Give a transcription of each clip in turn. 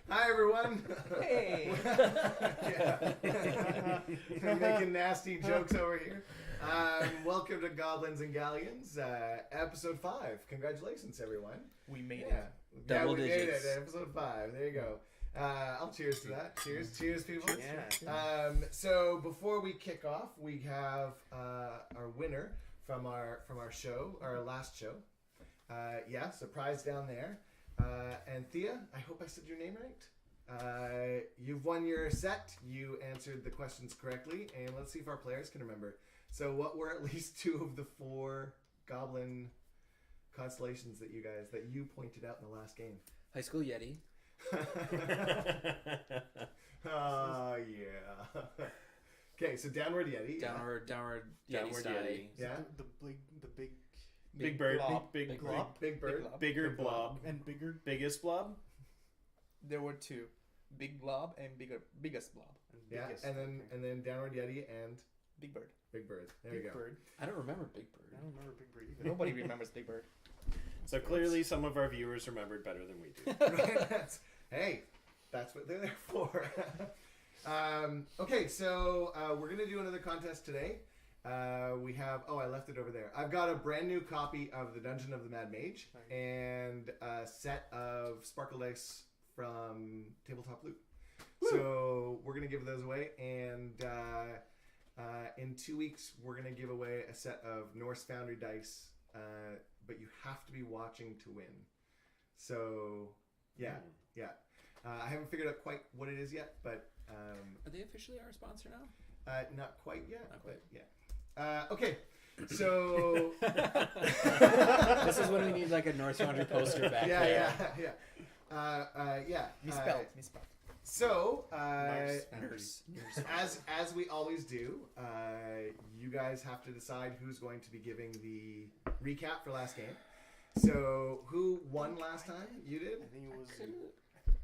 Hi, everyone. Hey. I'm making nasty jokes over here. Welcome to Goblins and Galleons, episode 5. Congratulations, everyone. We made it. Yeah, we digits. made it. Episode 5. There you go. I'll cheers to that. Cheers, people. Yeah. So before we kick off, we have our winner from our show, our last show. Surprise down there. And Thea, I hope I said your name right. You've won your set. You answered the questions correctly, and let's see if our players can remember. So, what were at least 2 of the 4 goblin constellations that you pointed out in the last game? High School Yeti. Oh yeah. Okay, so Downward Yeti. Downward Yeti. Yeti. Yeah. The big Big bird, blob. big glob. Big bird. blob. bigger Big blob, and bigger biggest blob. There were 2, big blob and biggest blob. and Yeah, biggest. and then Downward Yeti and Big bird. Big Bird. There Big you go. bird. I don't remember Big I Bird. don't remember big bird either. Nobody remembers big bird. So clearly, some of our viewers remembered better than we do. Right? Hey, that's what they're there for. Okay, so we're going to do another contest today. We have, I left it over there. I've got a brand new copy of The Dungeon of the Mad Mage and a set of Sparkle Dice from Tabletop Loot. So we're going to give those away, and in 2 weeks, we're going to give away a set of Norse Foundry Dice, but you have to be watching to win. So, yeah. I haven't figured out quite what it is yet, but... Are they officially our sponsor now? not quite yet. Not quite. Okay, so... This is when we need like a North Foundry poster back yeah, there. yeah. Misspelled. So, Nurse. as we always do, you guys have to decide who's going to be giving the recap for last game. So, who won last time? You did? I think it was.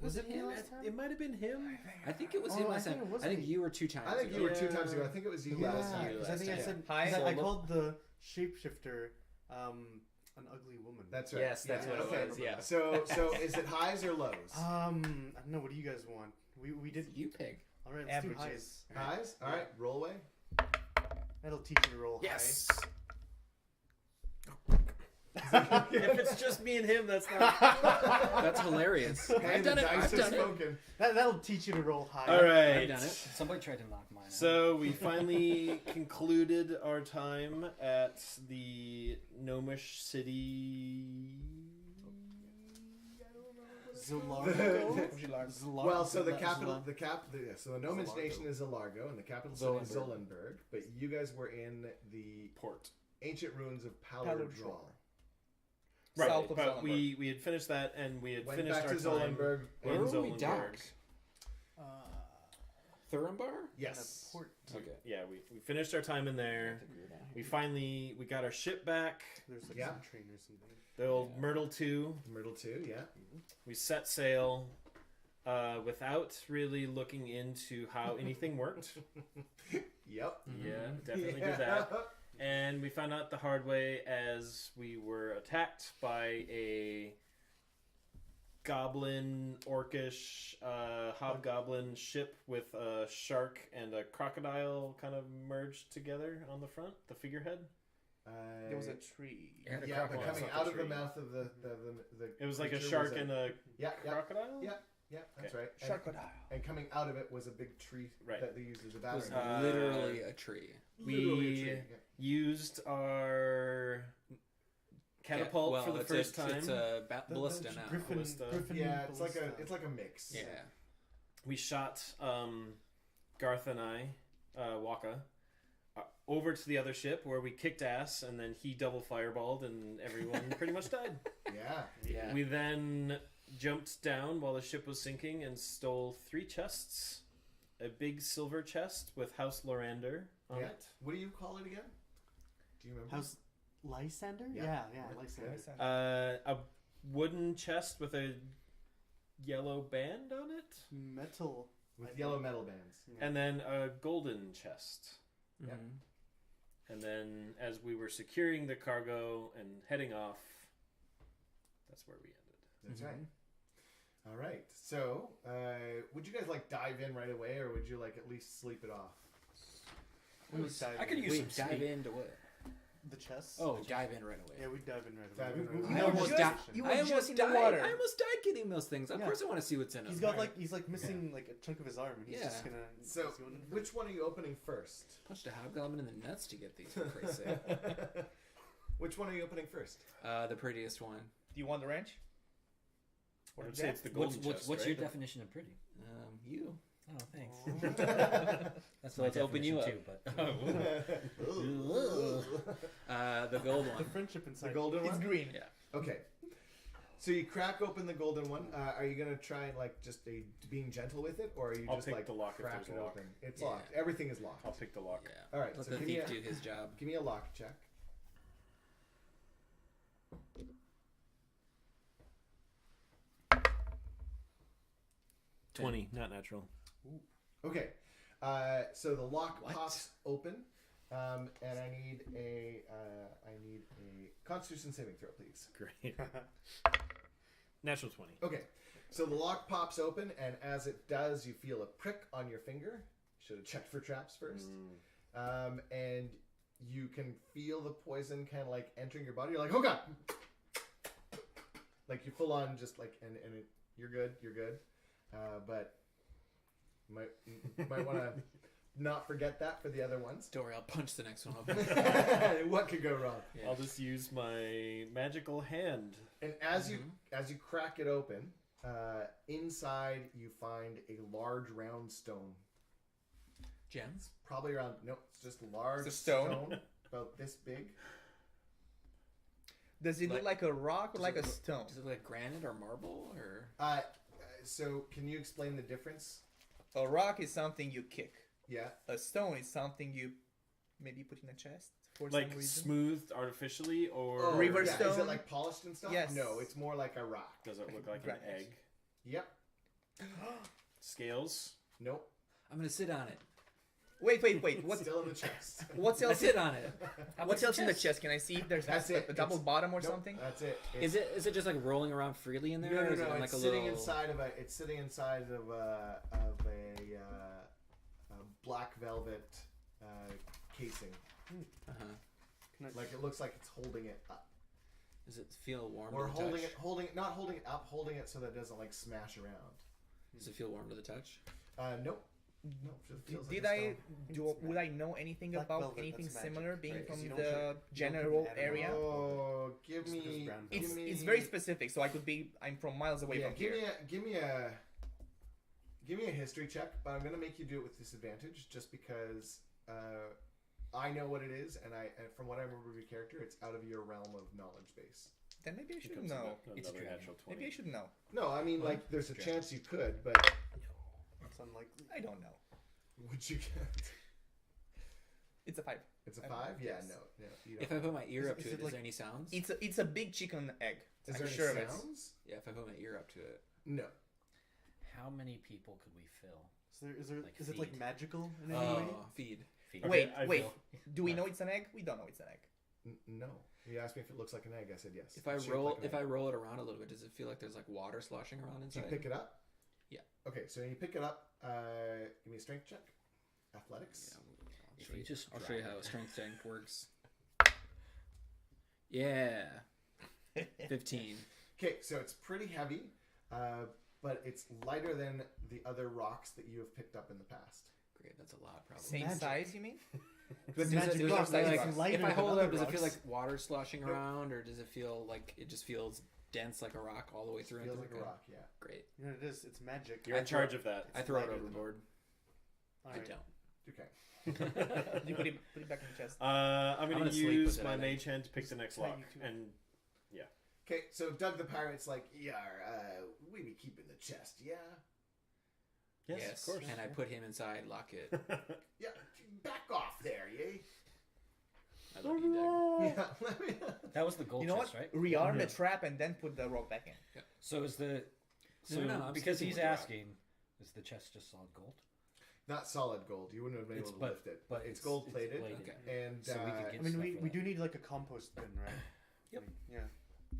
Was it him? It might have been him. I think it was Oh, him I last think time. it was I think me. you were 2 times I think ago. you were 2 Yeah. times ago. I think it was you Yeah, last time. because I think I Yeah. said. Hi. 'cause I So- called the shapeshifter an ugly woman. That's right. Yes, that's Yeah, what okay. it was. Yeah. So is it highs or lows? I don't know. What do you guys want? We did. You pick. All right, let's do Averages. highs. Highs? All right, roll away. That'll teach you to roll Yes. If it's just me and him, that's not. That's hilarious. Hey, I've done the it. dice I've have done it. spoken. high. That'll teach you to roll high. All right. I've done it. Somebody tried to knock mine out. So we finally concluded our time at the Gnomish City. Well, so the capital, so the Gnomish Nation is Ilargo, and the capital city is Zolenberg. But you guys were in the Port. ancient ruins of Palador. Right, South of but Zolenberg. we had finished that, and we had Went finished back our to time Zolenberg. Where in were we Zolenberg. docked? Thurumbar? Yes. Port. Okay. Yeah, we finished our time in there. We got our ship back. There's like Yeah. some train or something. The old Myrtle 2. Myrtle 2, yeah. We set sail without really looking into how anything worked. Yep. Yeah, definitely did that. And we found out the hard way as we were attacked by a goblin, orcish, hobgoblin ship with a shark and a crocodile kind of merged together on the front, the figurehead. There was a tree. It had a Yeah, but crocodile. coming It's not out the of the tree. mouth of the It was like a creature shark was and a yeah, crocodile? yeah, that's right. And, Crocodile. and coming out of it was a big tree Right. that they used as a It was battering. literally a tree. Literally a We tree, yeah. used our catapult Well, for the it's first a, time. It's a ballista now. Griffin, Ballista. Griffin Yeah, it's like ballista. a mix. Yeah. We shot Garth and I, Waka, over to the other ship where we kicked ass, and then he double fireballed, and everyone pretty much died. Yeah. Yeah. We then jumped down while the ship was sinking and stole 3 chests. A big silver chest with House Lorander on Yeah. it. What do you call it again? Do you remember? House Lysander? Yeah. Yeah, Lysander. A wooden chest with a yellow band on it. Metal. With yellow metal bands. Yeah. And then a golden chest. Yeah. And then as we were securing the cargo and heading off, that's where we ended. That's right. All right. So, would you guys like dive in right away, or would you like at least sleep it off? I could use some dive into what? The chest. Oh, dive in right away. Yeah, we dive in right away. Dive in right We away. know almost what died. position. I almost in the died. water. I almost died getting those things. Of Yeah. course, I want to see what's in them. He's got like he's missing like a chunk of his arm, and he's Yeah. just gonna. So, he's going in for which one are you opening first? Punched a hobgoblin in the nuts to get these. For Christ's sake. Which one are you opening first? The prettiest one. Do you want the wrench? I Or would the say jack? it's the golden chest, What's right? your definition of pretty? You. Oh, thanks. That's So my let's open you definition too, but The gold the one. friendship The inside. golden It's one? green. Yeah. Okay. So you crack open the golden one. Are you gonna try and like just being gentle with it, or are you I'll just pick like the lock if crack there's it a lock. open? It's Yeah. locked. Everything is locked. I'll pick the lock. Yeah. All right. Let So the give me thief a, do his job. give me a lock check. 20, not natural. Okay. So the lock What? pops open, and I need a Constitution saving throw, please. Great. Natural 20. Okay. So the lock pops open, and as it does, you feel a prick on your finger. Should have checked for traps first. And you can feel the poison kind of like entering your body. You're like, oh god! Like you full on just like, and it, you're good. But might want to not forget that for the other ones. Don't worry, I'll punch the next one open. What could go wrong? Yeah. I'll just use my magical hand. And as you crack it open, inside you find a large round stone. Gems? Probably around it's just a large It's a stone. about this big. Does it look like a rock or Does like it a look- stone? Does it look like granite or marble or? So can you explain the difference? A rock is something you kick. Yeah. A stone is something you maybe put in a chest for Like some reason. smoothed artificially, or Oh, River yeah. Is stone? it like polished and stuff? Yes. No, it's more like a rock. does it look like an Granite. egg? Yep. Scales? Nope. I'm gonna sit on it. Wait. What's Still in the chest. what's I else? sit on it. What's else in the chest? Can I see if there's That's a it. double It's- bottom or Nope, something? That's it. Is it just like rolling around freely in there? No, or no, is it no. in like It's a sitting little... inside of a. It's sitting inside of a black velvet casing. Uh-huh. Like it looks like it's holding it up, Does it feel warm or to the touch? not holding it up, holding it so that it doesn't like smash around. Does it feel warm to the touch? Nope. Nope. Just feels Did like I a stone. would I know anything Black about velvet, anything that's magic, similar being right? 'Cause from you don't the put- you don't put general animal- area? Oh, give Just because me. brown Give It's me. it's very specific, so I could be I'm from miles away Yeah, from give here. me a history check, but I'm gonna make you do it with disadvantage, just because I know what it is, and from what I remember of your character, it's out of your realm of knowledge base. Then maybe I Here should comes know. It's another dragon. natural 20. Maybe I should know. No, I mean like there's a Dragon. chance you could, but It's unlikely. I don't know. would you get? It's a 5. It's a I 5. Yeah, guess. no. You If don't. I put my ear Is- up is to it it, is like- there any sounds? It's a big chicken egg. Is I'm there sure of any it. sounds? Yeah, if I put my ear up to it. No. How many people could we fill? Like Is it like feed. magical in any way? Oh, feed. Feed? Okay, Wait. I feel- Do we know it's an egg? We don't know it's an egg. No. You asked me if it looks like an egg. I said yes. If I It's shaped roll, like an if egg. I roll it around a little bit, does it feel like there's like water sloshing around Do inside? you pick it up? Yeah. Okay, so you pick it up. Give me a strength check. Athletics. Yeah, If you just I'll show you drag how it. a strength tank works. Yeah. 15. Okay, so it's pretty heavy, but it's lighter than the other rocks that you have picked up in the past. Great, that's a lot probably. Same Magic. size, you mean? But Does magic it, rock, like, it's if lighter I than hold it other up, does it feel like rocks. water sloshing Nope. around, or does it feel like it just feels dense like a rock all the way through? Feels and like through? a Okay. rock, yeah. Great. You know what it is? It's magic. You're in charge of that. I throw it lighter than- overboard. All I right. don't. Okay. You put it back in the chest. I'm gonna gonna sleep with use it, my I think. mage hand to pick the next lock, tiny too. and Okay, so Doug the Pirate's like, yeah, we be keeping the chest, yeah? yes, of course. And I put him inside, lock it. Yeah, back off there, yay? I love you, Doug. Yeah, let me... That was the gold You know chest, what? right? Rearm Yeah. the trap and then put the rope back in. So is the so No, I'm because sticking he's with the rock. asking, is the chest just solid gold? Not solid gold. You wouldn't have been able It's- to but- lift it. but it's it's- gold it's plated. bladed. Okay. And So we could uh, get- I mean, stuff we for we that. do need like a compost bin, right? Yep. Like, yeah.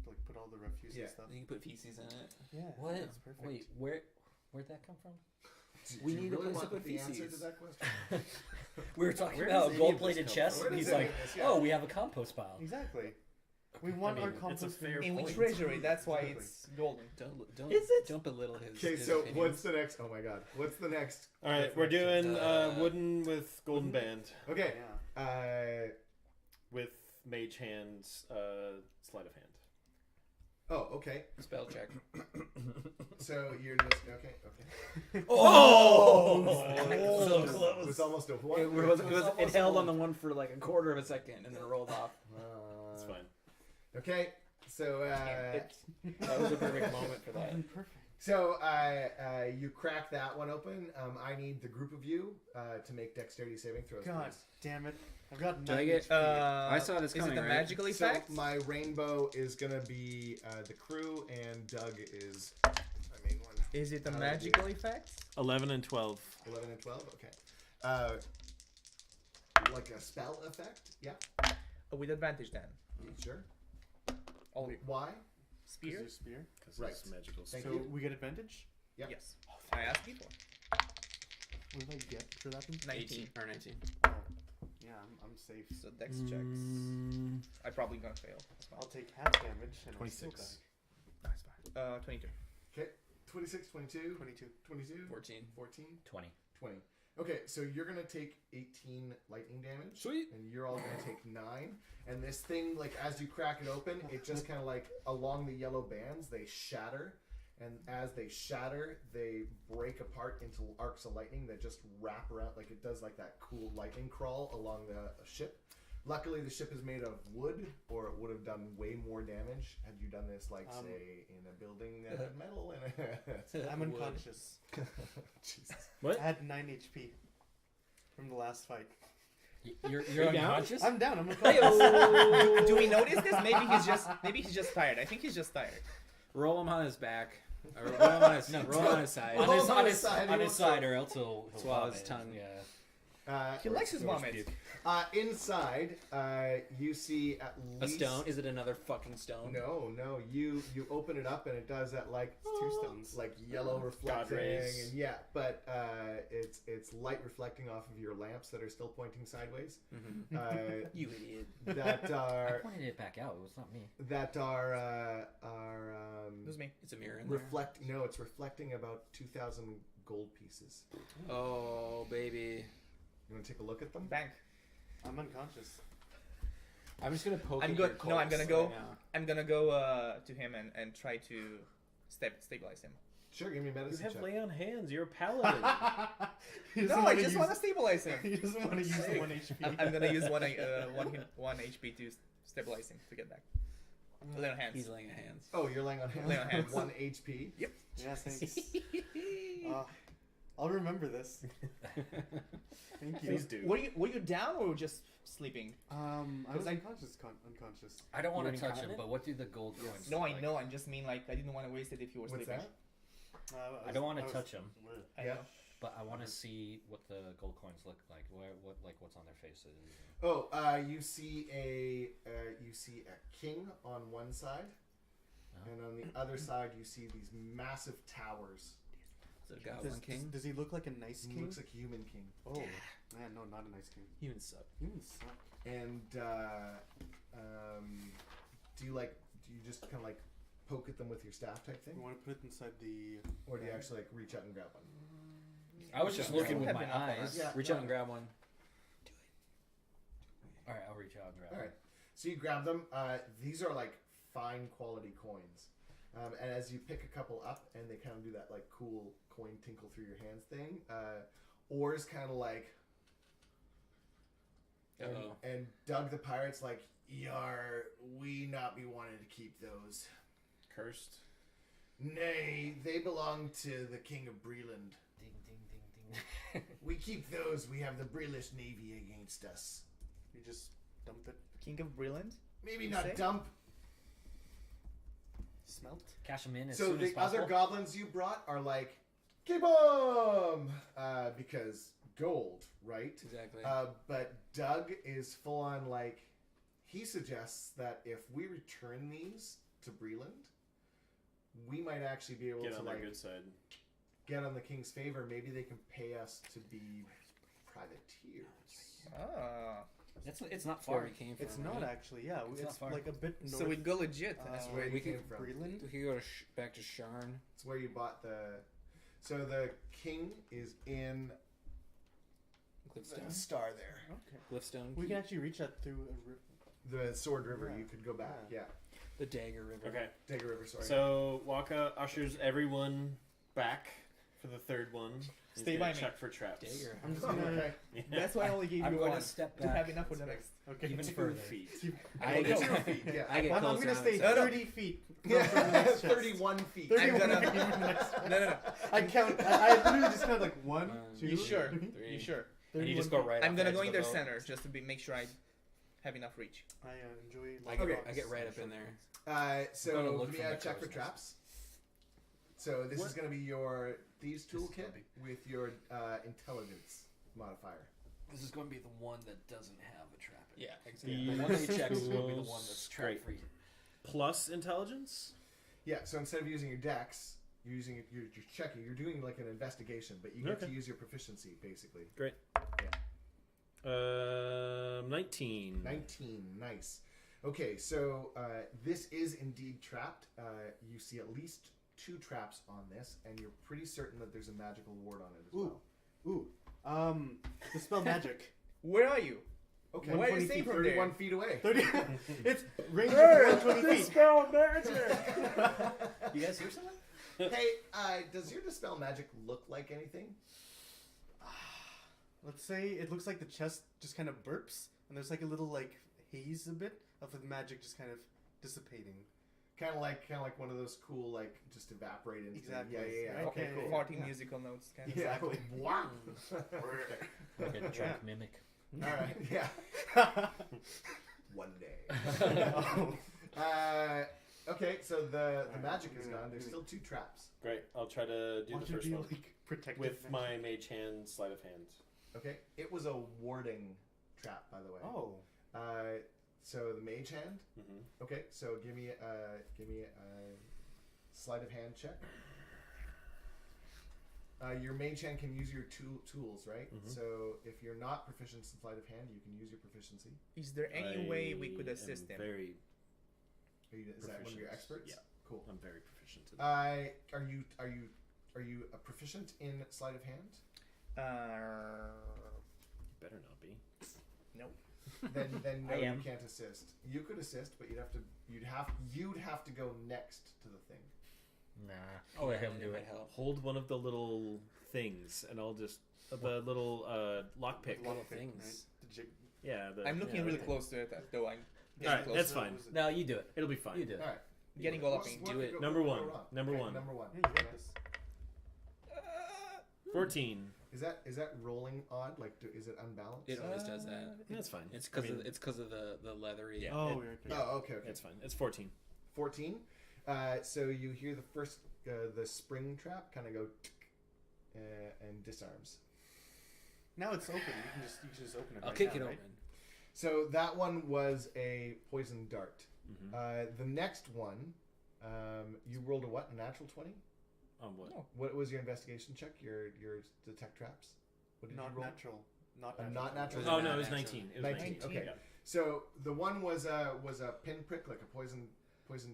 like put all the refuse Yeah. and stuff. You can put feces in it. Yeah, What? that's perfect. Wait, where'd that come from? We Do you need a really place to want put the answer feces. to that question? We were talking Where about does any of gold-plated this come chests, from? and Where he's does any like, of this- yeah. "Oh, we have a compost pile." Exactly. We want our it's a compost. fair And we point. treasure it. That's why Exactly. it's golden. Don't Is it? Don't belittle his. Okay, his so opinions. what's the next? Oh my god, what's the next? All right, what's the we're next doing wooden with golden band Okay. Yeah. with mage hands, sleight of hand. Oh, okay. spell check? So you're just okay. Oh! So It was almost a one. It held on the one for like a quarter of a second, and then it rolled off. It's fine. Okay, so That was a perfect moment for that. Perfect. so you crack that one open. I need the group of you to make dexterity saving throws. God please. damn it! I've got. Do I 9 get- HP. I saw this Is coming, it the right? magical So effect? my rainbow is gonna be the crew, and Doug is my main one. Is it the How magical effect? 11 and 12. 11 and 12. Okay. Like a spell effect. Yeah. Oh, with advantage then. Sure. All Why? spear? Your spear. Because Right. it's magical Thank stuff. So you. we get advantage. Yep. Yes. I asked before. What did I get for that one? 19. Or 19. Oh, yeah, I'm safe. So dex checks. I probably gonna fail. That's fine. I'll take half damage and I'll still 26. die. That's fine. 22. Okay. 26, 22, 22. 22, 14. 14, 20. 20. Okay, so you're gonna take 18 lightning damage. Sweet. And you're all gonna take 9. And this thing, like, as you crack it open, it just kind of like along the yellow bands, they shatter. And as they shatter, they break apart into arcs of lightning that just wrap around, like it does like that cool lightning crawl along the ship. Luckily, the ship is made of wood, or it would have done way more damage had you done this, like, say, in a building that had metal in it. I'm unconscious. Jesus. What? I had 9 HP from the last fight. You're down? unconscious? I'm down. I'm unconscious. Do we notice this? Maybe he's just tired. I think he's just tired. Roll him on his back. Or roll him on his, roll him on his side. Roll him on his side, he on his won't side, or else he'll swallow vomit. his tongue. Yeah. He likes his vomit. Inside, you see at A least stone? Is it another fucking stone? No. You open it up and it does that like Two stones. like yellow reflecting, rays. and yeah, but it's light reflecting off of your lamps that are still pointing sideways. You idiot. That I are pointed it back out. It was not me. that are It was me. It's a mirror in there. reflect. No, it's reflecting about 2,000 gold pieces. Oh, baby. You want to take a look at them? Bank. I'm unconscious. I'm just gonna poke I'm at good. your No, I'm corpse gonna go. right now. I'm gonna go to him and try to stabilize him. Sure, give me a You medicine have check. lay on hands. You're a paladin. No, I just want to stabilize him. He doesn't want to use the 1 HP. I'm gonna use one HP to stabilize him to get back. Lay on hands. He's laying on hands. Oh, you're laying on hands. Laying on hands. 1 HP. Yep. Yeah, thanks. I'll remember this. Thank you. Please do. Were you down or just sleeping? I was Because I- unconscious. I don't want You're to touch him, incontinent? but what do the gold coins No, look I like? know. I just mean like I didn't want to waste it if you were What's sleeping. that? I don't want to touch him, I Yeah. know. but I want to see what the gold coins look like. What's on their faces? Oh, you see a king on one side, and on the other side you see these massive towers. So Goblin King. Does he look like a nice He king? looks like a human king. Oh, man, no, not a nice king. Humans suck. Humans suck. And do you just kind of like poke at them with your staff type thing, You want to put it inside the... or do you actually like reach out and grab one? I was just Yeah. looking with Have my enough of eyes. us. Yeah. Reach out and grab one. All right, I'll reach out and grab All one. right. So you grab them. These are like fine quality coins. And as you pick a couple up and they kind of do that like cool coin tinkle through your hands thing, Or's kind of like, Uh-oh. and Doug the Pirate's like, Yar, we not be wanting to keep those. Cursed. Nay, they belong to the King of Breland. Ding, ding, ding, ding. We keep those, we have the British Navy against us. You just dump it. King of Brilliant. Maybe You not say? dump. Smelt? Cash them in as So soon as the possible. other goblins you brought are like, keep 'em! Because gold, right? Exactly. But Doug is full on like, he suggests that if we return these to Breland, we might actually be able Get to on their like good side. get on the king's favor. Maybe they can pay us to be privateers. Ah. It's not Where far. we came from. It's not right? actually. Yeah, It's it's not far. like a bit north. So we'd go legit. That's where we you can came from. Breland. We could go to back to Sharn. It's where you bought the. So the king is in the Cliffstone. star there. Okay. Cliffstone. We can actually reach that through a river. The Sword River. Yeah. You could go back. Yeah. The Dagger River. Okay. Dagger River. Sorry. So Waka ushers everyone back for the third one. He's Stay gonna by me. check for traps. Dagger. I'm just gonna. Okay. Yeah. That's why I only gave I'm you going one. to step To back. have enough for the next. Okay. Even 2 further. feet. I Only get, 2 feet. Yeah. I get I'm close gonna now. stay No, no. 30 feet. Yeah. from the next chest. 31 feet. 30 I'm gonna- feet from the next chest. No. I count. I literally just count like 1, 2. You sure? 3, You sure? And you just 31 go right. I'm off gonna the go edge in of their the boat. center just to make sure I have enough reach. I enjoy. I get right up in there. Gonna So look give me from a the check for closeness. traps. So this is What? going to be your thieves This is toolkit gonna be- with your intelligence modifier. This is going to be the one that doesn't have a trap in it. Yeah, The exactly. one that he checks is going to be the Tools one that's trap straight. free. Plus intelligence. Yeah. So instead of using your dex, you're using you're checking. You're doing like an investigation, but you get to Okay. use your proficiency basically. 19. 19. Nice. Okay, so this is indeed trapped. You see at least 2 traps on this, and you're pretty certain that there's a magical ward on it as Ooh. well. Ooh. Dispel magic. Where are you? Okay, Why are you 120 saying feet, from 31 there? feet away. 30. It's range of 120 feet. Dispel magic! You guys hear something? Hey, does your dispel magic look like anything? Let's say it looks like the chest just kind of burps, and there's like a little like haze a bit of the magic just kind of dissipating. Kind of like one of those cool like just evaporate into. Exactly. Yeah. Right. Okay, cool. 40 Yeah. musical notes. Kind of. Yeah. Wow. Like a drunk Yeah. mimic. All right. Yeah. One day. Okay, so the magic is gone. There's still 2 traps. Great. I'll try to do Why the don't you first be one like protective with magic? my mage hand, sleight of hand. Okay, it was a warding trap, by the way. Oh. So the mage hand. Mm-hmm. Okay, so give me a sleight of hand check. Your mage hand can use your tools, right? Mhm. So if you're not proficient in sleight of hand, you can use your proficiency. Is there any way we could assist him? Very, Is that one of your Proficient. experts? Yeah. Cool. I'm very proficient in that. Are you a proficient in sleight of hand? Better not be. Nope. Then no, I you am. can't assist. You could assist, but you'd have to go next to the thing. Nah. I'll let him It do might it. help. Hold one of the little things, and I'll just the little lockpick. Little Right? things. The jig. Yeah. I'm looking yeah, really okay. close to it, though. I'm getting Alright, close. that's fine. No, you do it. It'll be fine. You do it. All right. Getting all up What- in. what Do could it. go- Number what could one. go wrong? Number Okay, one. Number one. Yeah, you got this. 14. Is that rolling odd? Like, is it unbalanced? It always does that. That's fine. It's because I mean, of the leathery. Yeah. Oh, it- you're okay. Oh, okay. It's fine. It's 14. 14. So you hear the first the spring trap kind of go and disarms. Now it's open. You can just open it. I'll right kick now, it right? open. So that one was a poison dart. Mm-hmm. The next one, you rolled a what? A natural 20? On what? No. What was your investigation check? Your detect traps? What did Not you roll? natural. Not A natural. not natural. Oh it no, not it was natural? 19. It was 19. 19. Okay. Yeah. So the one was a pinprick, like a poison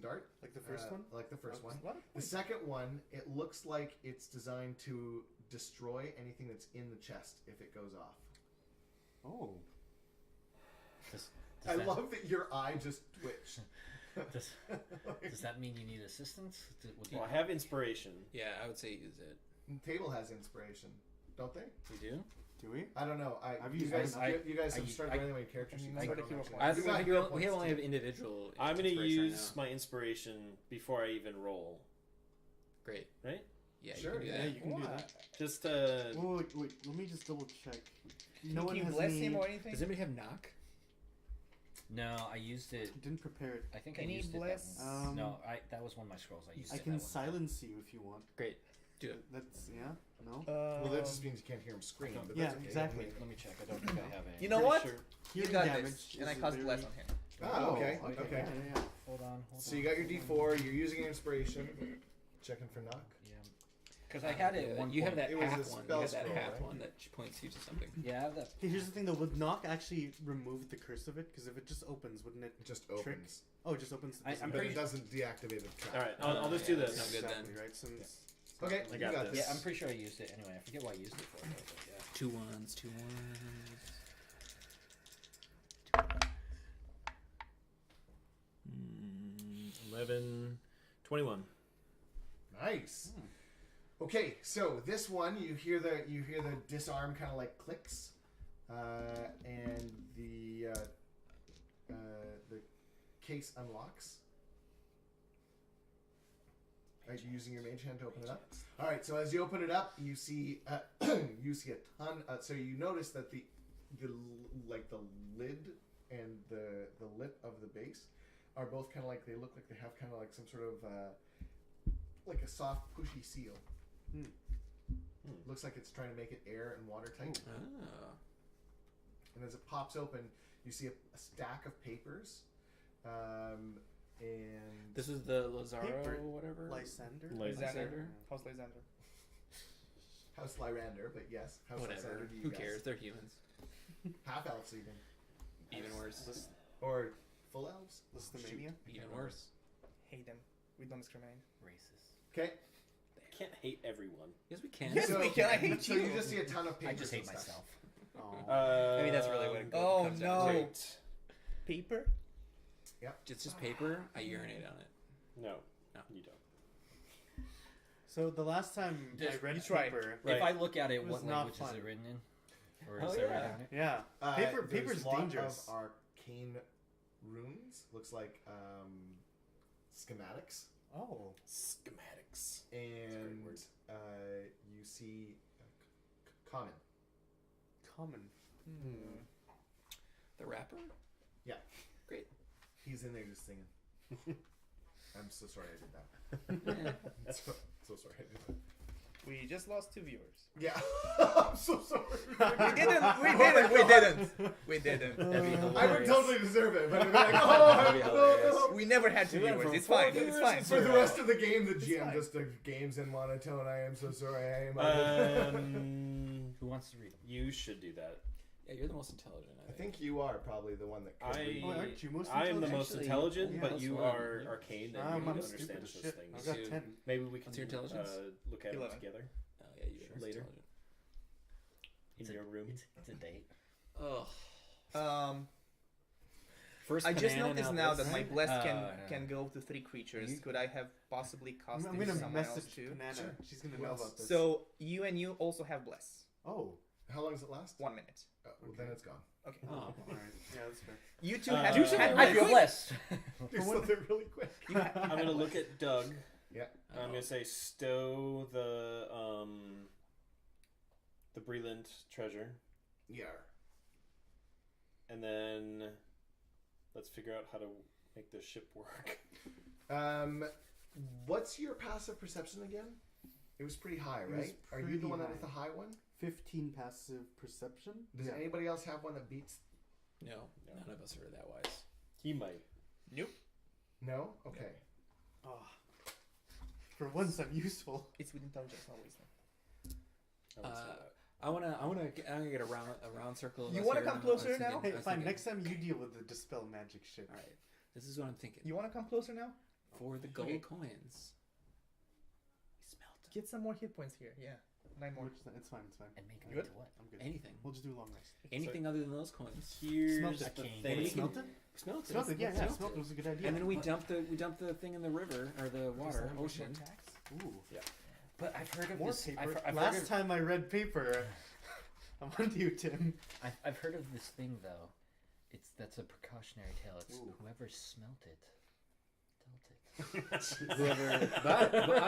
dart. Like the first one? Like the first one. What? The second one, it looks like it's designed to destroy anything that's in the chest if it goes off. Oh. Does I that, love that your eye just twitched. Does that mean you need assistance? Well, I have inspiration. Yeah, I would say use it. Table has inspiration, don't they? You do? Do we? I don't know. I've You used guys, mine. you guys have I- started running away characters. I- You I- can start I- actually. I You think got hero we points, only too. have individual. I'm gonna inspiration use right now. my inspiration before I even roll. Great. Right? Yeah, Sure, you can do Yeah, that. you can do that. Just Wait. Let me just double check. No Can one you has bless any... him or anything? Does anybody have knock? No, I used it. Didn't prepare it. I think Any I used bless- it. That one. Um, No, that was one of my scrolls. I used I it. can that one. silence you if you want. Great. Do it. That's no. Well, that just means you can't hear him scream. But Yeah, that's okay. exactly. Let me check. I don't think I have a. You know pretty what? sure. You Healing got damage this, and I is cast very- bless on him. Ah, okay. okay. Okay. Yeah. Hold on. So you got your D4. You're using inspiration. Checking for knock. Yeah. Because I had it at one You have point. that It was half a one. You spell have that scroll, half right? one that points you to something. Yeah, I have that. Okay, here's the thing though. Would knock actually remove the curse of it? Because if it just opens, wouldn't it? It just Trick. opens, Oh, it just opens. The I'm but pretty it doesn't deactivate the trap. All right, I'll just do Yeah, this. that's no good exactly, then. right? Since Okay, I you got got this. this. Yeah, I'm pretty sure I used it anyway. I forget what I used it for. But yeah. 2 1s, 2 1s. 11, 21. Nice. Okay, so this one you hear the disarm kind of like clicks, and the case unlocks. Are you using your mage hand to open it up? All right. So as you open it up, you see you see a ton. So you notice that the lid and the lip of the base are both kind of like, they look like they have kind of like some sort of like a soft pushy seal. Looks like it's trying to make it air and watertight. Ah. And as it pops open, you see a stack of papers. And This is the Lazaro Paper. whatever. Lysander. Lysander. House Lysander. House Lyrander, but yes, House Whatever. Lysander to you Who guys. cares? They're humans. Half elves even, Even worse. or full elves. Listomania. Even worse. Hate them. We don't discriminate. Racist. Okay. Can't hate everyone. Yes, we can. Yes, we can. I hate so you. you just see a ton of papers. I just hate and stuff. myself. Maybe that's really what it Oh, comes down no. to. Wait. Paper? It's just paper. I urinate on it. No, No. you don't. So the last time Just- I read you try. paper, Right. If I look at it, It was what not language fun. is it written in? Or Oh, is there yeah. written on it? yeah, There's paper's a lot dangerous. of arcane runes. Looks like schematics, Oh. Schematics. and word. you see common. Common. The rapper? He's in there just singing. I'm so sorry I did that. so sorry I did that. We just lost 2 viewers. Yeah, I'm so sorry. We didn't. We didn't. That'd be I would hilarious. totally deserve it, but I'd be like, oh, That'd be hilarious. no. We never had 2 We went viewers. from It's 4 fine. viewers It's fine. to For the rest of the game, the GM fine. just games in monotone. I am so sorry. I am. Who wants to read? You should do that. Yeah, you're the most intelligent. I think you are probably the one that could read. Oh, aren't you most I am the intelligent? most Actually, intelligent, yeah, but that's you fine. are arcane and I'm you stupid understand as those shit. things. I've got Two. 10. Maybe we can What's your intelligence? look at 11. it together Oh yeah, you are Later. intelligent. in It's a- your room. It's a date. Ugh. First I just banana, noticed now now that my this. bless yeah. can go to 3 creatures. You- Could I have possibly cast I'm into gonna someone else message too? Banana. Sure. She's gonna Who know else? about this. So you and you also have bless. oh, How long does it last? 1 minute. Well, then it's gone. Okay. Oh. all right. Yeah, that's fair. You two Uh, had Usually had I feel quick. blessed. You're still there really quick. I'm gonna look at Doug. Yeah. And I'm gonna say stow the Breland treasure, Yeah. and then let's figure out how to make the ship work. What's your passive perception again? It was pretty high, It was right? Are you the pretty one that high. has the high one? 15 passive perception. Does Yeah. anybody else have one that beats? No, none of us are that wise. He might. No. Okay. Oh. For once, I'm useful. It's with intelligence, not wisdom. I would say that. I'm gonna get a round circle. of You us wanna here. come I was closer thinking- now? I Hey, was fine. thinking, Next time you deal with the dispel magic shit. All right, this is what I'm thinking. You want to come closer now? For the gold Okay. coins. We smelt Get some more hit points here. Yeah. 9 more. Which, it's fine. It's fine. And make them Good? into what? I'm good. anything. We'll just do a long rest. Anything other than those coins. Here's Smelt the it. Arcane. thing. Smelt it? Smelt it. Smelt it. Yeah, Smelt smelt it was a good idea. And then we dump the thing in the river or the water, ocean. Ooh. But I've heard of More this. paper. I've heard Last of, time I read paper, I'm on to you, Tim. I've heard of this thing though. That's a precautionary tale. It's Ooh. whoever smelt it, dealt it. Whoever,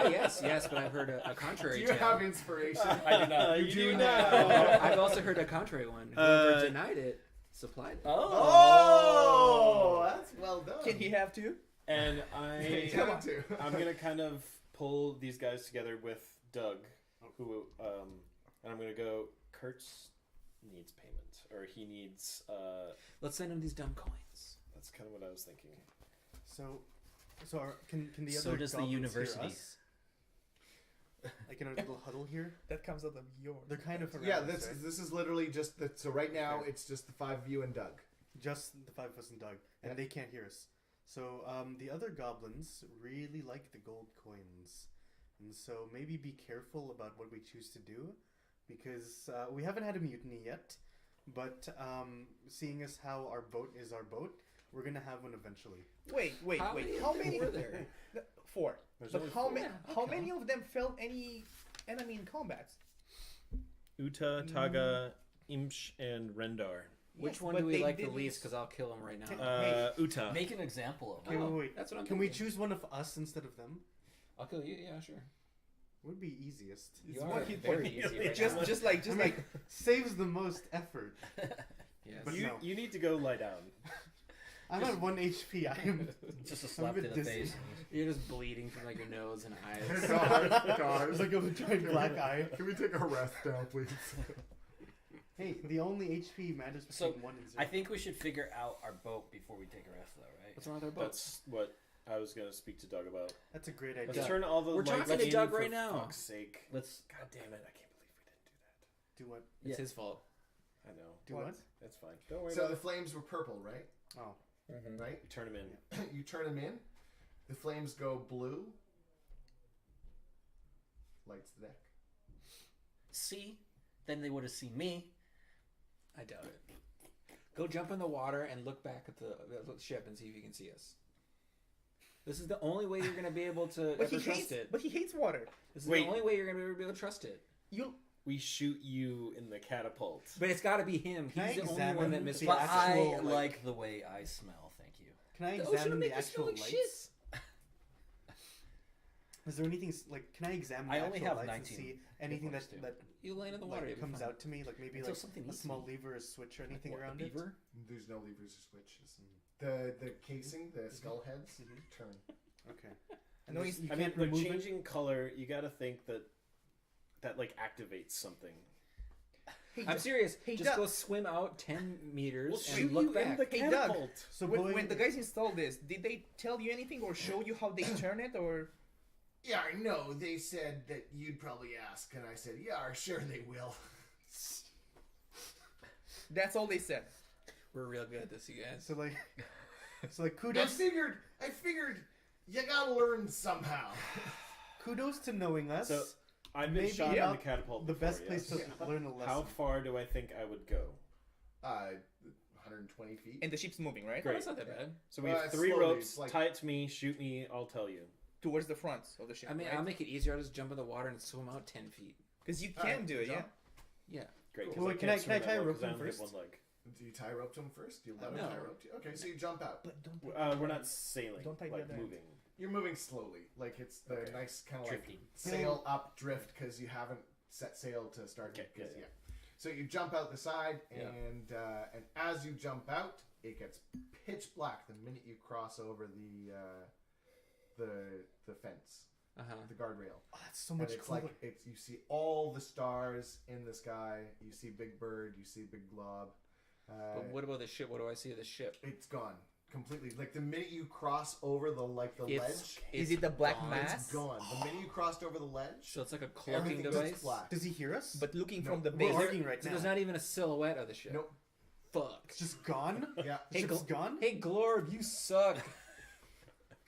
yes, but I've heard a contrary Do you tale. have inspiration? I do not. You do Oh, I've also heard a contrary one. Whoever denied it supplied it. Oh, that's well done. Can he have 2? And Come on. Too. I'm gonna kind of pull these guys together with Doug, who and I'm gonna go. Kurtz needs payment, or he needs. Let's send him these dumb coins. Let's That's kind of what I was thinking. Can the other So does the goblins hear university. us? Like in our little huddle here, That comes out of your. they're kind of around Yeah, us, right? this is literally just the. So right now Okay. it's just the 5 of you and Doug. Just the 5 of us and Doug, and Yeah. they can't hear us. So the other goblins really like the gold coins, and so maybe be careful about what we choose to do, because we haven't had a mutiny yet, but seeing as how our boat is our boat, we're gonna have one eventually. Wait. How many How of them many were there? 4. There's But only how 4. many? Yeah, How okay. many of them felt any enemy in combat? Uta, Taga, Imsh, and Rendar. Which Yes, one but do we they like the didn't least? Because I'll kill him right now. Uta. Make an example of Okay, it. wait. That's what I'm Can we thinking. choose one of us instead of them? I'll kill you. Yeah, sure. Would be easiest. You more are hit very points. easy right just now. just like I mean, saves the most effort. Yes. But You, no. you need to go lie down. I'm at 1 HP. I am. Just a I'm slap a to bit the dizzy. face. You're just bleeding from like your nose and eyes. There's like a giant black eye. Can we take a rest now, please? Hey, the only HP matters So, between 1 and 0. I think we should figure out our boat before we take a rest, though, right? What's wrong with our boat? That's what I was going to speak to Doug about. That's a great Let's idea. turn all the We're lights talking to in Doug for right now. fuck's sake. Let's. God damn it, I can't believe we didn't do Do what? It's Yeah. his fault. that. I know. Do what? That's fine. Don't worry So about the it. flames were purple, right? Oh. Right. You turn him in. You turn them in. The flames go blue. Lights the deck. See? Then they would have seen me. I doubt it. Go jump in the water and look back at the ship and see if you can see us. This is the only way you're going to be able to But he ever trust hates. it. But he hates water. This is Wait. the only way you're going to be able to trust it. You. We shoot you in the catapult. But it's got to be him. Can I He's the only examine one that the missed. But actual, I like- like the way I smell, thank you. Can I The ocean will examine make the you smell actual like lights? Is there anything like? Can I examine the I only actual have lights 19 and see anything that points, too. that You land in the water. like, you'll be comes fine. out to me? Like maybe Until like something a eats small me. lever, a switch, or anything What, around a it? beaver? There's no levers or switches. The casing, the skull heads, turn. Okay. No, there's- he's- you I mean, can't they're remove it. changing color. You got to think that like activates something. Hey, I'm serious. Hey, Just Doug. go swim out 10 meters We'll and shoot look you back. in the Hey, Doug. catapult. So when the guys installed this, did they tell you anything or show you how they turn it or? Yeah, I know. They said that you'd probably ask, and I said, "Yeah, sure they will." That's all they said. We're real good at this, you guys. So like, so like I kudos figured you gotta learn somehow. kudos to knowing us. So I've been Maybe shot in not the catapult. the before, best place yes. to learn a lesson. How far do I think I would go? 120 feet. And the ship's moving, right? Great. That's not that bad. So we have it's 3 slowly, ropes. it's like- Tie it to me. Shoot me. I'll tell you. Towards the front of the ship. I mean, right? I'll make it easier. I'll just jump in the water and swim out 10 feet. Because you All can right, do it, yeah. jump. Yeah. Great. 'cause Cool. Wait, can can't I- can I swim that tie a well rope 'cause I in only have first? one leg. Do you tie rope to him first? Do you let him No. tie rope to you? Okay, so you jump out. But don't. We're not sailing. Don't tie the like other end. moving. You're moving slowly, like it's the Okay. nice kind of like Drifting. sail up drift because you haven't set sail to start. Okay, Because yeah. So you jump out the side, Yeah. and as you jump out, it gets pitch black the minute you cross over the fence, Uh-huh. the guardrail. Oh, that's so And much it's cooler. like you see all the stars in the sky. You see Big Bird. You see Big Blob. But what about the ship? What do I see of the ship? It's gone completely. Like the minute you cross over the ledge, Is it the black gone. mass? it's gone. The minute you crossed over the ledge, So it's like a cloaking everything device? gets black. Does he hear us? But looking No, from the we're base. We're arguing right So now. there's not even a silhouette of the ship. Nope. Fuck. It's just gone. Yeah. The ship's gone. Hey, Glorb, you suck.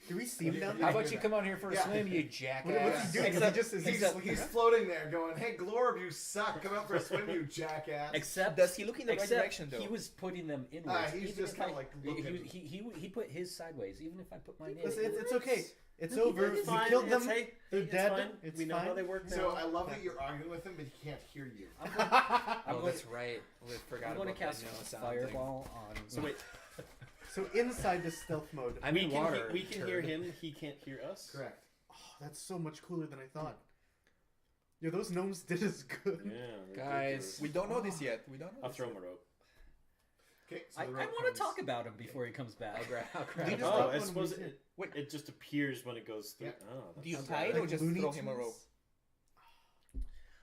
Do we see him down How there? about you come out here for a Yeah. swim, you jackass? What's he doing? Except- Is he He's, just looking he's up? floating there going, "Hey, Glorb, you suck. Come out for a swim, you jackass." Except, Does he look in the right except direction though? he was putting them inwards. he's even just if kinda I- like he, looking. he put his sideways. Even if I put mine in. Listen, it's okay. It's Look, over. it's We fine. killed It's- them. hey, They're it's dead. fine. It's we know how fine. they work now. So I love that you're arguing with him, but he can't hear you. I'm Oh, going, that's right. We forgot I'm going to about cast that. No, sound fireball on. So wait, So inside the stealth mode. I we mean, can water. we can hear turd. him. He can't hear us. Correct. Oh, that's so much cooler than I thought. Yeah, those gnomes did as good. Yeah, they're Guys, We don't know this yet. We don't know. I'll this throw yet. him a rope. Okay. So I the want rope to comes- talk about him before he comes back. I'll grab Do you it. just Oh, drop I one suppose when he's it just appears when it goes through. Yeah. Oh, Do you that's tie it bad. or just Looney throw him a Tunes? rope?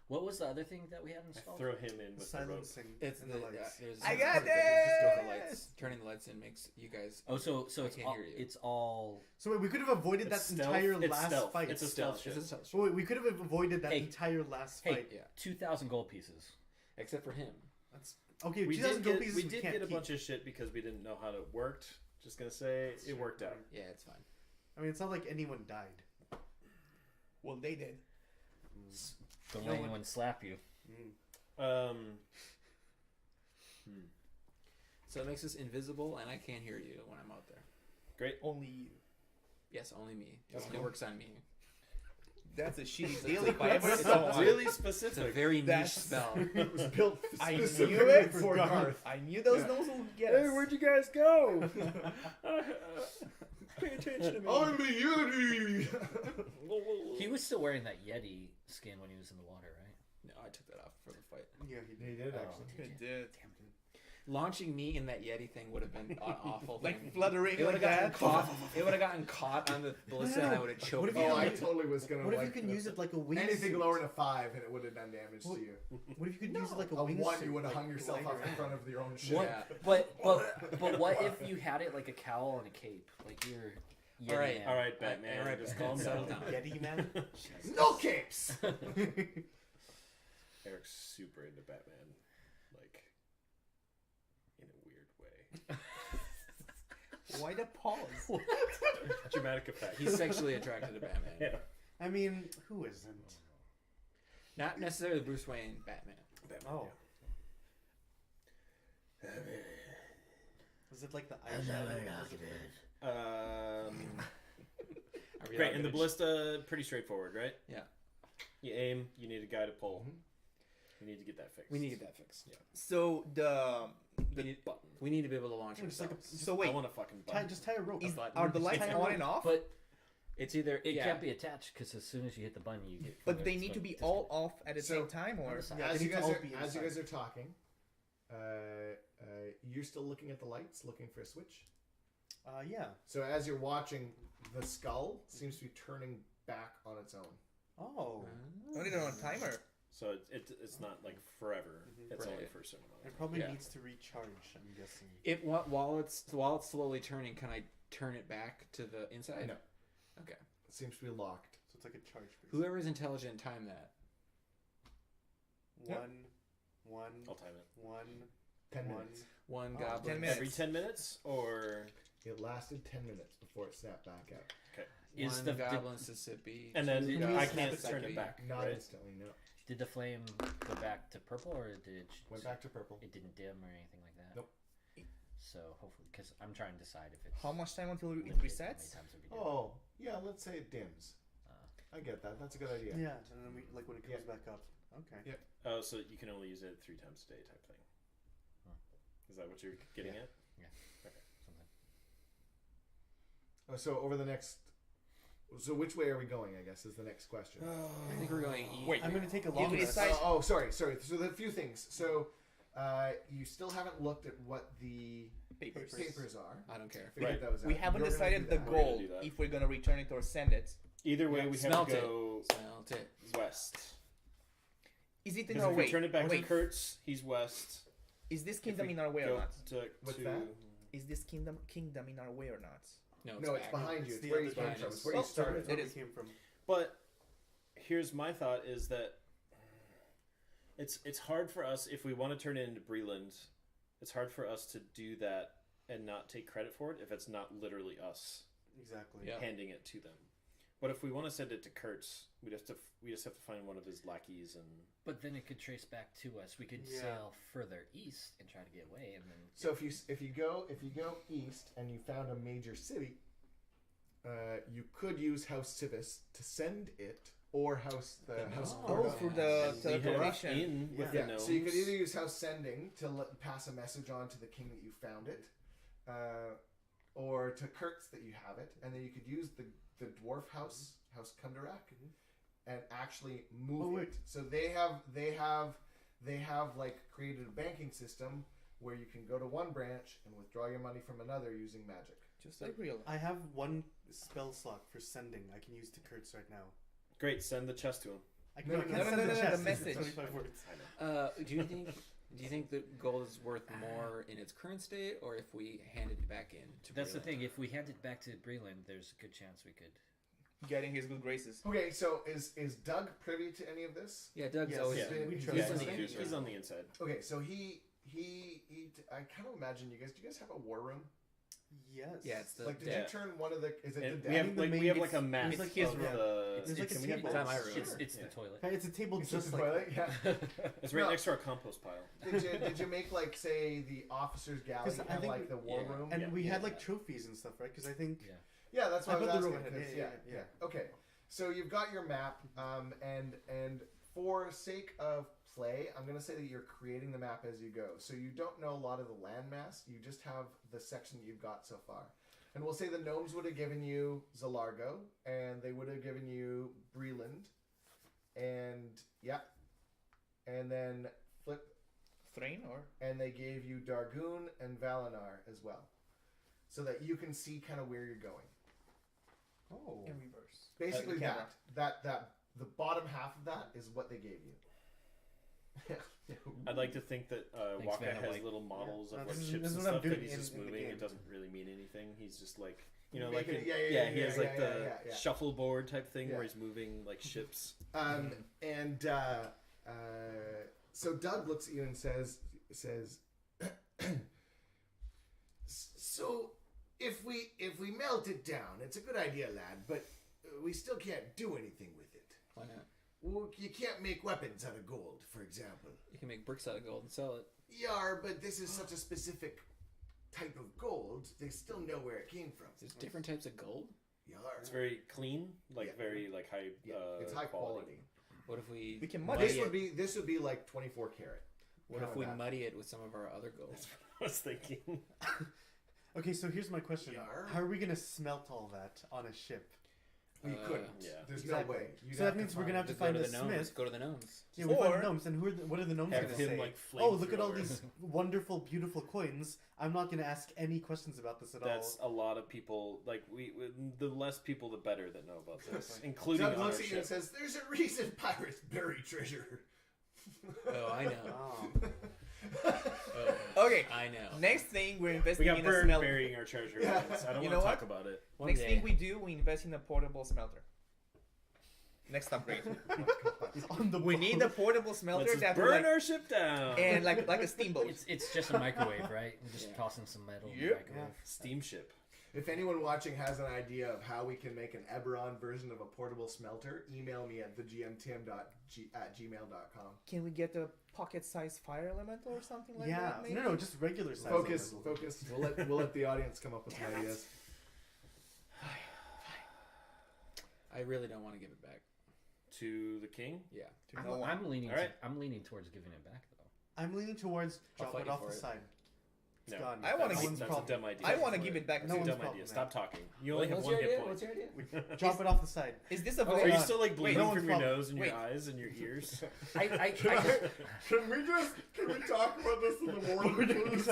What was the other thing that we had I installed? throw him in with the rope. Silencing It's and the, the lights. there's I got there's just go for it! lights. turning the lights in makes you guys. Oh, so I it's can't all, hear you. it's all. So wait, we could have avoided It's that stealth. entire It's last stealth. fight. It's a stealth shit. It's a stealth Oh, wait, we could have avoided that Hey. entire last Hey, fight. Yeah. 2,000 gold pieces. Except for him. That's okay. We 2,000 did gold get pieces we did can't get a keep. bunch of shit because we didn't know how it worked. Just gonna say it worked out. Yeah, it's fine. I mean, it's not like anyone died. Well, they did. Don't No let one- anyone slap you. So it makes us invisible, and I can't hear you when I'm out there. Great. Only you. Yes, only me. It works on me. That's a shitty deal if I ever That's saw one. really It's a specific. very niche That's- spell. It was built I knew specifically it for Garth. I knew those Yeah. notes would get Hey, us. where'd you guys go? Pay attention to me. I'm the Yeti. He was still wearing that Yeti skin when he was in the water, right? No, I took that off for the fight. Yeah, he He did. did actually. It did. Launching me in that Yeti thing would have been an awful. Like thing. fluttering It would like have gotten that. caught. It would have gotten caught on the ballista, and I would have choked. What if me you- Oh, I out. totally was gonna. What if like, you can use it like a wing? anything suit? lower than a 5 and it would have done damage to you. What if you could use it like a A wing? 1, suit, you would have like, hung yourself glide up in around? front of your own ship. What? Yeah. But what if you had it like a cowl and a cape, like you're Yeti All right, man? All right, Batman. All right, just Batman, calm settle down. down. Yeti man. No capes. Eric's super into Batman, like in a weird way. Why the pause? Dramatic effect. He's sexually attracted to Batman. Yeah. I mean, who isn't? Not necessarily Bruce Wayne, Batman. Batman. Oh. Is it like the Irish? Are we Great, all and the good? ballista pretty straightforward, right? Yeah. You aim. You need a guy to pull. You need to get that fixed. We need to get that fixed. Yeah. So the We need, we need to be able to launch Just like a, ourselves. so I wait, want a fucking tie, button. just tie a rope. is, button. are the lights Tie a on rope. and off? But It's either it yeah. can't be attached because as soon as you hit the button, you get. But they need to be all off at the So- same time, or Yeah, as they you need to guys all are be as you inside. guys are talking, you're still looking at the lights, looking for a switch. Yeah. So as you're watching, the skull seems to be turning back on its own. Oh. don't need it on a timer. So it's not like forever. Mhm. It's only Right. for a certain amount. It Of time. probably Yeah. needs to recharge. I'm guessing. It while it's slowly turning, can I turn it back to the inside? No. Okay. It seems to be locked. So it's like a charge. Base. Whoever's intelligent, time that. One. I'll time it. 10 One. minutes. One Oh, goblin. 10 minutes. Every 10 minutes, or It lasted 10 minutes before it snapped back out. Is One the goblin Mississippi. and then Did I you can't snap turn back? it back. Not right? instantly, no. Did the flame go back to purple or did it? Went back to purple. It didn't dim or anything like that. Nope. So hopefully, because I'm trying to decide if it's How much time until it limited, how many resets? times it'll be dim. Oh, yeah, let's say it dims. Uh, I get that. That's a good idea. Yeah. And then we like when it comes Yeah. back up. Okay. Yeah. Oh, so you can only use it 3 times a day, type thing. Is that what you're getting Yeah. at? something. So over the next. So which way are we going? I guess is the next question. I think we're going east. Wait, I'm gonna take a You long rest. decide- Sorry. So there are a few things. So you still haven't looked at what the Papers. papers are. I don't care. Figured Right. those We out. haven't You're gonna decided do the that. We're gonna goal do that. if we're gonna return it or send it. Either way, Yeah. we have Smelt to it. go Smelt it. west. Is it in Because our if we way? turn it back Wait, to Kurtz, he's west. is this If kingdom we in our way or go not? to What's to- that? Is this kingdom in our way or not? No, No, it's back. behind you. It's It's the where other you came behind from. us. It's where you Oh, started. That's where It we is. came from. But here's my thought: is that it's hard for us if we want to turn it into Breland. It's hard for us to do that and not take credit for it if it's not literally us Exactly. Yeah. handing it to them. But if we want to send it to Kurtz, we just have to find one of his lackeys and. But then it could trace back to us. We could Yeah. sail further east and try to get away, and then So if you go east and you found a major city, you could use House Civis to send it, or House Oh, Corda. through the We have teleportation. in with Yeah, the gnomes. so you could either use House Sending to pass a message on to the king that you found it, or to Kurtz that you have it, and then you could use the dwarf house, House Kundarak, and actually move Oh, wait. it. So they have like created a banking system where you can go to one branch and withdraw your money from another using magic. Just like real. I have one spell slot for sending. I can use to Kurtz right now. Great, send the chest to him. I No, can't no, send no, the the chest. It's message. 25 words. Do you think Do you think that gold is worth more in its current state, or if we handed it back in to That's the Breland? thing. If we hand it back to Breland, there's a good chance we could. Getting his good graces. Okay, so is Doug privy to any of this? Yeah, Doug's Yes. always Yeah. been- We he's trust Yeah, been him. he's on the inside. Okay, so he I kind of imagine you guys. Do you guys have a war room? Yes. Yeah, it's the Like, did Yeah. you turn one of the? Is it And the we den? have the like main- we have like a it's map like his of room. the. It's like a can we have table. Time I those? remember. It's Yeah. the toilet. It's a table It's just just a like toilet. Yeah. It's right No. next to our compost pile. Did you make like say the officers' galley 'Cause I and think like the war yeah. room? and Yeah. we had Yeah. like trophies and stuff, right? Because I think Yeah. Yeah, that's I what I was put the asking. room ahead. 'cause- Yeah, yeah, yeah. Okay, so you've got your map, and for sake of play, I'm gonna say that you're creating the map as you go. So you don't know a lot of the landmass. You just have the section that you've got so far. And we'll say the gnomes would have given you Zalargo, and they would have given you Breland, and yeah, and then flip, Thrain or and they gave you Dargoon and Valinar as well, so that you can see kind of where you're going. oh, in reverse. Basically, the camera. that the bottom half of that is what they gave you. I'd like to think that Thanks, Waka Vanna has White. little models Yeah, of like this is- ships this is and what I'm stuff that doing he's just in the moving. game. It doesn't really mean anything. He's just like like Making it- in- yeah, yeah, yeah, he has yeah, like yeah, the yeah. shuffleboard type thing Yeah. where he's moving like ships. And so Doug looks at you and says, "So if we melt it down, it's a good idea, lad. But we still can't do anything with it. Why not? Well, you can't make weapons out of gold, for example. You can make bricks out of gold and sell it. Yeah, but this is such a specific type of gold. They still know where it came from. There's different types of gold. Yar. It's very clean, like Yeah. very like high. Yeah, it's high quality. What if we We can muddy muddy it? This would be like 24 karat. What if we muddy it with some of our other gold? I was thinking. okay. So here's my question: Yar. how are we gonna smelt all that on a ship? We couldn't. Yeah. There's Exactly. no way. You'd So that have means to we're gonna have find- to Go find to a the gnomes. smith. Go to the gnomes. Yeah, we Or- find gnomes, and what are the gnomes Have gonna him say? like Oh, look at all flamethrower. these wonderful, beautiful coins. I'm not gonna ask any questions about this at That's all. a lot of people. Like we the less people, the better that know about this, including Doug on our looks at you and ship. says, "There's a reason pirates bury treasure." Oh, I know. Oh. Okay. I know. Next thing we're We investing got in a burned smelter. burying our treasure. Yeah. once. I don't You want know to talk what? about it. Next day. thing we do, we invest in a portable smelter. Next upgrade. On the We need a boat. portable smelter Let's just that burn like, our ship down. and like a steamboat. It's just a microwave, right? We're just Yeah. tossing some metal in the Yep. microwave. Steamship. If anyone watching has an idea of how we can make an Eberron version of a portable smelter, email me at thegmtim@gmail.com. Can we get a pocket-sized fire elemental or something like Yeah, that? Maybe? no, just regular size. Focus, elemental. focus. We'll let the audience come up with some Damn it. ideas. I really don't want to give it back. To the king. Yeah. To no one. I'm leaning. All right. I'm leaning towards giving it back though. I'm leaning towards I'll drop fight it you off for the it. side. It's No. gone. I wanna That's give- one's That's problem. a dumb idea. I want to give it back That's No a too. one's dumb problem, idea. man. Stop talking. You only have What's one your hit idea? point. What's your idea? Drop it off the side. Is this a Are vote? you still like bleeding no one's from your problem. nose and Wait. your eyes and your ears? I Can we talk about this in the morning, please?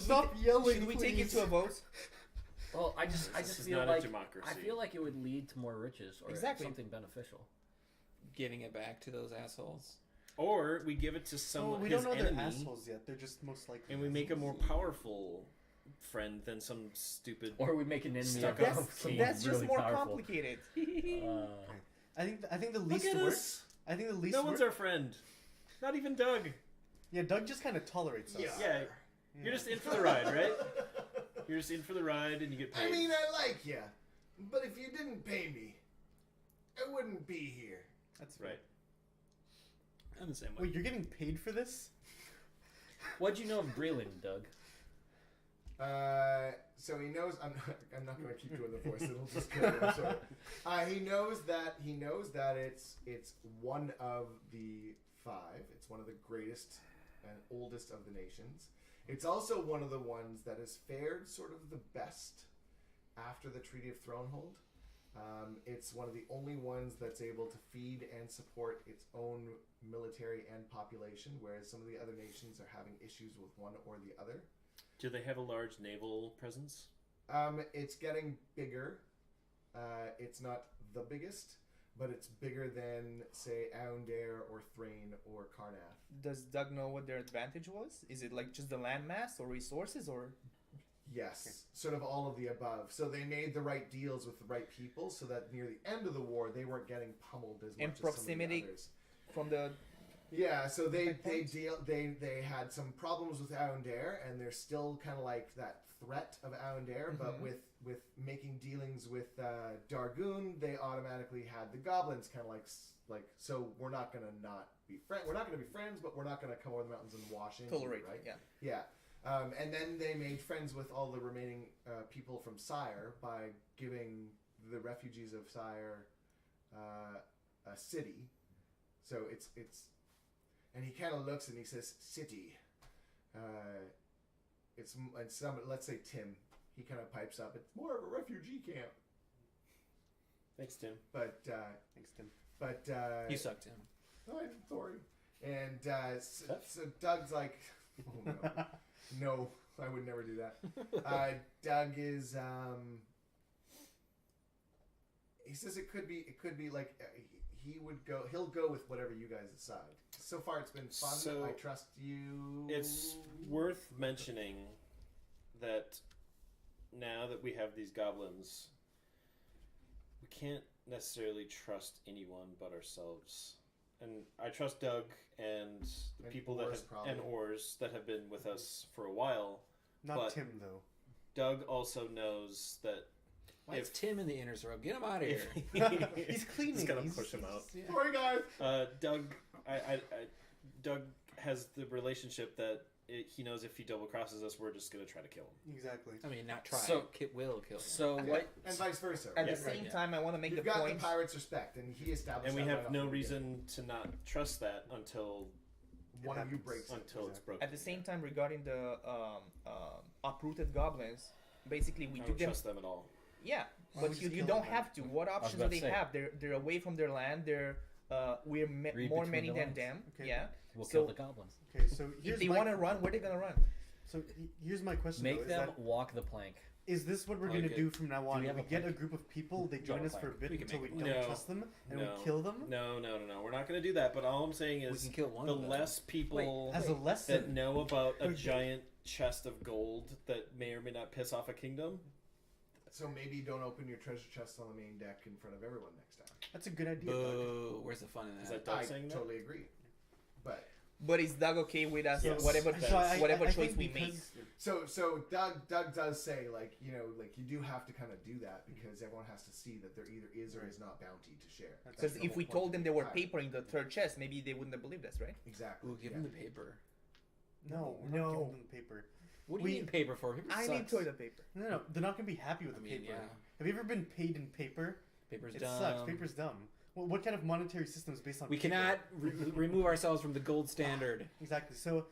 Stop yelling. Should we take it please. to a vote? well, I just This is feel not like a democracy. I feel like it would lead to more riches or Exactly. something beneficial. Giving it back to those assholes. Or we give it to Oh, someone we his don't know they're enemy, assholes yet. They're just most likely. and we make a more assholes. powerful friend than some stupid. Or we make an enemy Stuck of up That's, king. that's just really more powerful. complicated. Uh, I think the Look least at worst. us. I think the least. No one's wor- our friend. Not even Doug. Yeah, Doug just kind of tolerates us. Yeah, you're just in for the ride, right? You're just in for the ride, and you get paid. I mean, I like you, but if you didn't pay me, I wouldn't be here. That's right. I'm the same way. Wait, you're getting paid for this? what'd you know of Breland, Doug? So he knows. I'm not going to keep doing the voice. It'll just kill me. I'm sorry. He knows that it's one of the five. It's one of the greatest and oldest of the nations. It's also one of the ones that has fared sort of the best after the Treaty of Thronehold. It's one of the only ones that's able to feed and support its own military and population, whereas some of the other nations are having issues with one or the other. Do they have a large naval presence? It's getting bigger. It's not the biggest, but it's bigger than, say, Aundair or Thrain or Karnath. Does Doug know what their advantage was? Is it like just the landmass or resources or? Yes, sort of all of the above. So they made the right deals with the right people, so that near the end of the war, they weren't getting pummeled as much And as some of proximity the others. From the Yeah, so they Checkpoints? they had some problems with Aundair, and they're still kind of like that threat of Aundair, but with making dealings with Dargoon, they automatically had the Goblins kind of like so we're not gonna not be we're not gonna be friends, but we're not gonna come over the mountains and wash into you, tolerate, right? yeah. Yeah. And then they made friends with all the remaining people from Sire by giving the refugees of Sire a city. So it's and he kind of looks and he says city. It's and some, let's say Tim. He kind of pipes up. It's more of a refugee camp. Thanks, Tim. But Thanks, Tim. but You sucked him. oh, I'm sorry. And so Doug's like, oh, no. No, I would never do that. Doug is he says it could be like he'll go with whatever you guys decide. So far it's been fun. So I trust you. It's worth mentioning that now that we have these goblins, we can't necessarily trust anyone but ourselves. And I trust Doug and the And people Ors, and Ors that have been with us for a while. Not But- Tim though. Doug also knows that Why is Tim in the inner row? Get him out of here. He's cleaning. Just gotta push him out. Yeah. Sorry, guys. Doug, Doug has the relationship that he knows if he double crosses us, we're just gonna try to kill him. Exactly. I mean, not try. So- Will kill him. So Yeah, what? and vice versa. At right? the same yeah. time, I want to make You've the got point. the pirate's respect, and he established. And we that have right off no the reason to not trust that until One of you happens. breaks it. it's broken. At the same time, regarding the uprooted goblins, basically we I took don't them. trust them at all. Yeah, Why don't but we you just kill don't them have to. What options do about they to say. have? They're away from their land. We're Read more between many the than lines. them. Okay. Yeah. We'll So- kill the goblins. Okay, so If here's they my want to run, where are they gonna run? here's my question. Make though, is them that- walk the plank. Is this what we're Like going to it. do from now on? we have We a get a plank? group of people, they join Got a us for a plank. bit We can until we make don't No. trust them, and No. we kill them? No. We're not gonna do that. But all I'm saying We is, can kill one the of them. less people As a that lesson, know about a Okay. giant chest of gold that may or may not piss off a kingdom. So maybe don't open your treasure chest on the main deck in front of everyone next time. that's a good idea, Doug. Boo. Where's the fun in Is that? that Doug I saying that? totally agree. But But is Doug okay with us? Yes. Whatever So I choice think we make. because- so Doug does say, like, you know, like you do have to kind of do that because everyone has to see that there either is or is not bounty to share. That's Because the if whole we point told of them the there were pirate. paper in the third chest, maybe they wouldn't have believed us, right? Exactly. Ooh, give yeah. him the paper. No, we're not giving them the paper. What do We- you need paper for? Paper I sucks. need toilet paper. No, they're not going to be happy with I the mean, paper. yeah. Have you ever been paid in paper? Paper's It dumb. sucks. Paper's dumb. What kind of monetary system is based on We paper? cannot remove ourselves from the gold standard. Exactly. So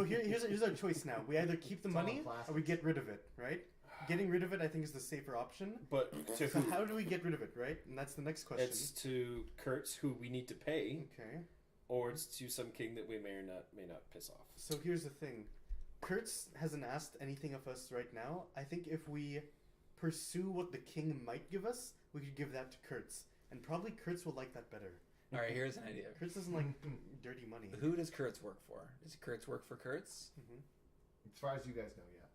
here's our choice now. We either keep the It's all money plastic. or we get rid of it, right? Getting rid of it, I think, is the safer option. But to So who? how do we get rid of it, right? And that's the next question. It's to Kurtz, who we need to pay, Okay. or it's to some king that we may not piss off. So here's the thing. Kurtz hasn't asked anything of us right now. I think if we pursue what the king might give us, we could give that to Kurtz. And probably Kurtz will like that better. All right, here's an idea. Kurtz doesn't like dirty money. Who does Kurtz work for? Does Kurtz work for Kurtz? Mhm. As far as you guys know, yeah.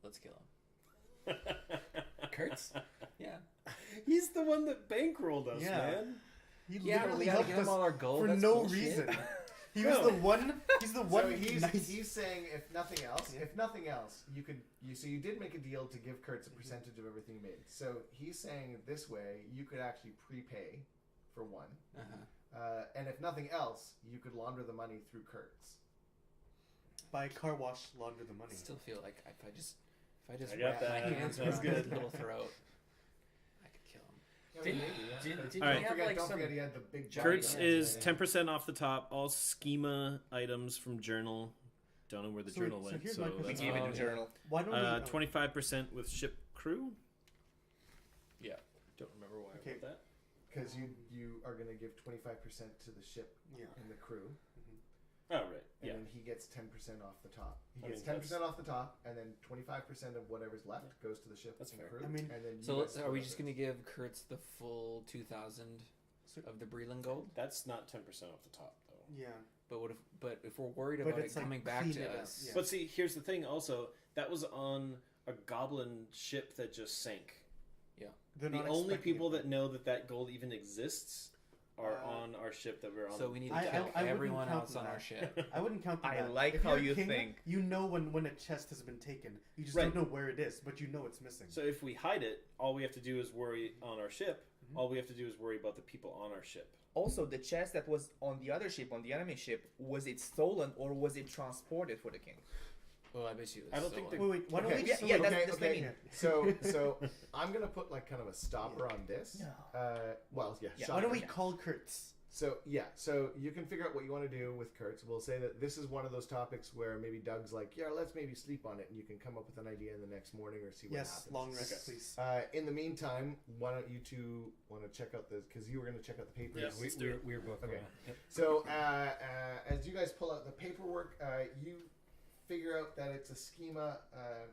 Let's kill him. Kurtz? Yeah. He's the one that bankrolled us, Yeah. man. He Yeah, but literally we gotta helped give him us all our gold. for That's no bullshit. reason. He No. was the one. He's the one. So he's nice. he's saying if nothing else, you did make a deal to give Kurtz a Mm-hmm. percentage of everything you made. So he's saying this way you could actually prepay for one, Uh-huh. and if nothing else, you could launder the money through Kurtz. Buy car wash, launder the I money. still feel like if I just I got wrap that. my hands That's around his good. little throat, I could kill him. Didn't- yeah. did- But did All we right. have like don't some? forget he had the big Kurtz giant is hands. 10% off the top. All schema items from journal. Don't know where the So- journal so went. here's So my We question. that's gave it fine. a journal. Why don't we? 25% with ship crew. Yeah. Don't remember why Okay. I wrote that. Because you are going to give 25% to the ship Yeah. and the crew. Oh, right. and Yeah. then he gets 10% off the top. He I gets mean, 10% off the top, and then 25% of whatever's left goes to the ship That's and fair. crew. I mean- and then So you let's, guys are we split just up going to give Kurtz the full 2,000 of the Breland gold? That's not 10% off the top, though. Yeah. But if we're worried But about it it's like coming back clean to it up, us, yeah. But see, here's the thing. Also, that was on a goblin ship that just sank. They're The not only expecting people it. that know that gold even exists are Uh, on our ship that we're on. so we need to I kill wouldn't everyone count else on that. our ship. I wouldn't count I that. like If how you're a you king, think. You know when a chest has been taken. You just Right. don't know where it is, but you know it's missing. So if we hide it, all we have to do is worry on our ship. Mhm. All we have to do is worry about the people on our ship. Also, the chest that was on the other ship, on the enemy ship, was it stolen or was it transported for the king? Well, I bet you. I don't think stolen. Wait, why don't Okay. we Yeah, just yeah, select- that's what I mean. So I'm gonna put like kind of a stopper on this. No. Well, yeah. Yeah. Why don't we shotgun. call Kurtz? So yeah, so you can figure out what you want to do with Kurtz. We'll say that this is one of those topics where maybe Doug's like, yeah, let's maybe sleep on it, and you can come up with an idea in the next morning or see what Yes, happens. long rest, Okay. please. In the meantime, why don't you two want to check out the because you were going to check out the papers. Yes. Let's do it. We're both Okay. going. Yep. So as you guys pull out the paperwork, you figure out that it's a schema.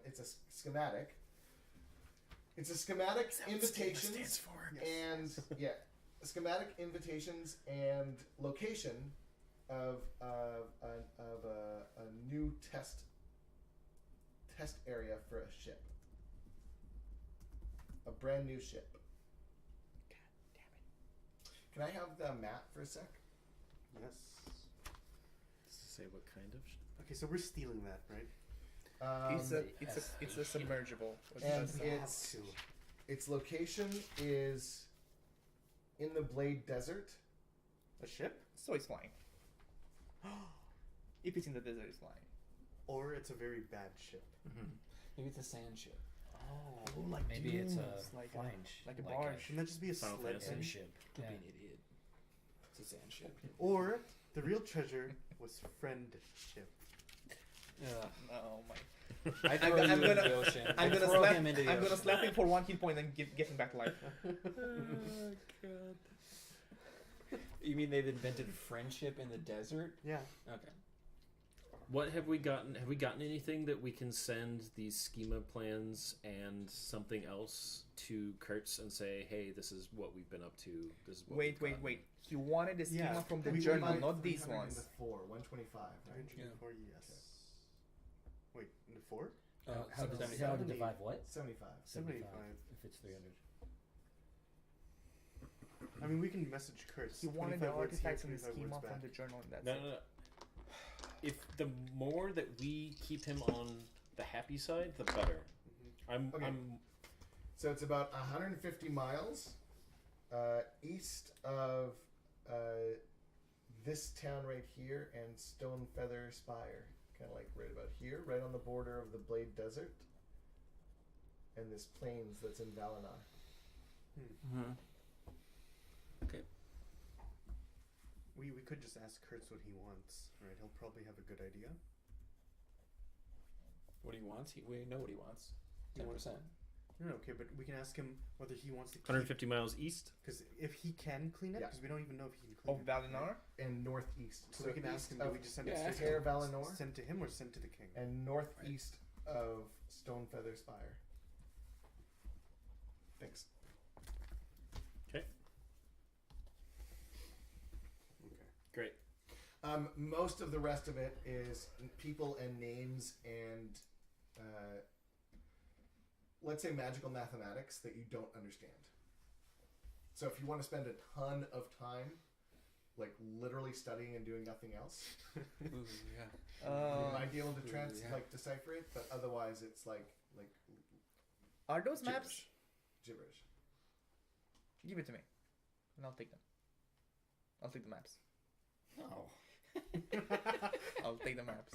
It's a schematic. It's a schematic invitations and schematic invitations and location of a new test area for a ship. A brand new ship. God damn it. Can I have the map for a sec? Yes. Does it say what kind of ship? Okay, so we're stealing that, right? It's a submergible. And We have it's to. its location is in the Blade Desert. A ship? So it's flying. If it's in the desert, it's flying. Or it's a very bad ship. Maybe it's a sand ship. Oh, like Maybe it's a dunes, like flying like a barge. Shouldn't that just be a Final sled? Fantasy. ship. Don't Yeah. be an idiot. It's a sand ship. Or the real treasure was friendship. Ugh. Oh my! I I'm throw gonna- you I'm into gonna- the ocean. I'm I gonna throw slap. him into the I'm gonna ocean. slap him for one hit point and get him back to life. You mean they've invented friendship in the desert? Yeah. Okay. What have we gotten? Have we gotten anything that we can send these schema plans and something else to Kurtz and say, hey, this is what we've been up to. This is what Wait. we've gotten." He wanted the schema Yeah, from the we journal, Find not these 300 ones. into 125, right? 304, yes. Wait, in the 4? How does 75. divide what? 75. 75. If it's 300. I mean, we can message Kurtz. He wanted the 25 words here, artifacts and the 25 schema words from back. the journal, and that's No, it. no, no. If the more that we keep him on the happy side, the better. Okay. I'm So it's about 150 miles east of this town right here and Stone Feather Spire. Kind of like right about here, right on the border of the Blade Desert. And this plains that's in Valinor. We could just ask Kurtz what he wants, right? He'll probably have a good idea. What he wants? We know what he wants. He 10%. wants- No, okay, but we can ask him whether he wants to keep... 150 miles east. Because if he can clean it, Yeah. because we don't even know if he can clean Of it. Valinor? And northeast. So we can ask east him, do of we just send it Yeah, straight ask to Air him? Valinor Send to him or send to the king? and northeast of Stone Feather Spire. Thanks. Okay. Okay. Great. Most of the rest of it is people and names and, let's say, magical mathematics that you don't understand. So if you want to spend a ton of time, like literally studying and doing nothing else, Ooh, yeah. you might be able to yeah. like decipher it. But otherwise, it's like Are those maps? gibberish. Give it to me, and I'll take them. I'll take the maps. No. I'll take the maps.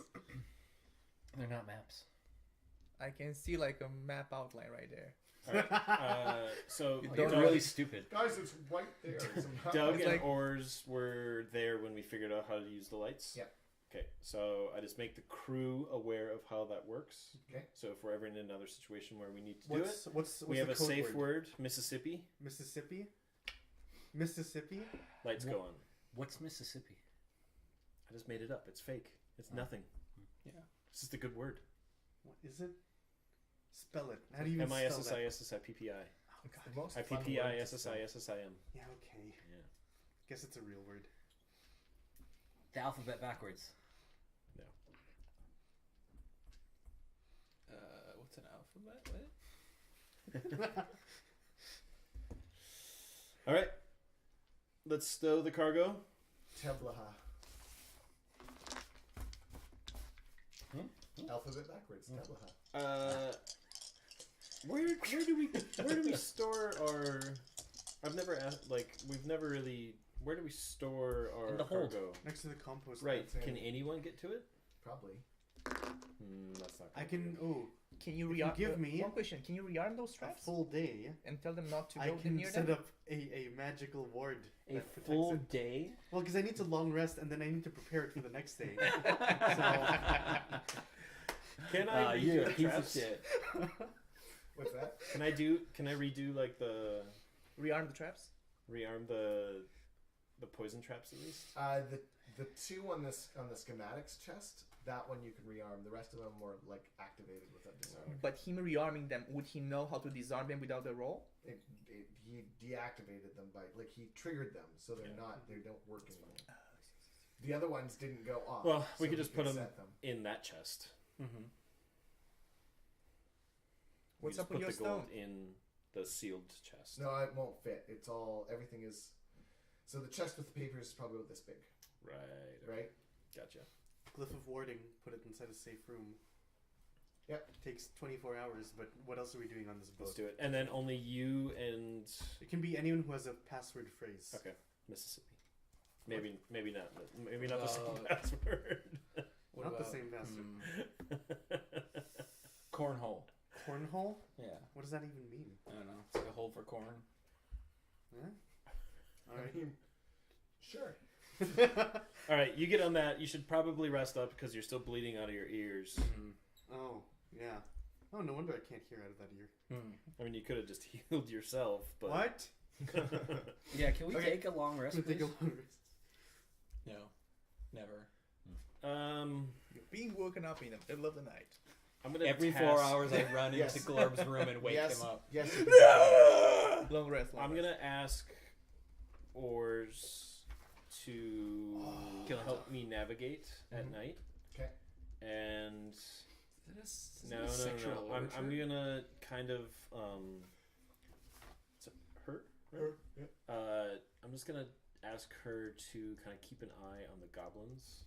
They're not maps. I can see like a map outline right there. All right. So Oh, Doug, you're really stupid. Guys, it's right there. Somehow. Doug It's and like- Oars were there when we figured out how to use the lights. Yeah. Okay, so I just make the crew aware of how that works. Okay. So if we're ever in another situation where we need to do it, What's we have the a code safe word, Mississippi. Mississippi? Mississippi? Lights go on. What's Mississippi? I just made it up. It's fake. It's nothing. Yeah. It's just a good word. What is it? Spell it. How do you even spell that? MISSISSIPPI. It's the most fun word to spell. IPPISSISSIM. Yeah, okay. Yeah. Guess it's a real word. The alphabet backwards. What's an alphabet? What? All right. Let's stow the cargo. Tevlaha. Alphabet backwards. Tevlaha. Where do we store our? I've never asked. Like we've never really. Where do we store our In the hold. cargo? Next to the compost. Right. That's Can it. anyone get to it? Probably. That's not. I can. Oh, Can you If you rearm? give me one question. Can you rearm those a straps full day. and tell them not to I go can near set them? up a magical ward. A that protects full it. day. Well, because I need to long rest and then I need to prepare it for the next day. Can I redo You're a the piece of traps? shit. What's that? Can I redo like the Rearm the traps. rearm the poison traps at least? The two on the schematics chest, that one you can rearm. The rest of them were like activated with that disarm. But him rearming them, would he know how to disarm them without a roll? He deactivated them by like he triggered them, so they don't work anymore. The other ones didn't go off. Well, we so could he just put them set them. in that chest. Mm-hmm. We What's just up with put your the gold stone? in the sealed chest. No, it won't fit. Everything is. So the chest with the papers is probably about this big, Right. right? Gotcha. Glyph of warding. Put it inside a safe room. Yep. Takes 24 hours, but what else are we doing on this boat? Let's do it. And then only you and It can be anyone who has a password phrase. okay, Mississippi. Maybe not. Maybe not the same Uh, password. What Not the about, same password. Cornhole. Cornhole? Yeah. What does that even mean? I don't know. It's like a hole for corn. Huh? All I right. mean, sure. All right, you get on that. You should probably rest up because you're still bleeding out of your ears. Oh, yeah. Oh, no wonder I can't hear out of that ear. I mean, you could have just healed yourself, but What? Yeah, can we Okay. take a long rest, Take please? a long rest. No. Never. You're being woken up in the middle of the night. I'm gonna Every task- 4 hours I run Yes. into Glorb's room and wake yes, him up. Yes. you can. Long rest. I'm gonna ask Oars to Kill help me navigate at Mhm. night. Okay. And Is no. I'm gonna kind of it's her, right? Yeah. I'm just gonna ask her to kind of keep an eye on the goblins,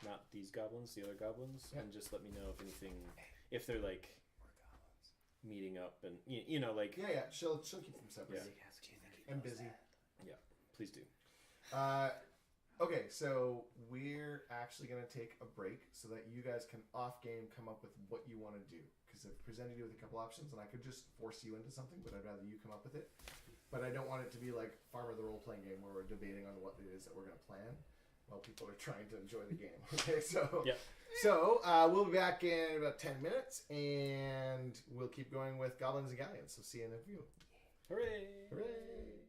not these goblins, the other goblins, Yeah. and just let me know if anything, if they're like meeting up and you know like Yeah. She'll keep them separate. Yeah. And busy. please do. Okay, so we're actually going to take a break so that you guys can off game come up with what you want to do. Because I've presented you with a couple options and I could just force you into something, but I'd rather you come up with it. But I don't want it to be like Farmer the role playing game where we're debating on what it is that we're going to plan while people are trying to enjoy the game. Okay, so Yep. So we'll be back in about 10 minutes and we'll keep going with Goblins and Galleons. So see you in the view. Hooray! Hooray!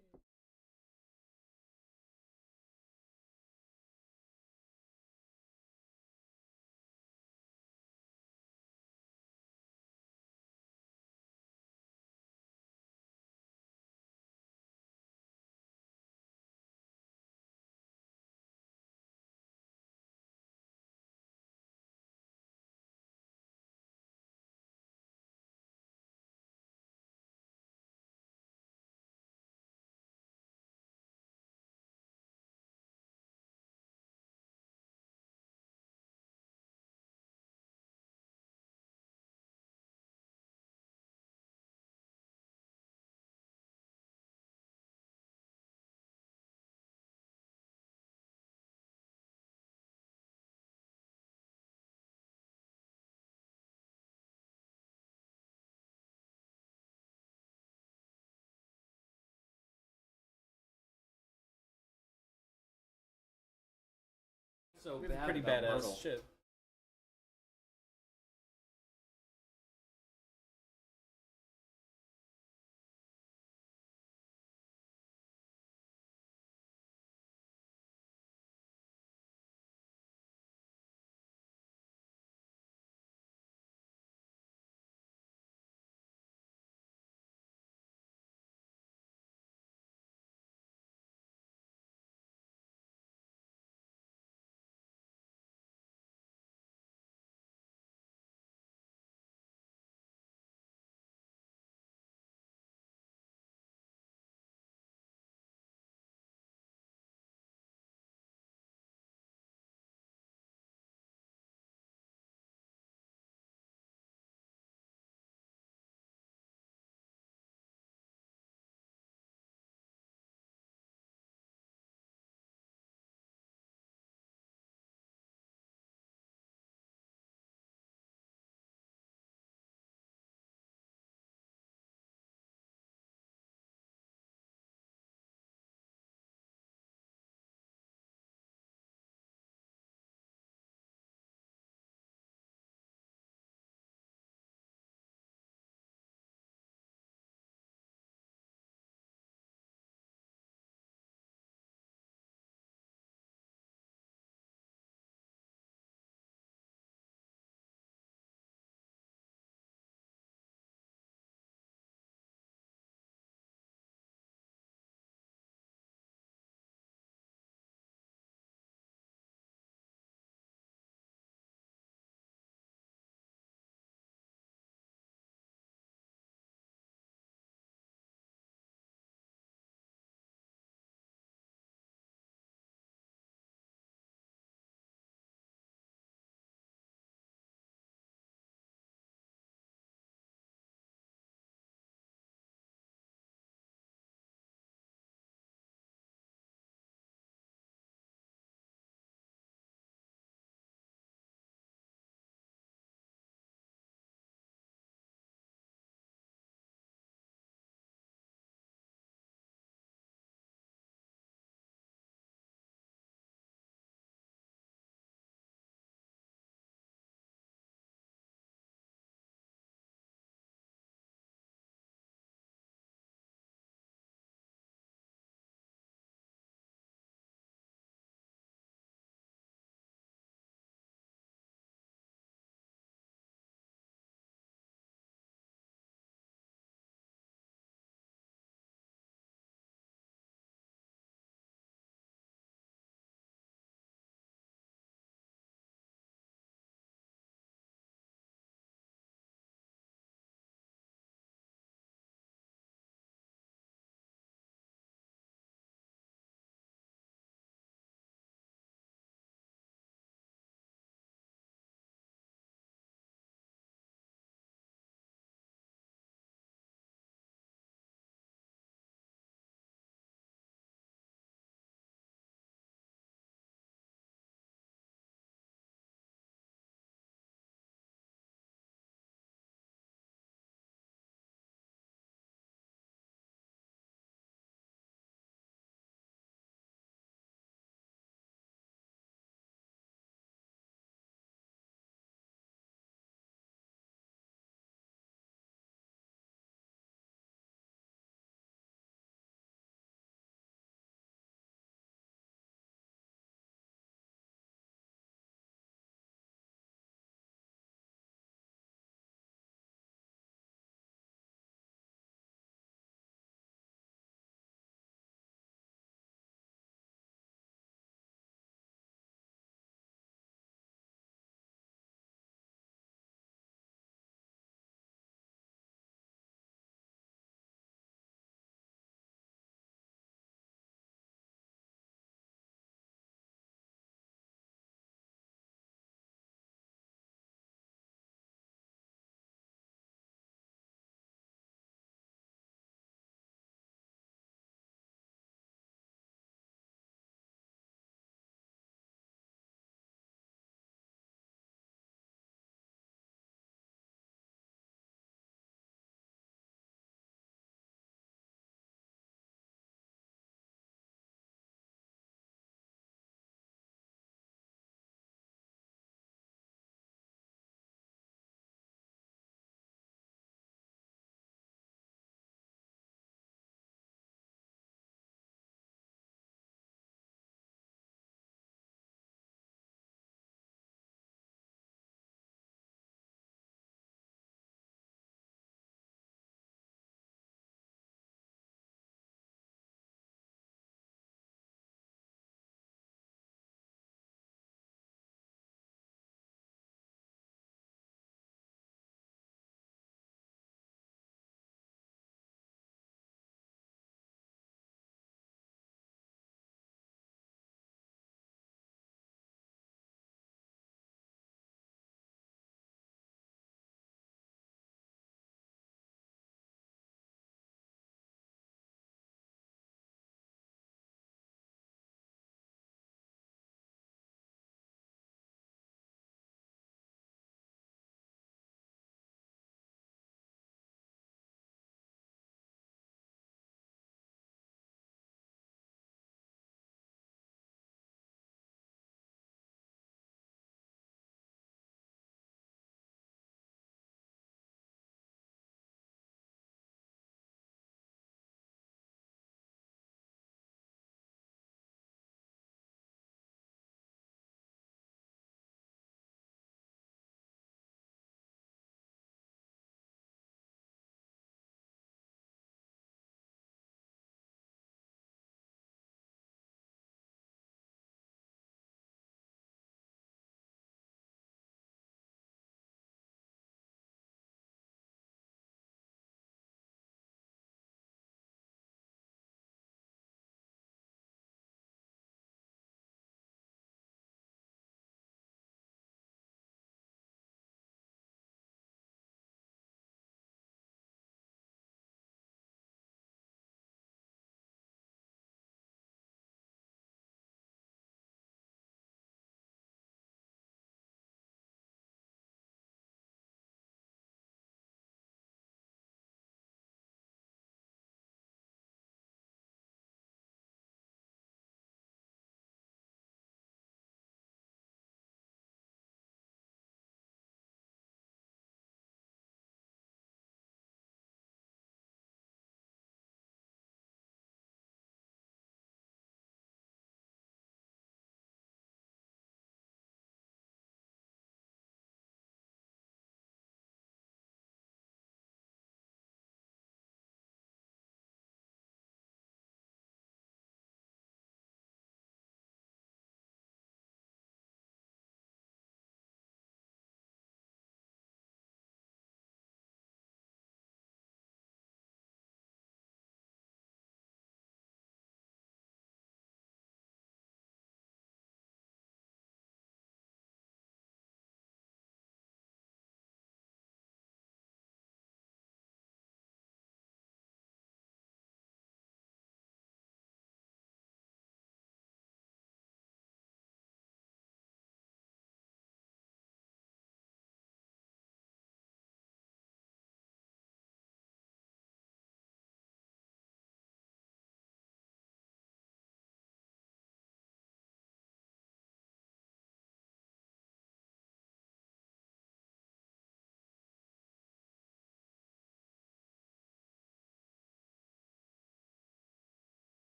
So We have a bad pretty about badass Myrtle. ship.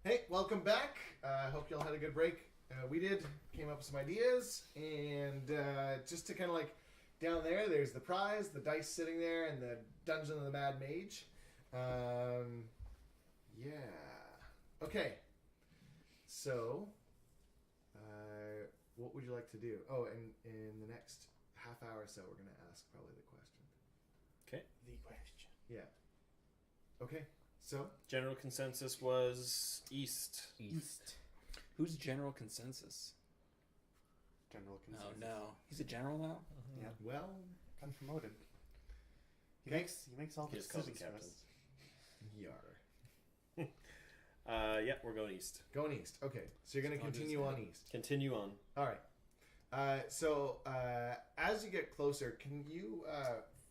Hey, welcome back. Hope y'all had a good break. We did. Came up with some ideas, and just to kind of like down there's the prize, the dice sitting there, and the Dungeon of the Mad Mage. Yeah. Okay. So, what would you like to do? Oh, and in the next half hour or so, we're gonna ask probably the question. Okay. The question. Yeah. Okay. So. General consensus was east. East. Who's general consensus? General Oh consensus. no, he's a general now. Yeah. Well. Got promoted. He Okay. makes all He the just calls it decisions for captain. us. Yar. Yeah, we're going east. Going east. Okay. So you're gonna Going continue east, on yeah. east. Continue on. All right. So as you get closer, can you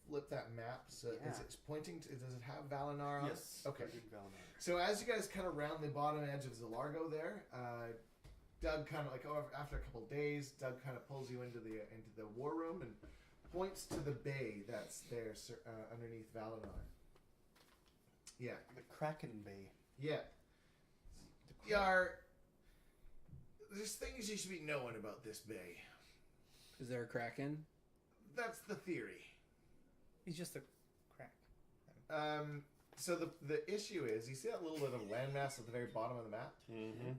flip that map? So Yeah. is it pointing to? Does it have Valinar on Yes. it? Okay. Good Valinor. So as you guys kind of round the bottom edge of Zalargo there, Doug kind of like after a couple days, Doug kind of pulls you into the war room and points to the bay that's there underneath Valinar. Yeah. The Kraken Bay. Yeah. Yar. There's things you should be knowing about this bay. Is there a kraken? That's the theory. He's just a crack. So the issue is, you see that little bit of landmass at the very bottom of the map? Mm-hmm.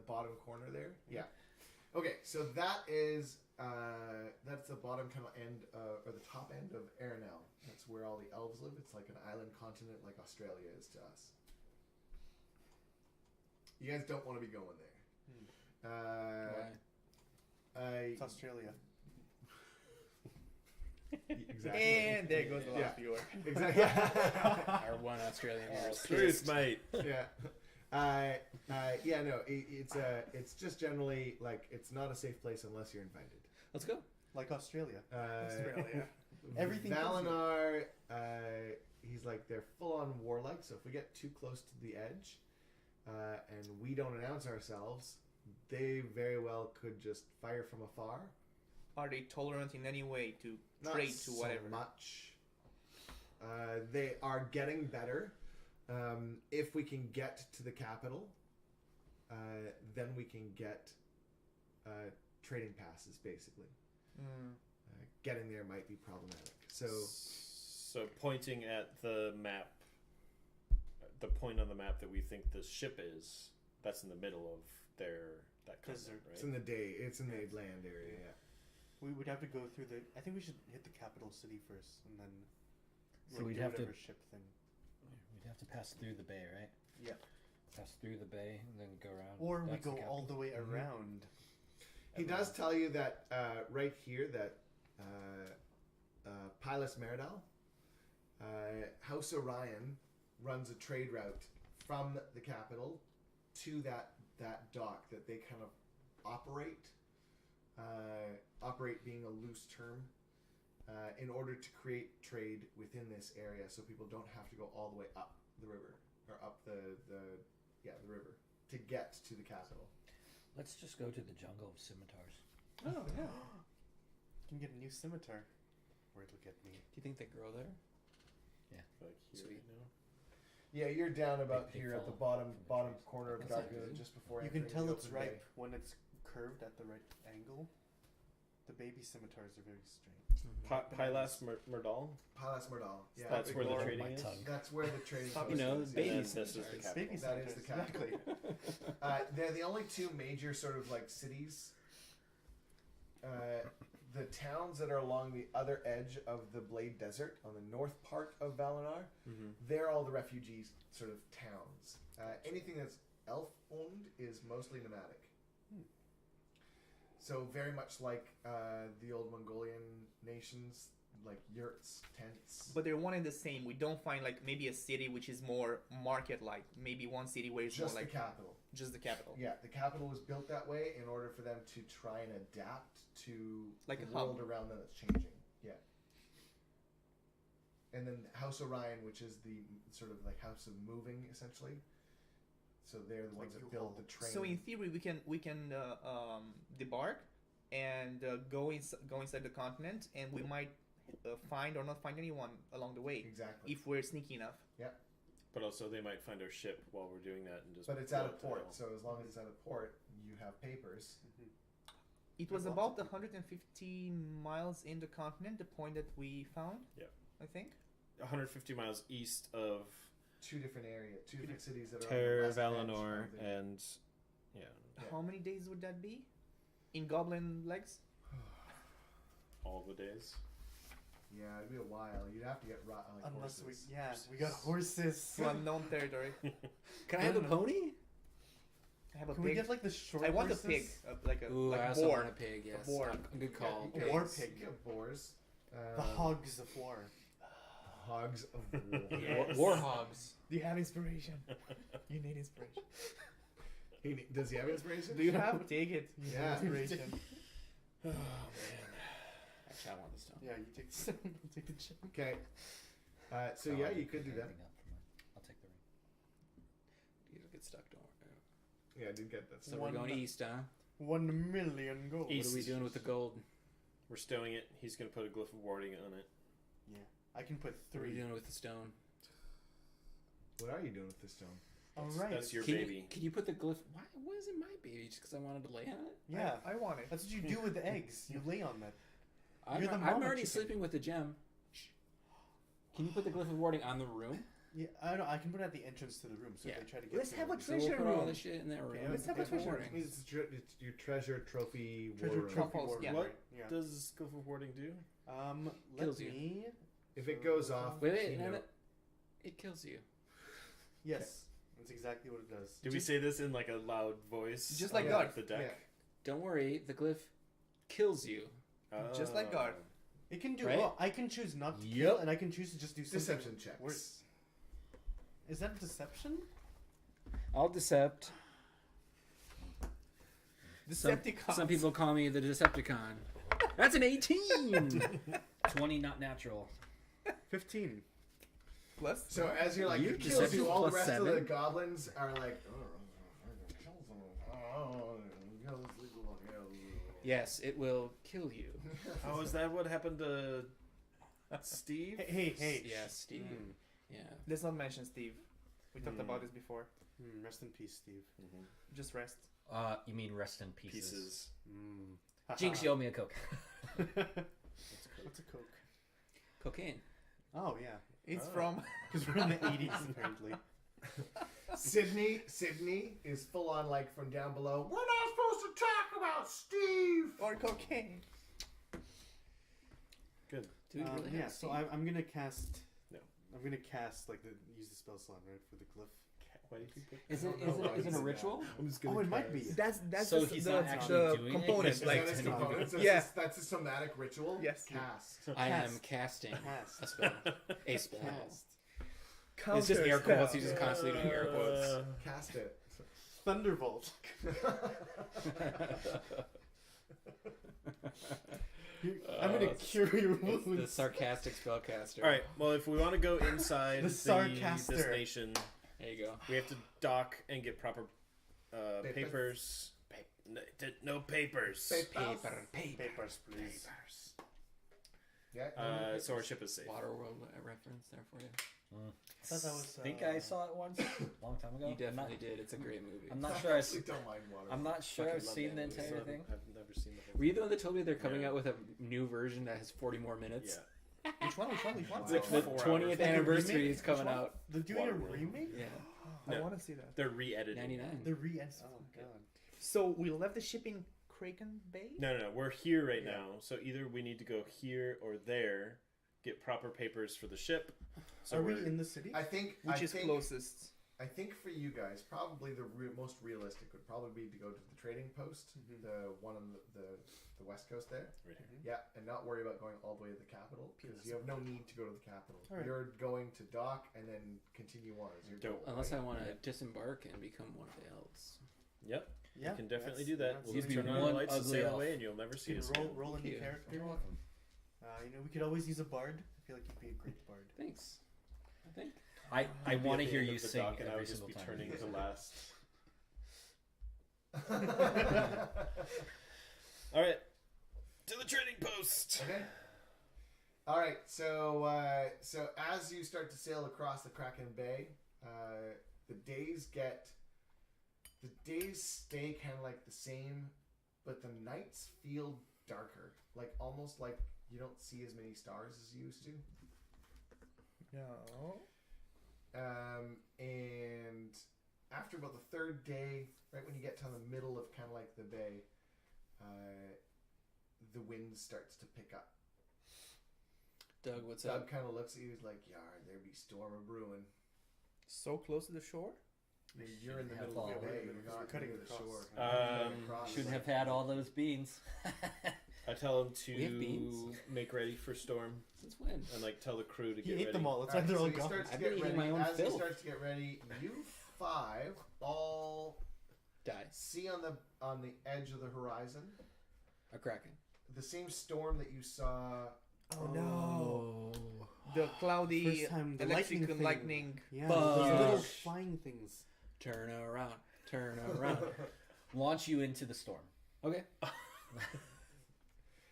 Bottom corner there? Yeah. Okay, so that is, that's the bottom kind of end, or the top end of Arenell. That's where all the elves live. It's like an island continent like Australia is to us. You guys don't want to be going there. Why? It's Australia. Exactly. And there goes the last Yeah. viewer. Exactly. Our one Australian viewer is Truth, pissed. mate. Yeah. Yeah, no, it's just generally like it's not a safe place unless you're invited. Let's go. Like Australia. Australia. Everything Valinar, he's like they're full on warlike. So if we get too close to the edge, and we don't announce ourselves, they very well could just fire from afar. Are they tolerant in any way to Not trade to so whatever? much. They are getting better. If we can get to the capital, then we can get trading passes, basically. Mm. Getting there might be problematic. So pointing at the map, the point on the map that we think the ship is, that's in the middle of that 'Cause continent, It's right? in the it's in the land area. Yeah. We would have to go through the. I think we should hit the capital city first, and then. So we'd do have to- whatever ship thing. We'd have to pass through the bay, right? Yeah. Pass through the bay and then go around. Or we That's go the all capital. the way Mhm. around. He does tell you that right here that Pilus Meridal, House Orion runs a trade route from the capital to that dock that they kind of operate. Operate being a loose term. In order to create trade within this area, so people don't have to go all the way up the river or up the river to get to the capital. Let's just go to the jungle of scimitars. Oh yeah. Can get a new scimitar. Where'd look at me? Do you think they grow there? Like here Sweet. now. Yeah, you're down about They here at the fall bottom from the bottom trees. corner of That's not Darkwood, good. just before You can entering tell the it's open bay. ripe when it's curved at the right angle. The baby scimitars are very strange. Pilas Murdal. Palas Mordal. Yeah, That's where the ignore trading my is. tongue. That's where the trading Stop post You know, is. baby And Yeah. then this is the scimitars. capital. Baby That is the scimitars, capital. exactly. They're the only two major sort of like cities. The towns that are along the other edge of the Blade Desert on the north part of Valinar, Mm-hmm. they're all the refugee sort of towns. Anything that's elf owned is mostly nomadic. Hmm. So very much like the old Mongolian nations, like yurts, tents. But they're one and the same. We don't find like maybe a city which is more market-like. Maybe one city where it's just more like the capital. just the capital. Yeah, the capital was built that way in order for them to try and adapt to Like the a hub. world around them that's changing. Yeah. And then House Orion, which is the sort of like house of moving, essentially. So they're the ones Like that build U-Haul. the train. So in theory, we can debark and go inside the continent, and we might find or not find anyone along the way exactly. if we're sneaky enough. But also, they might find our ship while we're doing that and just. But it's blow out it of to port, hell. so as long as it's out of port, you have papers. It was Lots about of people. 150 miles in the continent, the point that we found. Yeah. I think. 150 miles east of Two different cities that are Ter on the west edge Valinor of the- and yeah, Yeah. How many days would that be? In goblin legs? all the days. Yeah, it'd be a while. You'd have to get Unless horses. we got horses. To unknown territory. Can I have a pony? I have a Can pig. we get like the short? I want horses? a pig, like a Ooh, like I a also boar. want a pig. Yes, boar. Good call. Yeah, A war pigs, pig. you get boars. The hogs of war. Hogs of war. Yes. War hogs. Do you have inspiration? You need inspiration. Does he have inspiration? Do you have? Take it. You need Yeah. inspiration. Oh man. Actually, I want the stone. Yeah, you take the you take the gem. Okay. So yeah, you could do that. I'll take the ring. These will get stuck. Don't worry. Yeah, I did get that. So we're going east, huh? 1 million gold. East. What are we doing with the gold? We're stowing it. He's gonna put a glyph of warding on it. Yeah, I can put What are we 3. doing with the stone? What are you doing with this stone? All right. That's your Can baby. Can you put the glyph? Why is it my baby? Just because I wanted to lay on it? Yeah, I want it. that's what you do with the eggs. You lay on that. I'm, You're the I'm mama already chicken. sleeping with the gem. Can you put the glyph of warding on the room? Yeah, I know. I can put it at the entrance to the room, so Yeah. if they try to get. Let's through have it, a we- So we'll treasure put all room. the shit in that room. Okay, let's have a Okay, treasure warding. It's your treasure trophy war treasure room. trophy Truffles, war yeah. room, What right? Yeah. does glyph of warding do? Let Kills you. me. If it goes off, Wait, you no, know- no. It kills you. Yes, that's exactly what it does. Did we say this in like a loud voice? Just like on, God. the deck. Yeah. Don't worry, the glyph kills you. Just like God. It can do. Right? Well, I can choose not to Yep. kill, and I can choose to just do something Deception checks. worse. Is that deception? I'll decept. Decepticons. Some people call me the Decepticon. That's an 18! 20 not natural. 15. Plus. So as you're like, You it kills deception you, all the plus rest of the 7. goblins are like, Yes, it will kill you. Oh, is that what happened to Steve? Hey. Yeah, Steve. Mm. Yeah. Let's not mention Steve. We talked about this before. Rest in peace, Steve. Just rest. You mean rest in pieces. Pieces. Jinx, you owe me a Coke. What's a Coke? Cocaine. Oh yeah, It's Oh. from. because we're in the 80s apparently. Sydney is full on like from down below. We're not supposed to talk about Steve. or cocaine. Good. Dude, really Yeah, have so Steve. I'm gonna cast. No. I'm gonna cast use the spell slot right for the glyph. Why did you put Is I it don't know why is it it's a that. ritual? I'm just Oh, it might be. That's So the, he's the, not actually the doing it? component. Is Like that his components? That's Yeah. that's a somatic ritual. Yes. Cast. I am Cast. casting Cast. a spell. A spell. Cast. It's just counter air quotes. spell. He's just constantly doing air quotes. Cast it. Thunderbolt. I'm gonna cure your It's the wounds. sarcastic spellcaster. All right. Well, if we want to go inside The this Sarcaster. nation, There you go. we have to dock and get proper Papers. papers. No papers. Paper. Papers, please. Yeah. So our ship is safe. Waterworld reference there for you. I thought that was. I think I saw it once, a long time ago. You definitely did. It's a great movie. I'm not I sure. actually don't mind water. I'm not sure Fucking I've love seen the that movie. entire thing. I've never seen the whole Were you the one that told me they're coming Yeah. out with a new version that has 40 more minutes? Yeah. Which one? Wow. It's like the 4 20th hours. anniversary remake? is coming Which one? out. They're doing a Waterworld. remake? Yeah. I No. want to see that. They're re-edited. 99. The Oh god. So we left the ship in Kraken Bay. No. We're here right Yeah. now. So either we need to go here or there, get proper papers for the ship. So Are we we're- in the city? I think. Which I is think, closest? I think for you guys, probably the most realistic would probably be to go to the trading post, the one on the west coast there. Right here. Yeah, and not worry about going all the way to the capital because you have no need to go to the capital. Alright. You're going to dock and then continue on as your Dope. goal, Unless right? I want to disembark and become one of the elves. Yep. Yeah, You can definitely that's- do that. that's We'll You'd just be turn on the one lights and ugly sail elf. away, and you'll never see You us can again. roll a new you. character. You're welcome. We could always use a bard. I feel like you'd be a great bard. Thanks. I think. I You'd be want to at the hear end you of the sing dock, and I every would just single be time. turning to last. All right, to the trading post. Okay. All right. So as you start to sail across the Kraken Bay, the days stay kind of like the same, but the nights feel darker, like almost like you don't see as many stars as you used to. No. And after about the third day, right when you get to the middle of kind of like the bay, the wind starts to pick up. Doug, what's Doug up? kind of looks at you, he's like, "Yar, there be storm a brewing." So close to the shore? You're in the Have middle of all- the bay. We're You're not cutting near the across. shore. Um, Shouldn't have had all those beans. I tell him We have to beans? make ready for storm Since when? and like tell the crew to He get ate ready. them all. That's Alright, why they're so all he gone. starts to I've get been eating ready. my own As he filth. starts to get ready, you 5 all Die. see on the edge of the horizon A kraken. the same storm that you saw. Oh no. The cloudy First time the electric lightning thing. lightning. Yeah, Bush. those little flying things. Turn around. Turn around. Launch you into the storm. Okay.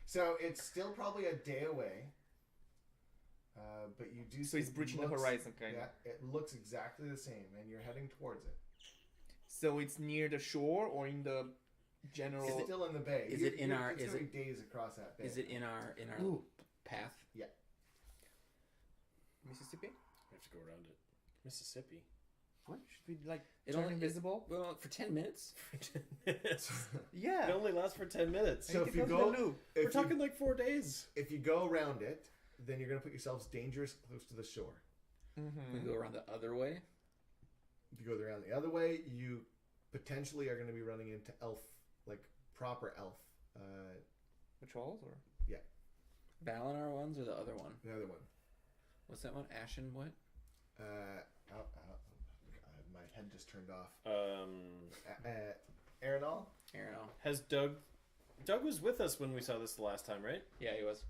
So it's still probably a day away, but you do. So he's it breaching the looks- horizon, kind of. Yeah, it looks exactly the same, and you're heading towards it. So it's near the shore or in the general. It's still in the bay. is it in our- It's is gonna be days across that bay. Is it in our Ooh. path? Mississippi? We have to go around it. Mississippi. Should we like It turn only- invisible? Well, for 10 minutes. It Yeah. only lasts for 10 minutes. So I if think you that's go- the loop. We're If you, talking like 4 days. if you go around it, then you're gonna put yourselves dangerous close to the shore. We go around the other way. If you go around the other way, you potentially are going to be running into elf, like proper elf. Patrols or Valinor ones or the other one? The other one. What's that one? Ashen what? God, my head just turned off. Arenal? I don't know. Has Doug was with us when we saw this the last time, right? Yeah, he was.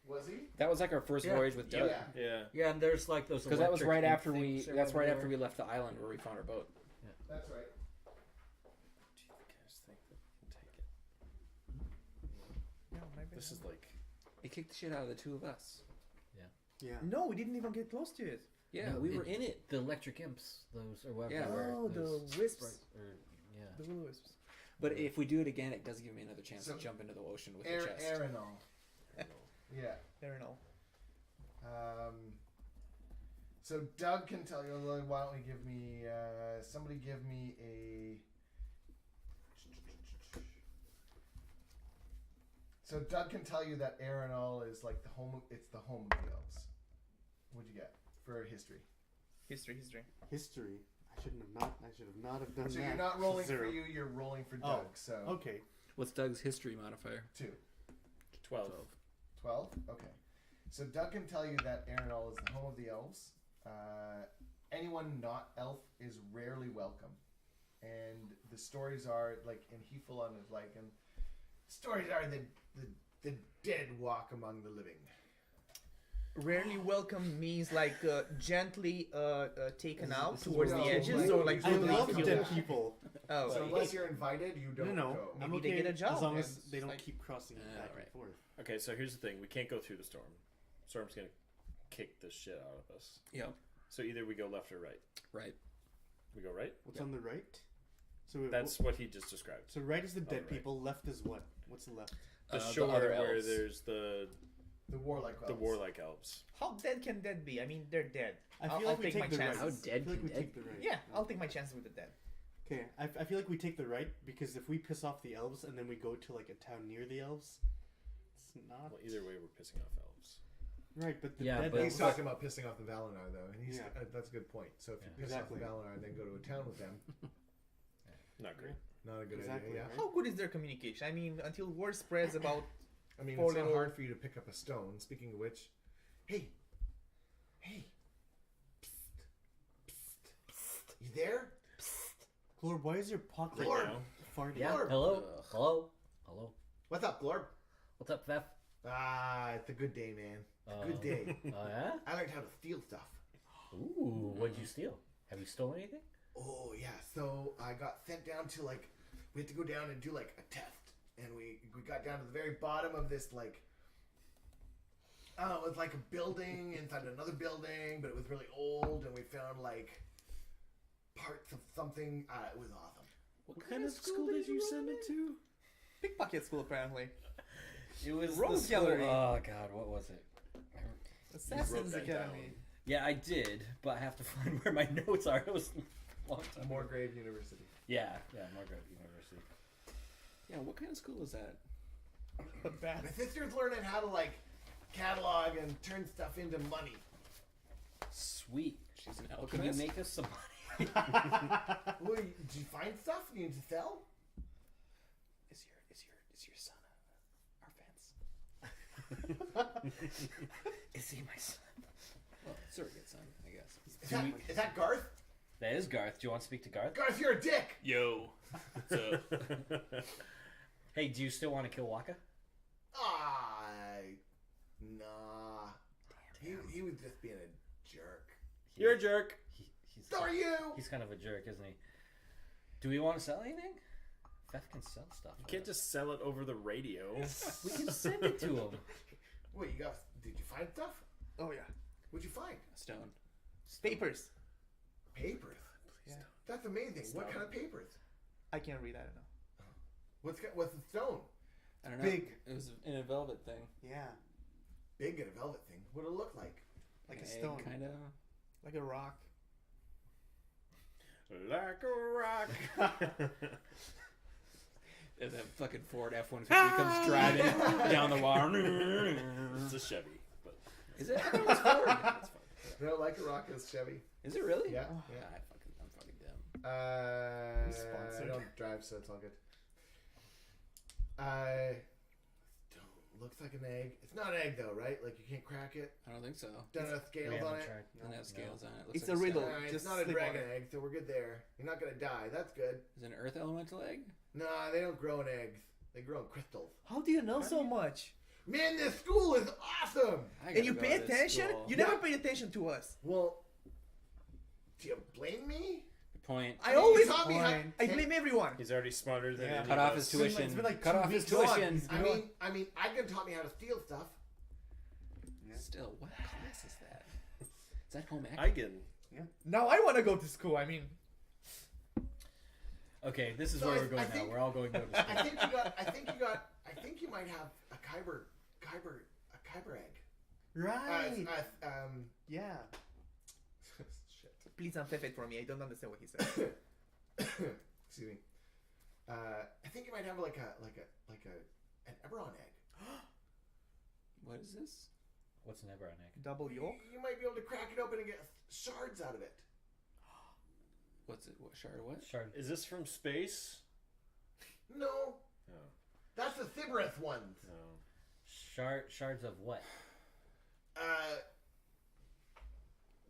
Was he? That was like our first Yeah. voyage with Doug. Yeah. Yeah. Yeah, and there's like those. Because that was right electric after we. things or That's right whatever after they we left the island where we found our boat. That's right. Do you guys think that we can take it? no, maybe This not. is like It kicked the shit out of the two of us. Yeah. No, we didn't even get close to it. Yeah, No, we were in it. The electric imps, those or whatever. Yeah. they were, Oh, the those wisps. sprite- or, yeah. The will wisps. But if we do it again, it does give me another chance So- to jump into the ocean with the chest. Arenal. Yeah. There no. So Doug can tell you. Why don't we give me? Somebody give me a. So Doug can tell you that Arenal is like the home. It's the home of the elves. What'd you get for history? History. History. I should have not have done So that. you're not rolling Zero. for you. You're rolling for Oh. Doug. So Okay. What's Doug's history modifier? 2. 12. 12? Okay. So Doug can tell you that Arenal is the home of the elves. Anyone not elf is rarely welcome. And the stories are, like, and he full on is like, and stories are the dead walk among the living. Rarely welcome means like gently taken out This is towards what the I- edges, like- or like I totally love killed dead off? people. Oh, So unless you're invited, you don't No, go. I'm Maybe okay they get a job, as long man. as they don't Like- keep crossing back right. and forth. Okay, so here's the thing. We can't go through the storm. Storm's going to kick the shit out of us. Yep. So either we go left or right. Right. We go right? What's on the right? So That's what he just described. so right is the dead right. people. Left is what? What's left? The The shore other where elves. there's the The warlike elves. warlike elves. how dead can dead be? I mean, they're dead. I I'll feel like we take take my the right. chances. How I dead feel like can we dead take the right. Yeah, I'll take my chances with the dead. Okay, I feel like we take the right because if we piss off the elves and then we go to like a town near the elves, it's not Well, either way, we're pissing off elves. right. But the Yeah, dead but- He's elves. talking about pissing off the Valinor, though, and he's Yeah. that's a good point. So if you Yeah. piss Exactly. off the Valinor and then go to a town with them, Not great. not a good Exactly, idea. Yeah. right? How good is their communication? I mean, until word spreads about. I mean, Four it's not little- hard for you to pick up a stone. Speaking of which, hey, psst, you there? Glorb, why is your pocket Glorb. now. farting? Yeah. Lord. Hello. Ugh. Hello. Hello. What's up, Glorb? What's up, Fef? Ah, it's a good day, man. Good day. Oh yeah. I learned how to steal stuff. Ooh, what'd you steal? Have you stolen anything? Oh yeah, so I got sent down to like we had to go down and do like a test, and we got down to the very bottom of this like it was like a building inside another building, but it was really old, and we found like parts of something. It was awesome. What kind of school did you send it to? Pickpocket school, apparently. It was Rogue the school. Gallery. Oh god, what was it? Assassin's that Academy. Yeah, I did, but I have to find where my notes are. It was a long time. ago. Moorgrave University. Yeah, Margaret University. Yeah, what kind of school is that? Bad. My sister's learning how to like catalog and turn stuff into money. Sweet. She's an Can you alchemist. make us some money? Well, did you find stuff you need to sell? Is your son our fence? Is he my son? Well, surrogate son, I guess. Is that Garth? That is Garth. Do you want to speak to Garth? Garth, you're a dick! Yo. What's up? Hey, do you still want to kill Waka? Nah. He was just being a jerk. You're a jerk. He's So are you? He's kind of a jerk, isn't he? Do we want to sell anything? Fef can sell stuff. You can't just sell it over the radio. We can send it to him. Wait, did you find stuff? Oh yeah. What'd you find? Stone. Papers. Papers. Yeah. That's amazing. What kind of papers? I can't read. I don't know. What's the stone? I don't know. Big. It was in a velvet thing. Yeah, Big and a velvet thing. What'd it look like? like An a egg, stone. kind of. Like a rock. Like a rock. And that fucking Ford F-150 comes driving down the wire. It's a Chevy. But Is it? I thought it was Ford. That's fine. No, like a rock is Chevy. Is it really? Yeah. Ah, Yeah. I'm fucking dumb. I Sponsored. don't drive, so it's all good. Looks like an egg. It's not an egg though, right? Like you can't crack it. I don't think so. Doesn't have We scales on haven't it. tried. Doesn't have scales on it. Looks It's like a riddle. Alright, Just it's not a sleep on dragon it. egg, so we're good there. You're not gonna die. That's good. Is it an earth elemental egg? Nah, they don't grow in eggs. They grow in crystals. How do you know so much? Man, this school is awesome. I gotta And you go pay to this attention? school. You never paid attention to us. Well, do you blame me? Good point. I always taught me how. Fine. I blame everyone. he's already smarter than Yeah. any Cut of off us. his tuition. It's been like Cut 2 off his weeks. Go on. tuition. I mean, Igan taught me how to steal stuff. Still, what class is that? Is that home ec? Eigen. Now I want to go to school. I mean, Okay, this is So where I- we're going I now. think- We're all going to go to school. I think you might have a kyber egg. Right. Yeah. Shit. please unfeff it for me. I don't understand what he said. Excuse me. I think you might have like an Eberron egg. What is this? What's an Eberron egg? Double yolk? You might be able to crack it open and get shards out of it. What's it? What shard? What? Shard. Is this from space? No, No. that's the Thibirith ones. No. Shards of what?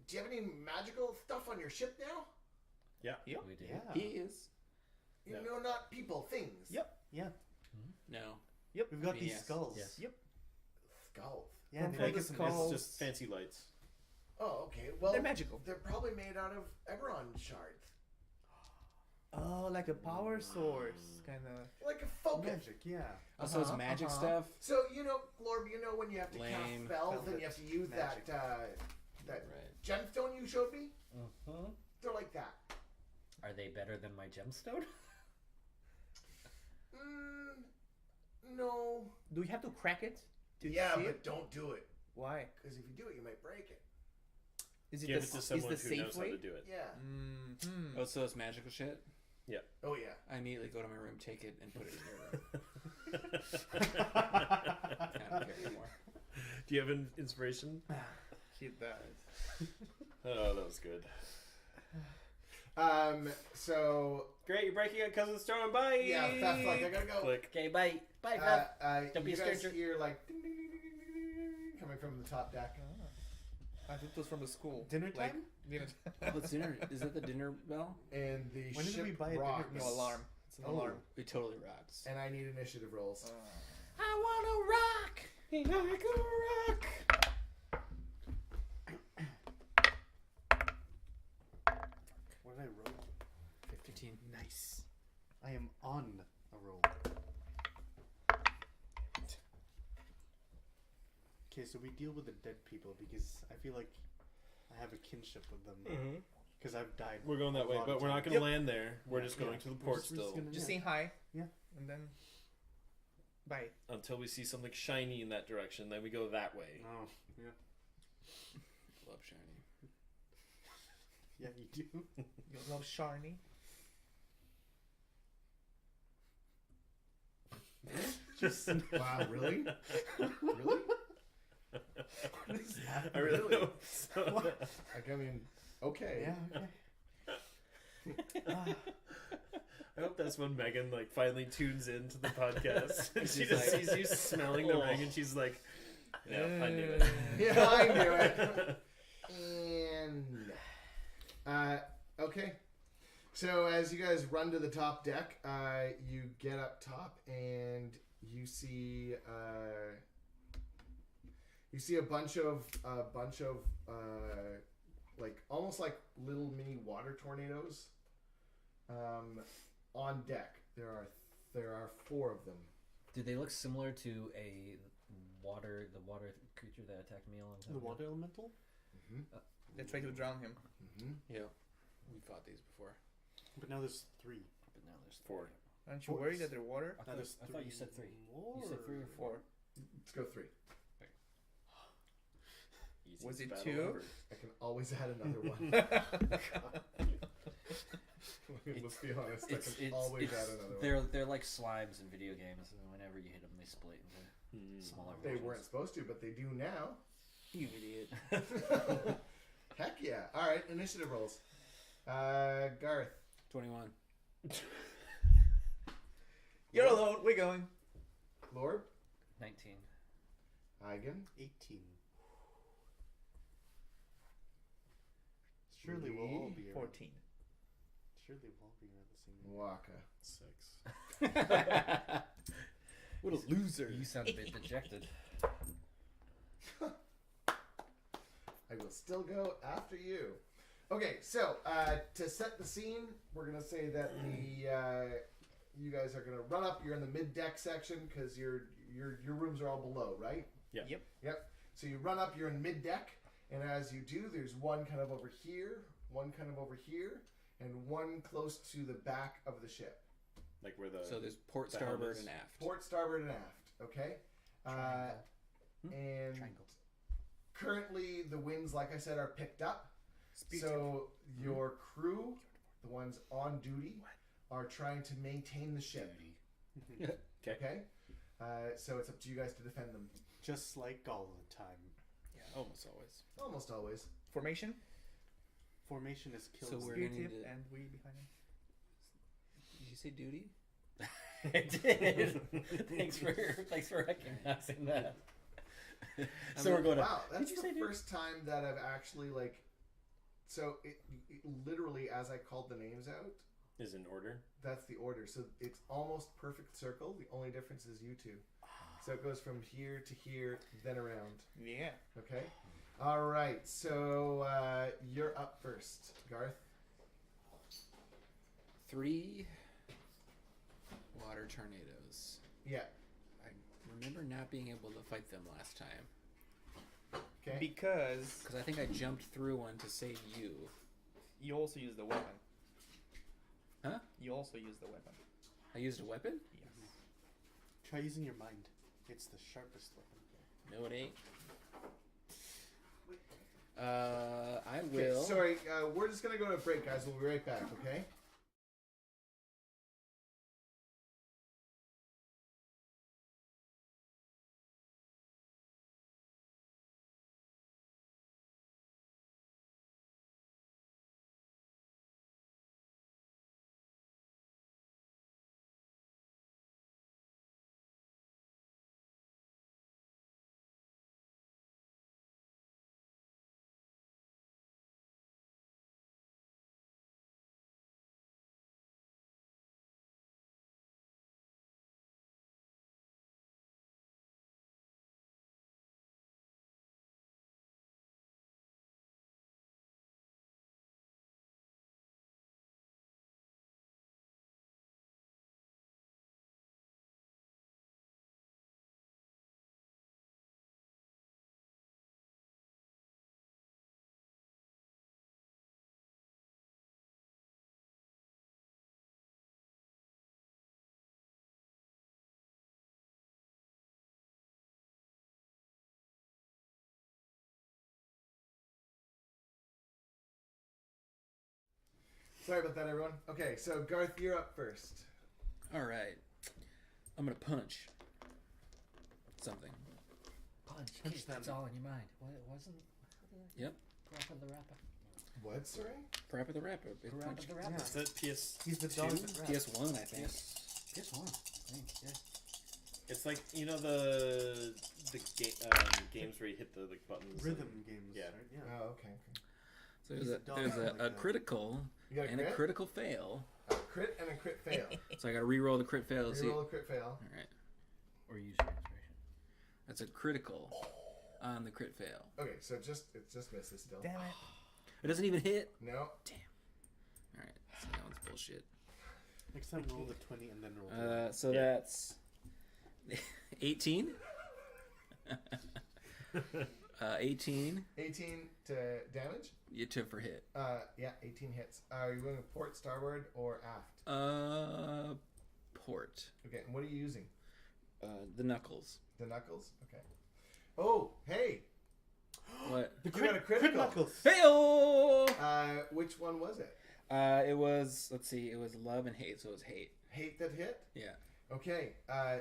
Do you have any magical stuff on your ship now? Yeah. Yep. We do. Yeah. He is. You Yeah. know, not people, things. Yep. Yeah. No. Yep. We've got I mean, these yes. skulls. Yes. Yep. Skulls. Yeah. They From make the us some skull. It's Skulls. just fancy lights. Oh, okay. Well, They're magical. They're probably made out of Eberron shards. Oh, like a power source, kind of. Like a focus. magic. Yeah. Also, it's magic stuff. So, you know, Glorb, you know when you have to Lame. cast spells and you have to use Magic. that Right. gemstone you showed me? Mm-hmm. They're like that. Are they better than my gemstone? No. Do we have to crack it to Yeah, see but it? don't do it. Why? Because if you do it, you might break it. Is it Give the, it to is someone the who safe knows way? how to do it. Yeah. Mm-hmm. Oh, so it's magical shit. Oh, yeah. I immediately go to my room, take it, and put it in your room. I don't care anymore. Do you have an inspiration? He does. Oh, that was good. So, Great, you're breaking it because of the storm. Bye. yeah, fast like I gotta go. Click. Okay, bye. Bye, Fef. Don't be you a guys stranger. hear like ding, ding, ding, ding, ding, ding, ding, coming from the top deck. I think it was from the school. Dinner Like, time? dinner What's dinner? Is that the dinner bell? And the When did ship we buy a dinner rocks. No alarm. It's an Oh. alarm. It totally rocks. And I need initiative rolls. I wanna rock. Like a rock. What did I roll? 15. Nice. I am on a roll. Okay, Okay, so we deal with the dead people because I feel like I have a kinship with them because I've died. We're going that a way, lot but of we're not times. going to land there. We're Yeah, just going yeah. to the We're port just- we're just still gonna- Just Yeah. saying hi. Yeah. And then bye. until we see something shiny in that direction. Then we go that way. Oh, yeah. Love shiny. Yeah, you do. You love Sharny. Just Wow, really? Really? what is that? I really Really? hope so. Like, I mean, okay. Yeah. Okay. I hope that's when Megan like finally tunes into the podcast and she She's just like, sees you smelling the "Oh." ring and she's like, "Yeah, I knew it." Yeah, I knew it. And okay. So as you guys run to the top deck, you get up top and you see a bunch of like almost like little mini water tornadoes on deck. There are 4 of them. Do they look similar to the water creature that attacked me a long time The ago? water elemental? They try to drown him. Yeah. We fought these before. But now there's 3. But now there's 4. Aren't you worried that they're water? I Now thought, there's I thought you said 3. more. You said 3 or 4? Let's go 3. Was it Battle 2? ever. I can always add another one. Let's be honest. I can always add another one. They're like slimes in video games, and whenever you hit them, they split into smaller They versions. weren't supposed to, but they do now. You idiot. Heck yeah! All right, initiative rolls. Garth, 21. You're alone. We're going. Lord, 19. Eigen, 18. Surely we'll all be around. 14. Surely we'll all be around the same age. Waka. 6. What a loser. You sound a bit dejected. I will still go after you. Okay, so to set the scene, we're gonna say that you guys are gonna run up. You're in the mid deck section because your rooms are all below, right? Yeah. Yep. So you run up. You're in mid deck, and as you do, there's one kind of over here, one kind of over here, and one close to the back of the ship. Like where the So there's port, the starboard, helmets. and aft. Port, starboard, and aft. Okay. And Triangle. currently, the winds, like I said, are picked up. Speak So your crew, the ones on duty, are trying to maintain the ship. Okay. So it's up to you guys to defend them. Just like all the time. Yeah, almost always. Almost always. Formation. Formation is killed. So we're Spear gonna tip need to- and we behind him. Did you say duty? I did. Thanks for recognizing that. So we're going to. Wow, that's you the say dude? first time that I've actually like. So it literally, as I called the names out, is in order. that's the order. So it's almost perfect circle. The only difference is you two. So it goes from here to here, then around. Yeah. Okay. All right. So you're up first, Garth. 3 water tornadoes. Yeah. I remember not being able to fight them last time. Okay. Because Because I think I jumped through one to save you. you also use the weapon. Huh? You also use the weapon. I used a weapon? Yes. Try using your mind. It's the sharpest weapon. No, it ain't. I Okay, will. sorry, we're just gonna go to break, guys. We'll be right back. Okay. Sorry about that, everyone. Okay, so Garth, you're up first. All right. I'm gonna punch something. Punch. Punch Kick, them. it's all in your mind. What it wasn't? Yep. Parappa the Rapper. What, sorry? Parappa the Rapper. Big Parappa punch. the Rapper. Is that PS? He's the dog that raps. PS1, I think. PS1. I think, yeah. It's like you know the games where you hit the like buttons. Rhythm games. Yeah. Right? Yeah. Oh, okay. So He's there's a dog a like that. critical You got a and a crit? critical fail. A crit and a crit fail. So I got to re-roll the crit fail to see. Reroll a crit fail. All right. Or use your inspiration. That's a critical on the crit fail. Okay, so it just misses still. Damn it. It doesn't even hit. No. All right. So that one's bullshit. Next time, roll the 20 and then roll the So that's 18. 18. 18 to damage. You took for hit. Yeah, 18 hits. Are you going to port, starboard, or aft? Port. Okay, and what are you using? The knuckles. The knuckles? Okay. Oh, hey! What? The You got a critical. knuckles. Hey-oh! Which one was it? It was, let's see, it was love and hate, so it was hate. Hate that hit? Yeah. Okay,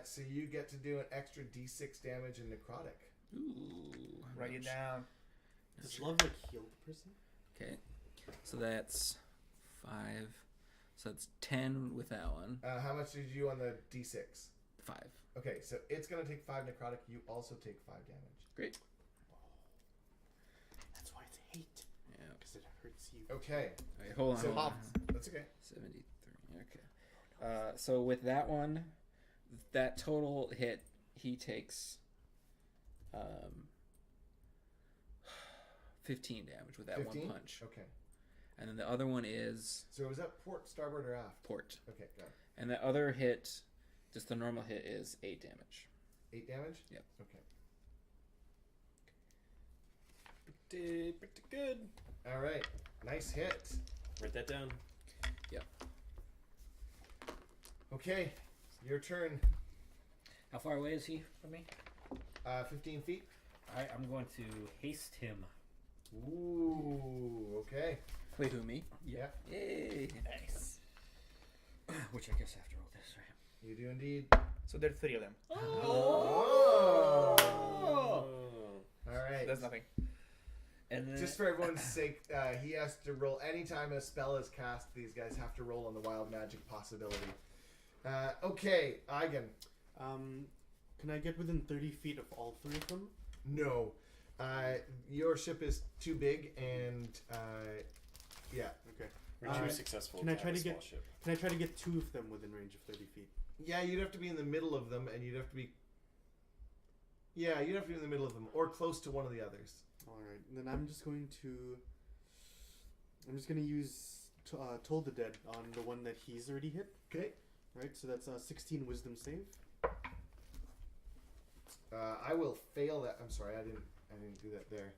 so you get to do an extra d6 damage in necrotic. Ooh. Write it down. Does love like heal the person? Okay. So that's 5. So that's 10 with that one. How much did you do on the d6? 5. Okay, so it's going to take 5 necrotic. You also take 5 damage. Great. That's why it's hate. Yeah. Because it hurts you. Okay, Wait, hold on. So- hold on. that's okay. 73. Okay. So with that one, that total hit, he takes 15 damage with that 15? one punch. Okay. And then the other one is So was that port, starboard, or aft? port. Okay, got it. And the other hit, just the normal hit, is 8 damage. 8 damage? Yep. Okay. Pretty good. All right. Nice hit. Write that down. Okay, your turn. How far away is he from me? 15 feet. Alright, I'm going to haste him. Ooh, okay. Wait, who, me? Yeah, Yay! Nice. Which I guess I have to roll this, right? you do indeed. So there are 3 of them. Oh! All right. That's nothing. And then Just for everyone's sake, he has to roll anytime a spell is cast. These guys have to roll on the wild magic possibility. Okay, Eigen. Can I get within 30 feet of all 3 of them? No. Your ship is too big, and yeah. Okay. We're too successful. Can I to try have a to get- small ship. Can I try to get 2 of them within range of 30 feet? Yeah, you'd have to be in the middle of them, and you'd have to be. Yeah, you'd have to be in the middle of them, or close to one of the others. Alright, then I'm just going to use Toll the Dead on the one that he's already hit. Okay. Right, so that's 16 wisdom save. I will fail that. I'm sorry, I didn't do that there.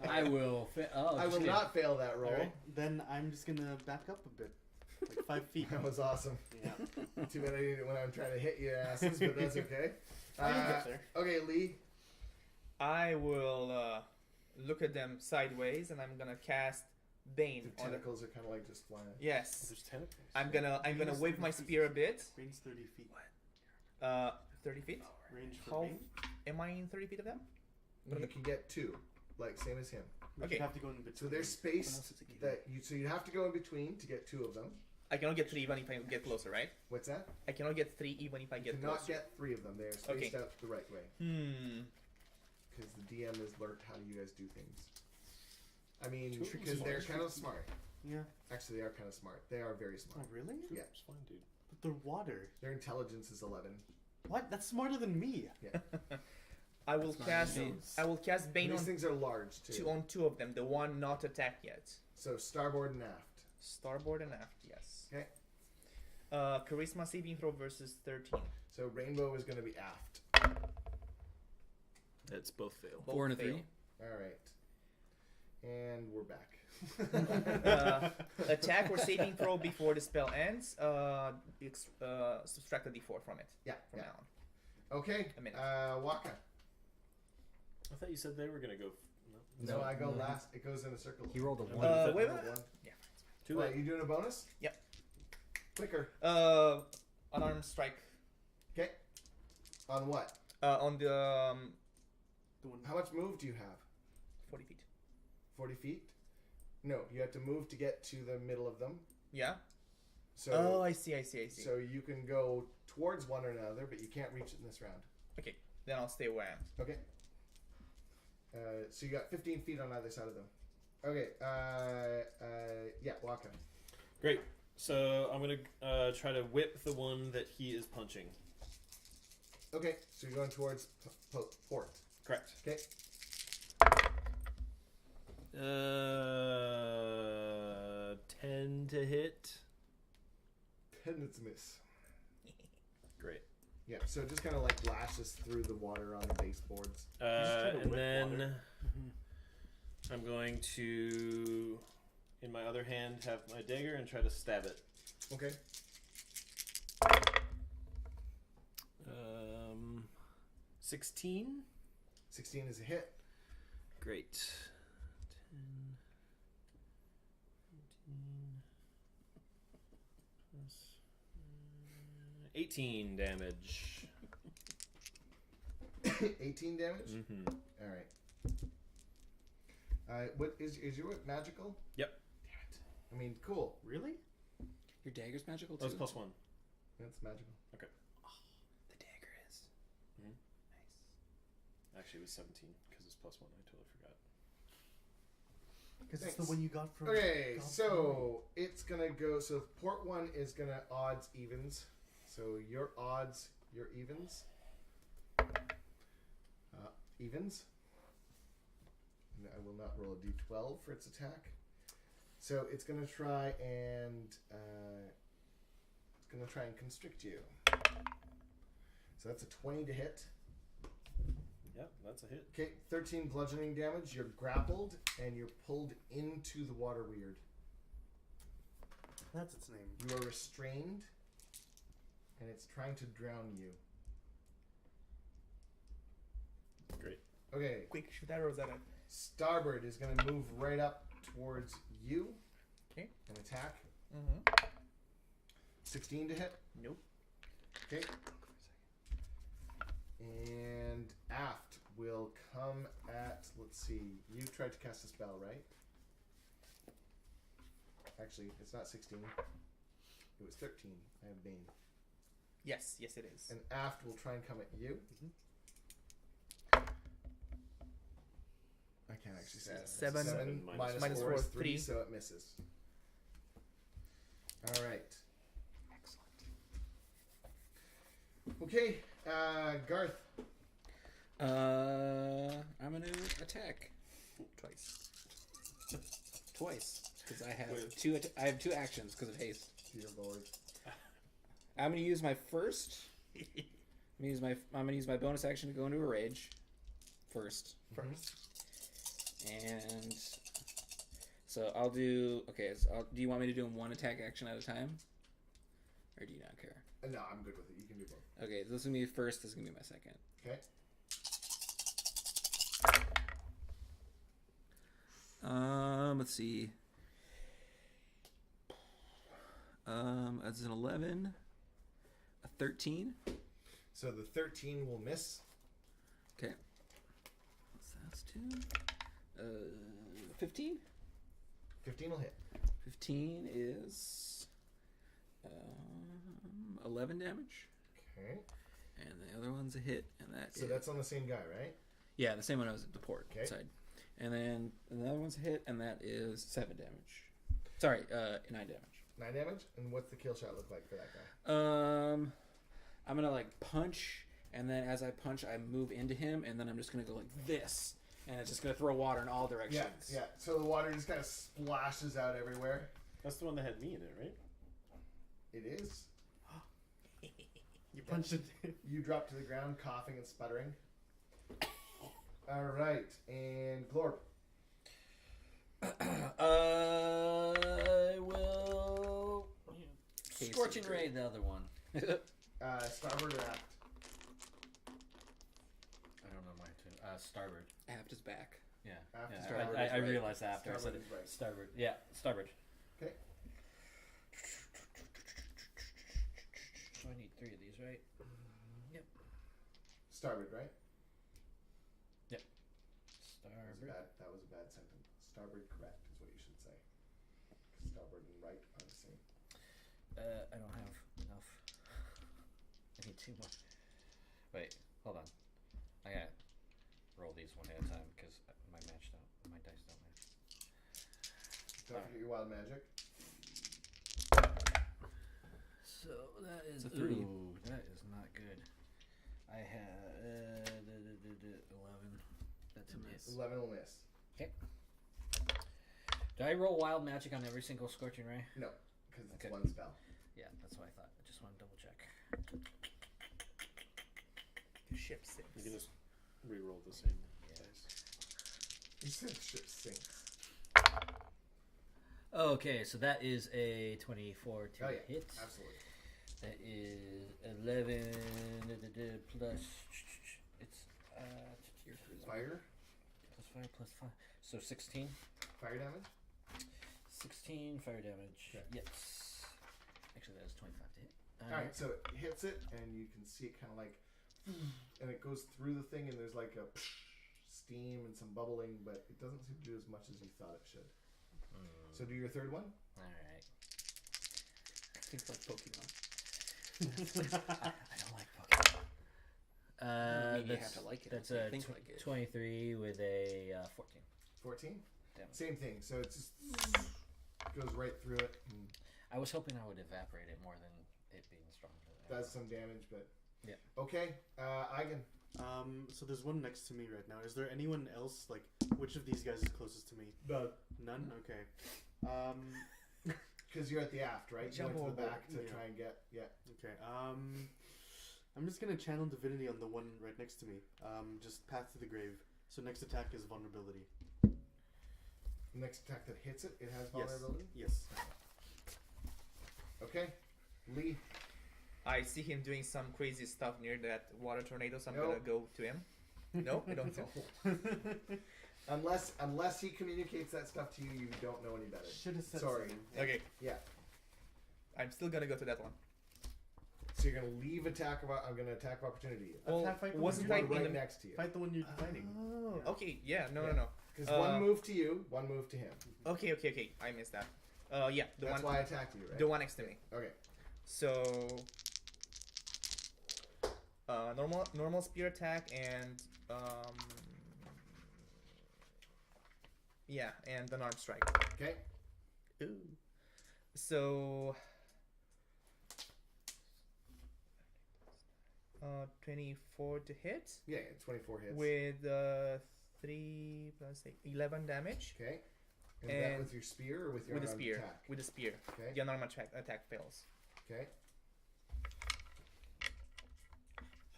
I will. I will not fail that roll. Alright, then I'm just gonna back up a bit. Like 5 feet. That was awesome. Yeah. Too bad I did it when I'm trying to hit your asses, but that's okay. I'll get there. Okay, Lee. I will look at them sideways, and I'm gonna cast Bane The on them. tentacles are kind of like just flying. Yes. There's tentacles. I'm gonna wave my spear a bit. Range 30 feet. 30 feet. Range for How Bane. am I in 30 feet of them? You can get 2, like same as him. But Okay. you have to go in between. So there's space that you. So you have to go in between to get 2 of them. I cannot get 3 even if I get closer, right? What's that? I cannot get 3 even if I You get cannot closer. get 3 of them. They're spaced Okay. out the right way because the DM has learned how you guys do things. I mean, because they're kind of smart. Yeah. Actually, they are kind of smart. They are very Oh, smart. really? Yeah. It's fine, dude. But they're water. Their intelligence is 11. What? That's smarter than me. I will That's not cast. I will cast Bane These on things are large too. on 2 of them. The one not attacked yet. So starboard and aft. Starboard and aft. Yes. Okay. Charisma saving throw versus 13. So rainbow is going to be aft. That's both fail. 4 and a Both 3. All right. And we're back. Attack or saving throw before the spell ends. Subtract a d4 from it. Yeah. From Yeah. now on. Okay. A minute. Waka. I thought you said they were gonna go No, I go last. It goes in a circle. He rolled a Uh, 1. Wait, Roll wait. one. Too What, late. you doing a bonus? Yep. Quicker. Unarmed strike. Okay. On what? On the The one. How much move do you have? 40 feet. 40 feet? No, you have to move to get to the middle of them. Yeah. So, Oh, I see. so you can go towards one or another, but you can't reach it in this round. Okay, then I'll stay where I am. Okay. So you got 15 feet on either side of them. Okay. Yeah, walk him. Great. So I'm gonna try to whip the one that he is punching. Okay, so you're going towards port. Correct. Okay. 10 to hit. 10 it's a miss. Great. Yeah, so it just kind of like lashes through the water on the baseboards. And then I'm going to, in my other hand, have my dagger and try to stab it. Okay. 16. 16 is a hit. Great. 10, 19, plus 18 damage. 18 damage? Mm-hmm. All right. What is your whip magical? Yep. Damn it. I mean, cool. Really? Your dagger's magical too. That was plus 1. That's magical. The dagger is. Actually, it was 17 because it's plus 1. I totally forgot. Because it's Thanks. the one you got from. Okay, Goblin. so it's gonna go. So port one is gonna odds evens. So your odds, your evens. Evens. And I will not roll a d12 for its attack. So it's gonna try and constrict you. So that's a 20 to hit. Yep, that's a hit. Okay, 13 bludgeoning damage. You're grappled and you're pulled into the water weird. That's its name. You are restrained, and it's trying to drown you. Great. Okay, Quick, shoot arrows at it. Starboard is going to move right up towards you. Okay. And attack. Mm-hmm. 16 to hit. Nope. Okay. And aft will come at, let's see, you tried to cast a spell, right? Actually, it's not 16. It was 13. I have Bane. Yes, it is. And aft will try and come at you. I can't actually say that. 7 7 minus minus 4 4 is is 3, 3. so it misses. All right. Excellent. Okay, Garth. I'm gonna attack twice because I have Wait. two. I have two actions because of haste. Dear Lord. I'm gonna use my first. I'm gonna use my bonus action to go into a rage first. And so I'll do. Okay, so do you want me to do them one attack action at a time, or do you not care? No, I'm good with it. You can do both. Okay, this is gonna be first. This is gonna be my second. Okay. Let's see. That's an 11, a 13. So the 13 will miss. Okay. So that's 2. 15. 15 will hit. 15 is 11 damage, Okay. and the other one's a hit, and So that's on the same guy, right? yeah, the same one I was at the port Okay. side, and then another one's a hit, and that is 7 damage. Sorry, 9 damage. 9 damage? And what's the kill shot look like for that guy? I'm gonna like punch, and then as I punch, I move into him, and then I'm just gonna go like this, and it's just gonna throw water in all directions. Yeah, yeah. So the water just kind of splashes out everywhere. That's the one that had me in it, right? It is. You punched it. You drop to the ground, coughing and sputtering. All right, and Glorp. I will Haste scorching is ray great. the other one. Starboard or aft? I don't know mine too. Starboard. Aft is back. Yeah. After yeah. starboard I is right. realized that after I said Starboard it. is right. Starboard. Yeah, starboard. Okay. So I need 3 of these, right? Yep. Starboard, right? Starboard. That was a bad sentence. Starboard correct is what you should say. 'Cause starboard and right are the same. I don't have enough. I need 2 more. Wait, hold on. I gotta roll these one at a time because my dice don't match. Don't forget your wild magic. So that is It's a 3. Ooh, that is not good. I have 11. That's a miss. 11 will miss. Do I roll wild magic on every single scorching ray? No, because it's Okay. one spell. Yeah, that's what I thought. I just want to double check. Ship sinks. You can just re-roll the same dice. You said ship sinks. Okay, so that is a 24 to Oh yeah, hit. absolutely. That is 11 plus. It's Fire. plus 5 plus 5. So 16. Fire damage. 16 fire damage. Okay. Yes. Actually, that is 25 to hit. Alright, so it hits it, and you can see it kind of like, and it goes through the thing, and there's like a steam and some bubbling, but it doesn't seem to do as much as you thought it should. So do your third one. Alright. Things like Pokemon. I don't like Pokemon. I mean, you that's, have to like it. That's You a think like it. 23 with a 14. 14. Damn. Same thing. So it just goes right through it and I was hoping I would evaporate it more than it being stronger. does some damage, but Yeah. Okay, Eigen. So there's one next to me right now. Is there anyone else? Like, which of these guys is closest to me? None. Okay. Because you're at the aft, right? You went to the Jump back to Yeah. try and get. Yeah. Okay. I'm just gonna channel divinity on the one right next to me. Just path to the grave. So next attack is vulnerability. Next attack that hits it, it has Yes. vulnerability. Yes. Okay, Lee. I see him doing some crazy stuff near that water tornado, so I'm Nope. gonna go to him. No, I don't know. Unless he communicates that stuff to you, you don't know any better. Should have said Sorry. something. Okay, Yeah. I'm still gonna go to that one. So you're gonna leave attack of. I'm gonna attack of opportunity. Well, Fight the wasn't One I in right the... next to you. Fight the one you're fighting. Oh, okay, yeah, Yeah. no. Because Uh, one move to you, one move to him. Okay, I missed that. Yeah, the That's one, why I attacked you, right? the one next to me. Okay. So, normal spear attack and yeah, and an arm strike. Okay. Ooh. So, 24 to hit Yeah, 24 hits. with 3 plus 8, 11 damage Okay. And that And with your spear or with your with the unarmed spear. attack? With the spear, Okay. the unarmed attack fails. Okay.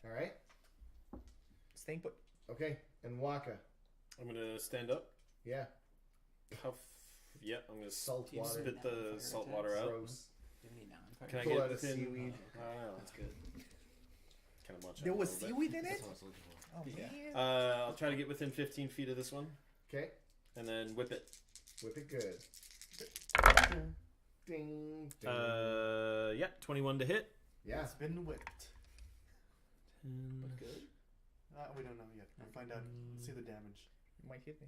All right. Staying put. Okay. And Waka. I'm gonna stand up. Yeah. Puff. Yeah, I'm gonna Salt you water. spit the salt water out. Gross. Give me now. Can I Pull get out a within? seaweed. Oh, that's good. Kind of much. There was seaweed in it? That's what I was looking for. Oh Yeah. man. I'll try to get within 15 feet of this one, Okay. and then whip it. Whip it good. Ding. Ding. Yeah, 21 to hit. Yeah. It's been whipped. But Good. We don't know yet. We'll find out. Let's see the damage. You might hit me.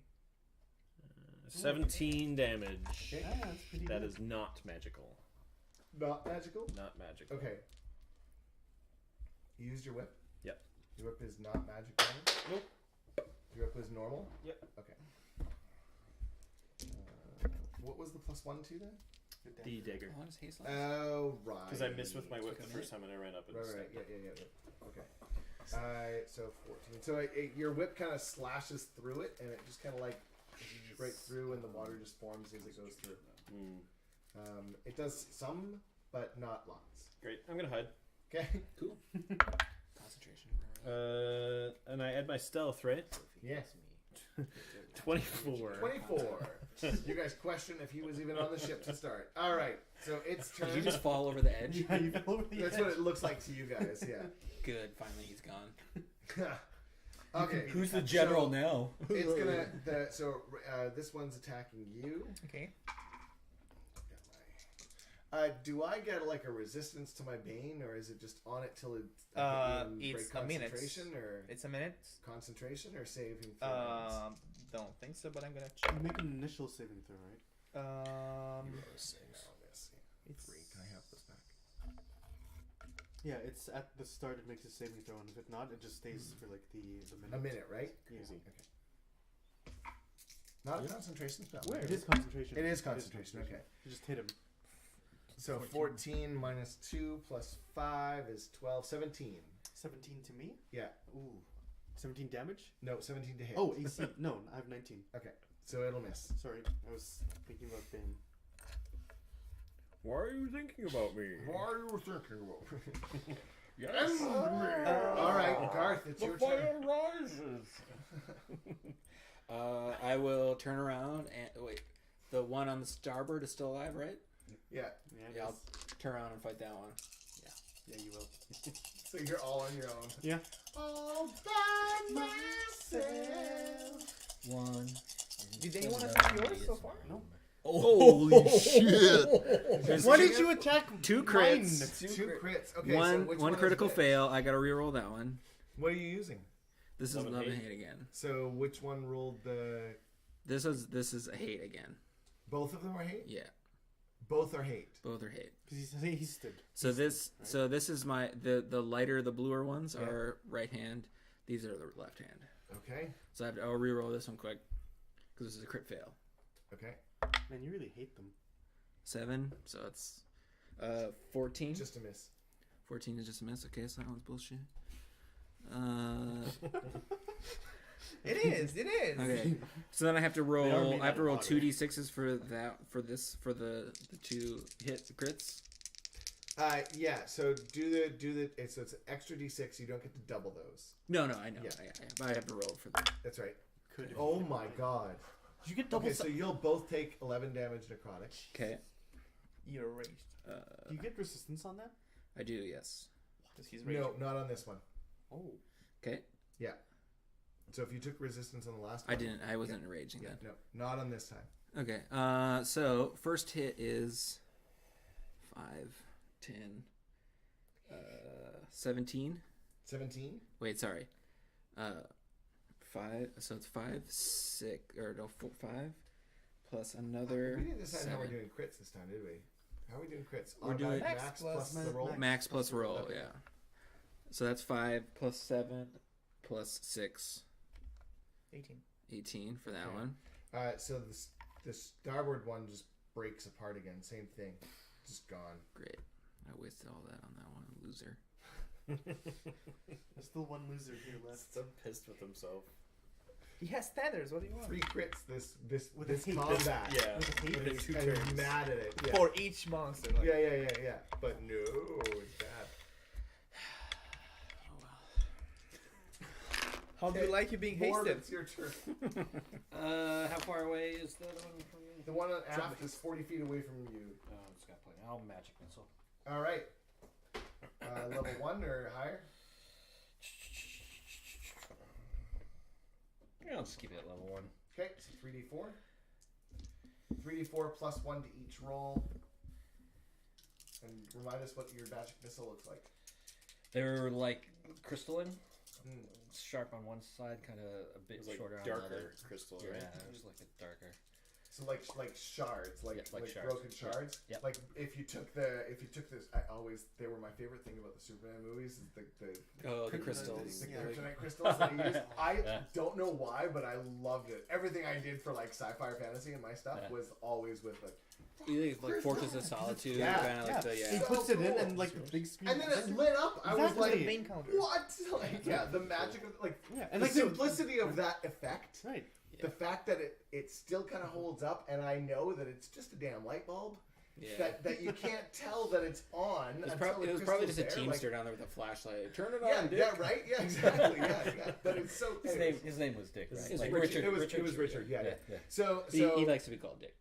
17 damage. Okay. That's pretty That good. is not magical. Not magical. Not magical. Okay. You used your whip? Yep. Your whip is not magic damage? Nope. Your whip is normal? Yep. Okay. What was the +1 to then? Good The damage. dagger. How does haste Oh, right. Because I missed with my whip Took the a first time and I ran up and Right. stabbed Yeah. it. Okay. So 14. So your whip kind of slashes through it, and it just kind of like right through, and the water just forms as it goes through. Mm. It does some, but not lots. Great. I'm gonna hide. Okay. Cool. Concentration. And I add my stealth, right? Yeah. 24. 24. You guys question if he was even on the ship to start. All right. So it's turn. Did you just fall over the edge? Yeah, you fell over the That's edge. what it looks like to you guys. Yeah. Good. Finally, he's gone. Okay. Who's the general So, now? It's gonna. This one's attacking you. Okay. Do I get like a resistance to my bane, or is it just on it till it's It's a minute. concentration, or It's a minute. concentration, or saving? throws? Don't think so, but I'm gonna check. You make an initial saving throw, right? No, miss. It's Free. Can I have this back? Yeah, it's at the start it makes a saving throw, and if it not, it just stays for like the minute. A minute, right? Yeah. Not a concentration spell. Where? It is concentration. It is concentration. Okay. You just hit him. So 14 minus 2 plus 5 is 12. 17. 17 to me? Yeah. Ooh. 17 damage? No, 17 to hit. Oh, AC. No, I have 19. Okay. So it'll miss. Sorry, I was thinking about Bane. Why are you thinking about me? What are you thinking about? Yes. All right, Garth, it's your turn. rises. I will turn around and wait. The one on the starboard is still alive, right? Yeah. Yeah, I'll turn around and fight that one. Yeah, you will. So you're all on your own. Yeah. All by myself. One. Did anyone attack yours so far? No. Holy shit! Why did you attack Two mine? crits. Two crits. Okay. one so which one is critical this? fail. I gotta reroll that one. What are you using? This is Love and love and hate. hate again. So which one rolled the? This is a hate again. Both of them are hate. Yeah, Both are hate. both are hate. Because he stood. So this is my the lighter, the bluer ones Yeah. are right hand. These are the left hand. Okay. So I'll reroll this one quick because this is a crit fail. Okay. Man, you really hate them. 7. So it's 14. Just a miss. 14 is just a miss. Okay, so that one's bullshit. It is. It is. Okay. So then I have to They are roll. made I have to out of roll water. 2d6s for that. For this. For the two hit crits. Yeah. So do the. So it's an extra d6. You don't get to double those. No, I know. Yeah. But I have to roll for that. That's right. Could Oh my god. you get double? Okay, so you'll both take 11 damage necrotic. Okay. You're raised. Do you get resistance on that? I do. Yes. Because he's raised. No, not on this one. Oh. Okay. Yeah. So if you took resistance on the last one, I didn't. I wasn't raging Yeah, then. no, not on this time. Okay. So first hit is 5, 10, 17. 17. Wait, sorry. 5. So it's 5, 6, or no, 4, 5, plus another. We didn't decide how we're 7. doing crits this time, did we? How are we doing crits? We're doing Automatic max plus plus the roll. Max plus roll, Okay. yeah. So that's 5 plus 7 plus 6, 18. 18 for that Okay. one. So the starboard one just breaks apart again. Same thing. Just gone. Great. I wasted all that on that one. Loser. There's still one loser here left. So pissed with himself. He has tethers. What do you want? 3 crits this With this a hate. combat. Yeah. With a hate. And he's Two kind of turns. mad at it. Yeah. For each monster. Like, Yeah. But no, it's bad. How do you like you being Morb, hasted? it's your turn. How far away is the other one from me? The one on aft is 40 feet away from you. Oh, I'm just gonna play. I'll magic missile. All right. Level 1 or higher? Yeah, I'll just keep it at level 1. Okay, so 3d4. 3d4 plus 1 to each roll. And remind us what your magic missile looks like. They're like crystalline, Mm. sharp on one side, kind of a bit It was like shorter on the other. darker crystal, Yeah, right? it was like a darker. So like shards, like Yeah, like shards. broken Yeah. shards. Yep. Like if you took this, they were my favorite thing about the Superman movies is the Oh, the kryptonite- crystals. the Yeah. kryptonite crystals that he used. I Yeah. don't know why, but I loved it. Everything I did for like sci-fi or fantasy and my stuff Yeah. was always with like. Like Fortress of Solitude. Yeah, Kind of like the, He yeah. So puts it in cool. and like the big screen. And then it lit up. I was Exactly. like, The main counter. what? Like, yeah, the magic of like Yeah, and and the like simplicity of that effect. Right. The fact that it still kind of holds up, and I know that it's just a damn light bulb. Yeah. That you can't tell that it's on. It was, until it was the probably just crystal's a there, teamster down there with a flashlight. Turn it Yeah, on, Dick. yeah, right. Yeah, exactly. Yeah. But it's so. His name was Dick, right? It's Like, Richard. It was Richard. Yeah. yeah. So He likes to be called Dick.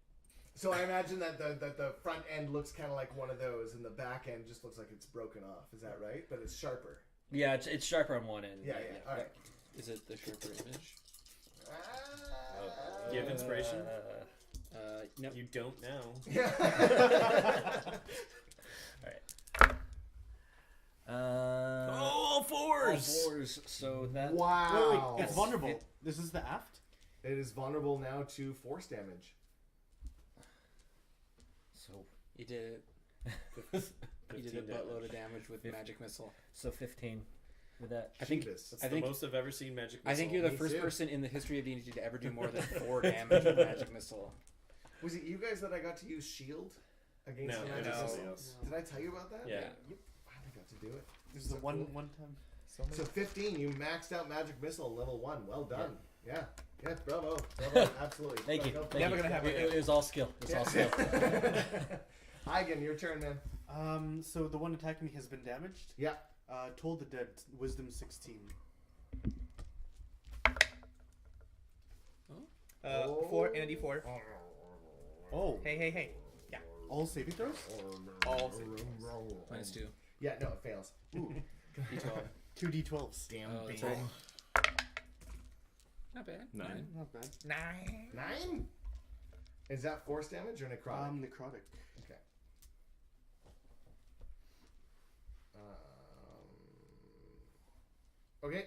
So I imagine that the front end looks kind of like one of those, and the back end just looks like it's broken off. Is that right? But it's sharper. Yeah, it's sharper on one end. Yeah. All right. Is it the sharper image? You have inspiration? No. You don't now. All fours! All fours. So that. Wow. Wait, it's vulnerable. This is the aft? It is vulnerable now to force damage. So You did it. You did a 15 buttload of damage. damage with magic missile. so 15 with that. I think. Jeebus. That's I the think- most I've ever seen magic I think missile. you're the Me first too. person in the history of D&D to ever do more than 4 damage with magic missile. Was it you guys that I got to use shield against No, the it magic was No. somebody missile? else. Did I tell you about that? Yeah. You finally got to do it. This is the So one cool. one time. So 15, you maxed out magic missile level 1. Well done. Yeah. Yeah, bravo. Bravo. Absolutely. Thank you. Go for Thank Never you. gonna happen It, again. it was all skill. It was all skill. Hagen, your turn, man. So the one attacking me has been damaged. Yeah. Told the Dead, Wisdom 16. 4 and a D4. Oh, Hey. Yeah. all saving throws? All -2. Yeah, no, it fails. Ooh, D12. 2d12s. Damn Oh, that's baby. right. Not bad. 9. Not bad. 9. 9? Is that force damage or necrotic? Necrotic. Okay. Okay.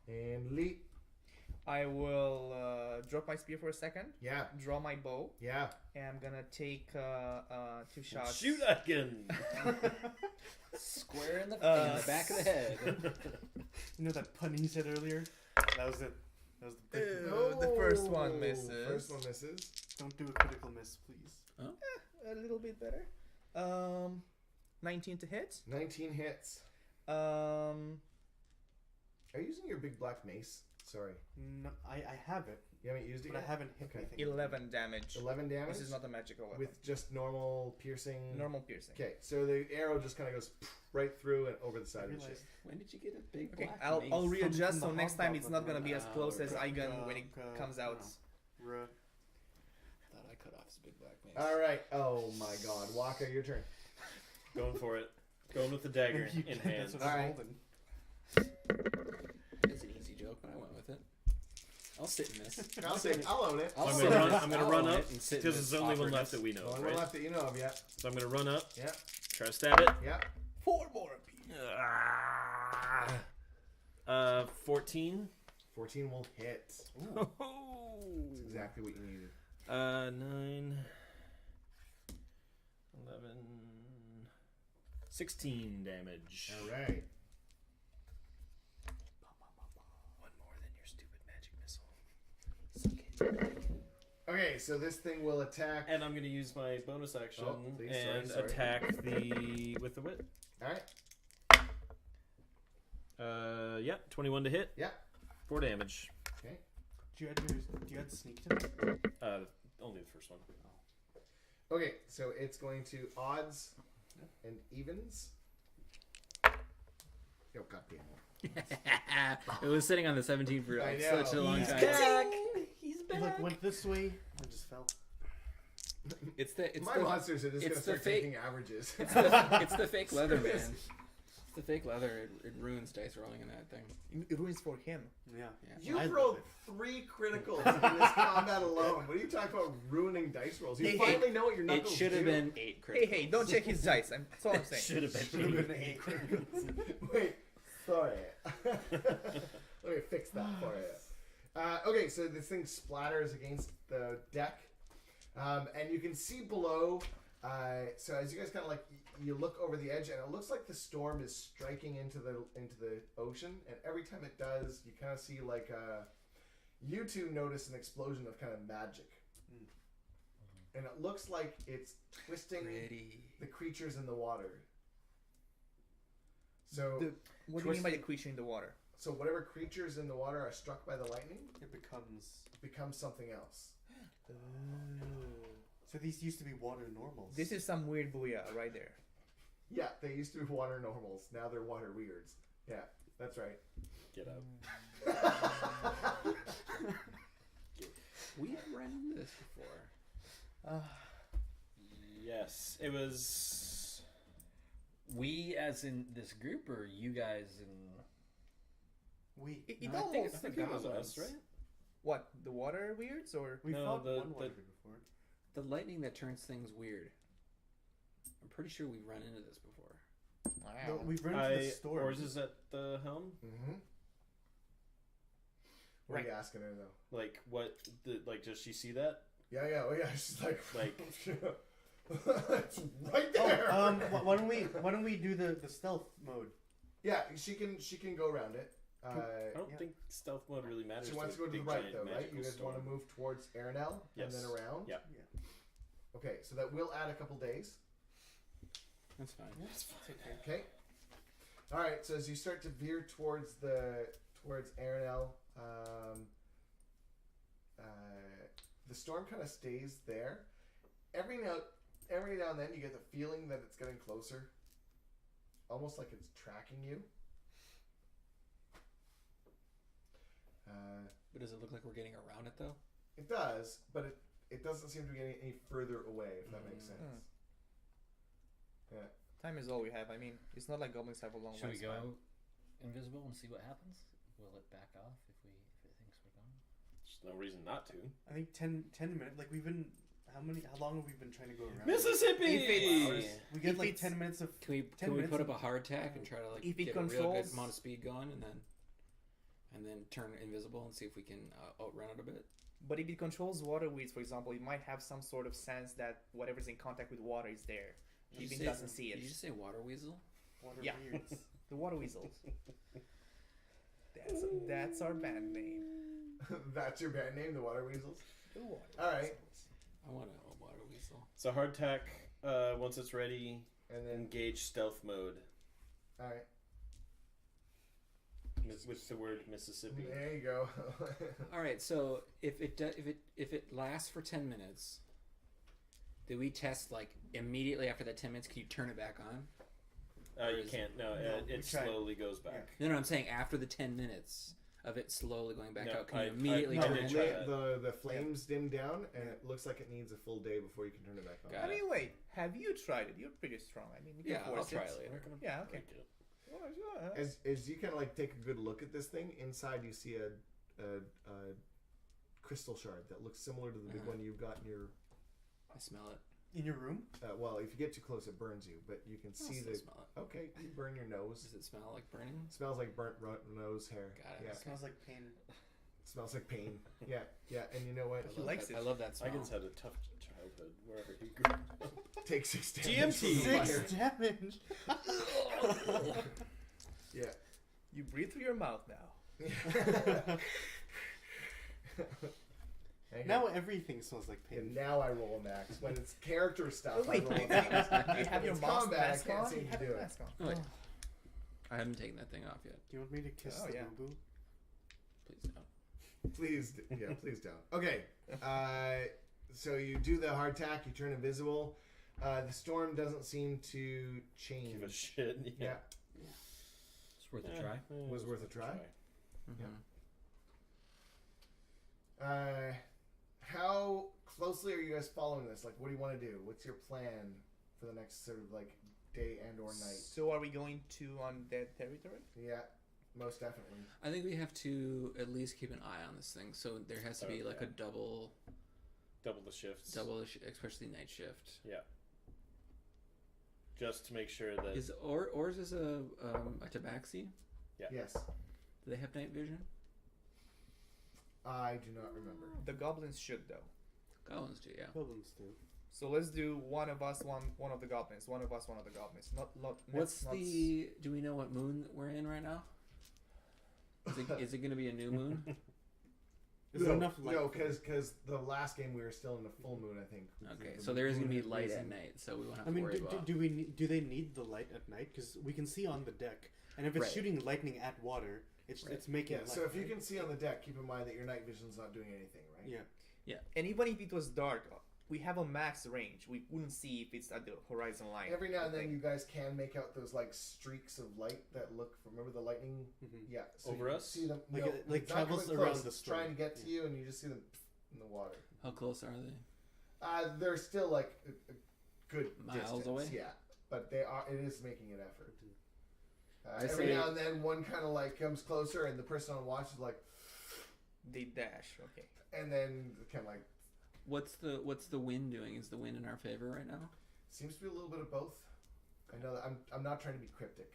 And Lee. I will drop my spear for a second, Yeah. draw my bow, Yeah. and I'm gonna take 2 shots. Shoot again! Square in the back of the head. You know that pun he said earlier? That was it. That was the big The first one misses. First one misses. Don't do a critical miss, please. A little bit better. 19 to hit. 19 hits. Are you using your big black mace? Sorry. No, I have it, You haven't used it but I yet? haven't hit Okay. anything. 11 damage. 11 damage? This is not a magical weapon. With just normal piercing? Normal piercing. Okay, so the arrow just kind of goes right through and over the side of the ship. Realized- When did you get a big Okay, black I'll mace? readjust so from the next time it's not hobgoblin gonna be as one. close as Okay. Eigen when it comes out. Ruh. Thought I cut off his big black mace. All right. Oh my God, Waka, your turn. Going for it. Going with the dagger You- in That's hand. what All I'm right. holding. It's an easy joke, but I went with it. I'll sit in this. I'll own it. I'll I'm sit gonna in run, this. I'm gonna I'll run own up it and sit in because this there's only one left awkwardness. that we know, The only right? one left that you know of yet. So I'm gonna run up, Yeah. try to stab it. Yeah. 4 more apiece. 14. 14 will hit. That's exactly what you needed. 9, 11, 16 damage. All right. One more than your stupid magic missile. Okay, so this thing will attack. And I'm gonna use my bonus action Oh, please, and sorry. attack with the whip. All right. Yeah, 21 to hit. Yeah. 4 damage. Okay. Do you add sneak to it? Only the first one. Okay, so it's going to odds and evens. Oh, goddamn. It was sitting on the 17 for I know. such a long He's time. back. It like went this way and just fell. It's the My monsters are just going to it's the start fake- taking averages. it's the fake leather, man. It's the fake leather. It ruins dice rolling in that thing. It ruins for him. Yeah. You've I love rolled it. 3 criticals in this combat alone. What are you talking about ruining dice rolls? You Hey, finally know what your It knuckles should have do. been 8 critical. Hey, don't check his dice. That's all I'm saying. Should have been. Should've been 8 criticals. Wait, sorry. Let me fix that for you. Okay, so this thing splatters against the deck, and you can see below. So as you guys kind of like you look over the edge, and it looks like the storm is striking into the ocean, and every time it does, you kind of see like you two notice an explosion of kind of magic, and it looks like it's twisting the creatures in the water. So. What do you mean by the creature in the water? So whatever creatures in the water are struck by the lightning It becomes something else. So these used to be water normals. This is some weird booyah right there. Yeah, they used to be water normals. Now they're water weirds. Yeah, that's right. Get out. We've run into this before. Yes, it was. We, as in this group, or you guys in? We It No, I think almost it's I think it was goblins. us, right? what the water weirds or we No, fought the- one the- water before. The lightning that turns things weird. I'm pretty sure we've run into this before. No, we've run into the storm. Ours is at the helm. Mm-hmm. What are you asking her though? Like what? Does she see that? Yeah. Oh yeah. She's like, Like- it's right there. Why don't we do the stealth mode? Yeah, she can go around it. I don't Yeah. think stealth mode really matters. She wants to go to the big, right giant though, right? magical You guys want to storm. move towards Arenell and Yes. then around. Yeah. Okay, so that will add a couple days. That's fine. Okay. All right. So as you start to veer towards Arenell, the storm kind of stays there. Every now and then, you get the feeling that it's getting closer, almost like it's tracking you. But does it look like we're getting around it though? It does, but it doesn't seem to be getting any further away. If that makes sense. Yeah. time is all we have. I mean, it's not like goblins have a long Should we lifespan. go invisible and see what happens? Will it back off if it thinks we're gone? There's no reason not to. I think 10 minutes. Like we've been. How long have we been trying to go around? Mississippi. We get If like it's- 10 minutes of. Can we 10 put minutes up a hard tack and try to like If it get a real good controls- amount of speed going, and then turn invisible and see if we can outrun it a bit? But if it controls water weeds, for example, it might have some sort of sense that whatever's in contact with water is there. Did Even you doesn't see it. Did you just say water weasel? Water Yeah. weirds. The water weasels. That's our band name. That's your band name, the Water Weasels. The water. All right. I want a water weasel. So hardtack. Once it's ready, And then, engage stealth mode all right. with the word Mississippi. There you go. All right, so if it lasts for 10 minutes, do we test like immediately after that 10 minutes? Can you turn it back on? You is- can't. No, we it tried. slowly goes back. No, I'm saying after the 10 minutes of it slowly going back No, out, can you I- immediately I No, turn did it? try that. the flames dim down, and it looks like it needs a full day before you can turn it back on. Got it. Anyway, have you tried it? You're pretty strong. I mean, you can Yeah, I'll force try it. it later. Yeah, okay. Break it. Well, sure. As you kind of like take a good look at this thing, inside you see a crystal shard that looks similar to the big Uh-huh. one you've got in your. I smell it. In your room? Well, if you get too close, it burns you, but you can I'll see still the. smell it. Okay, you burn your nose. Does it smell like burning? Smells like burnt nose hair. Got it. Yeah, It smells like pain. smells like pain. Yeah, and you know what? He likes it. I love that smell. Igon's had a tough childhood wherever he grew up. Take 6 damage. GMT. from fire. 6 damage! Yeah. You breathe through your mouth now. Hang Now on. everything smells like pain. And now I roll a max. When it's character stuff, Oh, wait, I roll do a max. you have your It's mask combat, I mask can't on? seem You to have do your it. mask on. Oh, wait. I haven't taken that thing off yet. Do you want me to kiss Oh, the yeah. boo-boo? Please don't. Please don't. Okay. So you do the hardtack, you turn invisible. The storm doesn't seem to change. Give a shit. Yeah. It's worth a try. Was worth a try. Mhm. How closely are you guys following this? Like, what do you want to do? What's your plan for the next sort of like day and or night? So are we going to undead territory? Yeah, most definitely. I think we have to at least keep an eye on this thing. So there has to be like a double, Double the shifts. especially night shift. Yeah. Just to make sure that Is Ours is a tabaxi? Yeah. Yes. Do they have night vision? I do not remember. The goblins should though. Goblins do, yeah. Goblins do. So let's do one of us, one of the goblins. One of us, one of the goblins. What's the? Do we know what moon we're in right now? Is it going to be a new moon? Is there enough light? No, for it? because the last game we were still in the full moon, I think. Okay, The so there is going to be moon light is at in- night, so we won't have I to mean, worry about. do they need the light at night? Because we can see on the deck, and if it's Right. shooting lightning at water, it's making Yeah, light. so if you right? can see on the deck, keep in mind that your night vision's not doing anything, right? Yeah. And even if it was dark, we have a max range. We wouldn't see if it's at the horizon line. Every now and then, you guys can make out those like streaks of light that look. Remember the lightning? Mhm. Yeah. So Over you us? See them. Like no, it- like it's not travels coming around close, the it's storm. trying to get to you, and you just see them in the water. How close are they? They're still like a good Miles distance, away? Yeah, but they are. It is making an effort. I Every say- now and then, one kind of like comes closer, and the person on watch is like, They dash. Okay. and then kind of like What's the wind doing? Is the wind in our favor right now? seems to be a little bit of both. I know that I'm not trying to be cryptic.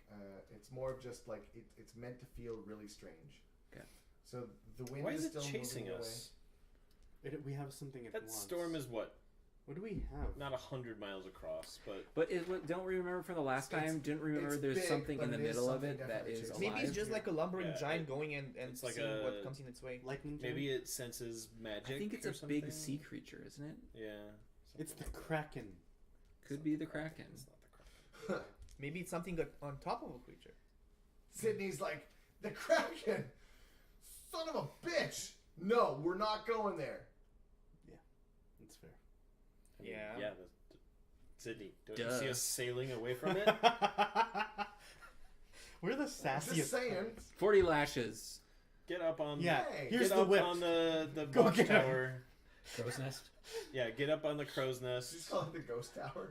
It's more of just like it's meant to feel really strange. Okay. So the wind Why is is it still chasing moving us? We have something at That once. storm is what? What do we have? Not 100 miles across, but But don't we remember from the last It's- time? Didn't remember it's there's big, something but in the it is middle of something it that definitely is chasing. alive. Maybe it's just like a lumbering Yeah, giant going and it's like seeing what a- comes in its way. Lightning. maybe it senses magic. I think it's or a something. big sea creature, isn't it? Yeah. It's the something like Kraken. Could be the Kraken. that. It's not the Kraken. Maybe it's something on top of a creature. Sydney's like, the Kraken! Son of a bitch! No, we're not going there. That's fair. I mean, Yeah. Yeah. Sydney, don't you Duh. see us sailing away from it? We're the Just sassiest. saying. friends. 40 lashes. Get up on. Yeah. Hey, Here's Get the up whip. on the Go watch get him. tower. Crow's nest. Yeah, get up on the crow's nest. Just call it the ghost tower.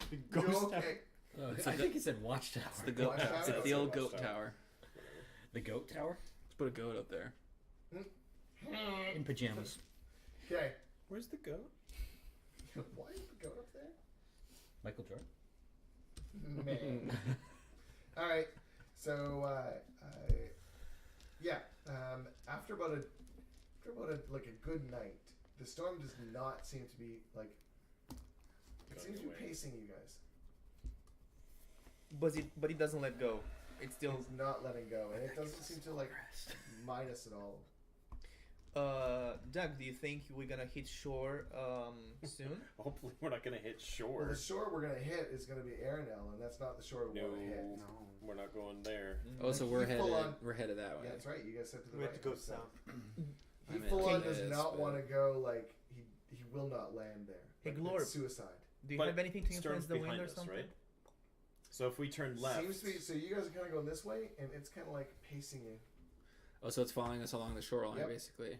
The You ghost okay? tower. Oh, It's I a think he said watchtower. It's the goat. Watchtower? It's the old Watchtower. goat tower. The goat tower Let's put a goat up there. in pajamas. Okay. Where's the goat? Why is the goat up there? Michael Jordan. Man. All right. So, yeah. After about a like a good night, the storm does not seem to be like. It Going seems to be away. pacing you guys. But it doesn't let go. It's still. It's not letting go, and it doesn't seem to like mind us at all. Doug, do you think we're gonna hit shore soon? Hopefully, we're not gonna hit Well, shore. the shore we're gonna hit is gonna be Arenell, and that's not the shore we No, want to hit. we're not going there. Oh, so Like, we're you headed. full on- We're headed that way. Yeah, that's right. You guys said to the We right. have to go so- south. He I'm in full on Vegas, does not but- want to go. Like he will not land there. Hey, Like, Glorb. it's suicide. Do you But have anything to storm's influence the wind behind or us, something? right? So if we turn left, Seems to be. So you guys are kind of going this way, and it's kind of like pacing you. Oh, so it's following us along the shoreline, Yep. basically.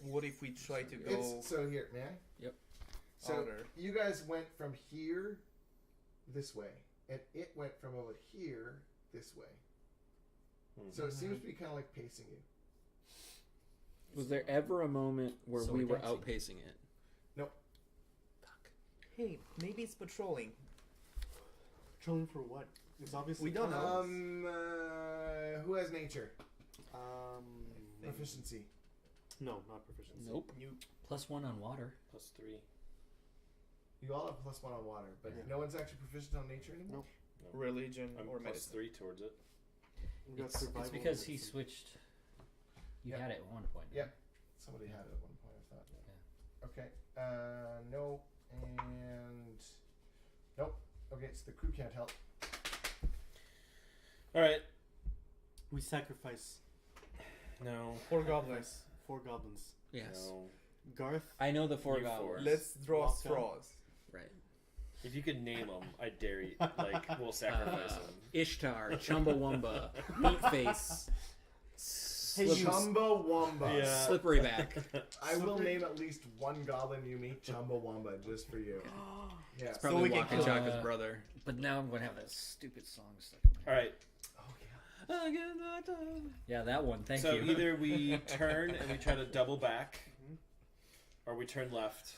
What if we try to go It's so here, man. Yep. So outer? you guys went from here this way, and it went from over here this way. Hmm. So it seems to be kind of like pacing you. Was there ever a moment where So we we're were dancing. outpacing it? Nope. Fuck. Hey, maybe it's patrolling. Patrolling for what? It's obviously. We don't know. Who has nature? Thing. Proficiency. No, not proficiency. Nope. You +1 on water. +3. You all have +1 on water, but Yeah. no one's actually proficient on nature anymore. Nope. No. religion I'm or medicine. +3 towards it. We got It's survival because he medicine. switched. You Yeah. had it at one point. Yeah. Somebody had it at one point, I thought. Okay. No, and nope. Okay, so the crew can't help. All right. We sacrifice. No. 4 goblins. Sacrifice 4 goblins. Yes. No. Garth. I know the 4 You goblins. four. Let's draw Walk straws. Right. If you could name them, I dare you. Like, we'll sacrifice them. Ishtar, Chumbawamba, Meatface, Hey, you- Chumbawamba. Yeah. Slippery Back. I will name at least one goblin you meet Chumbawamba just for you. Yeah. It's probably we can Waka kill- Chaka's brother. But now I'm gonna have that stupid song stuck in my All head. right. Oh yeah. Yeah, that one. Thank So you. either we turn and we try to double back, or we turn left.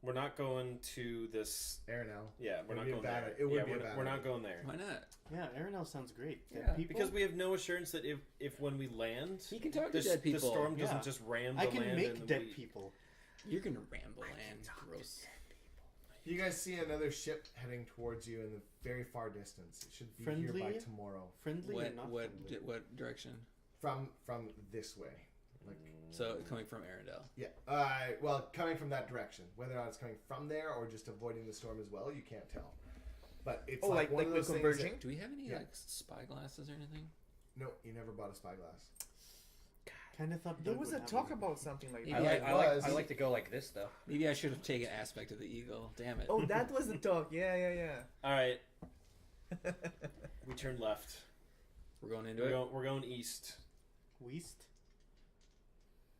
We're not going to this. Arenell. Yeah, we're Would not be a going bad- there. it would Yeah, be a we're, bad we're not idea. going there. Why not? Yeah, Arenell sounds great. Dead Yeah, people. Because we have no assurance that if when we land, He can talk the, to dead the people. storm doesn't Yeah. just ram the I can land. make and dead we, people. You're gonna ramble and gross. You guys see another ship heading towards you in the very far distance. It should be here by Friendly? tomorrow. Friendly What and not what friendly. what direction? From this way. Like So coming from Arendelle. yeah. Well, coming from that direction. Whether or not it's coming from there or just avoiding the storm as well, you can't tell. But it's Oh, like one like of we're those things converging? that- Do we have any Yeah. like spyglasses or anything? No, you never bought a spyglass. Kind of thought There Doug was would a have talk one. about something like Maybe that. I I like to go like this though. Maybe I should have taken aspect of the eagle. Damn it. Oh, that was the talk. Yeah. All right, we turn left. We're going into We're it. going east Weast?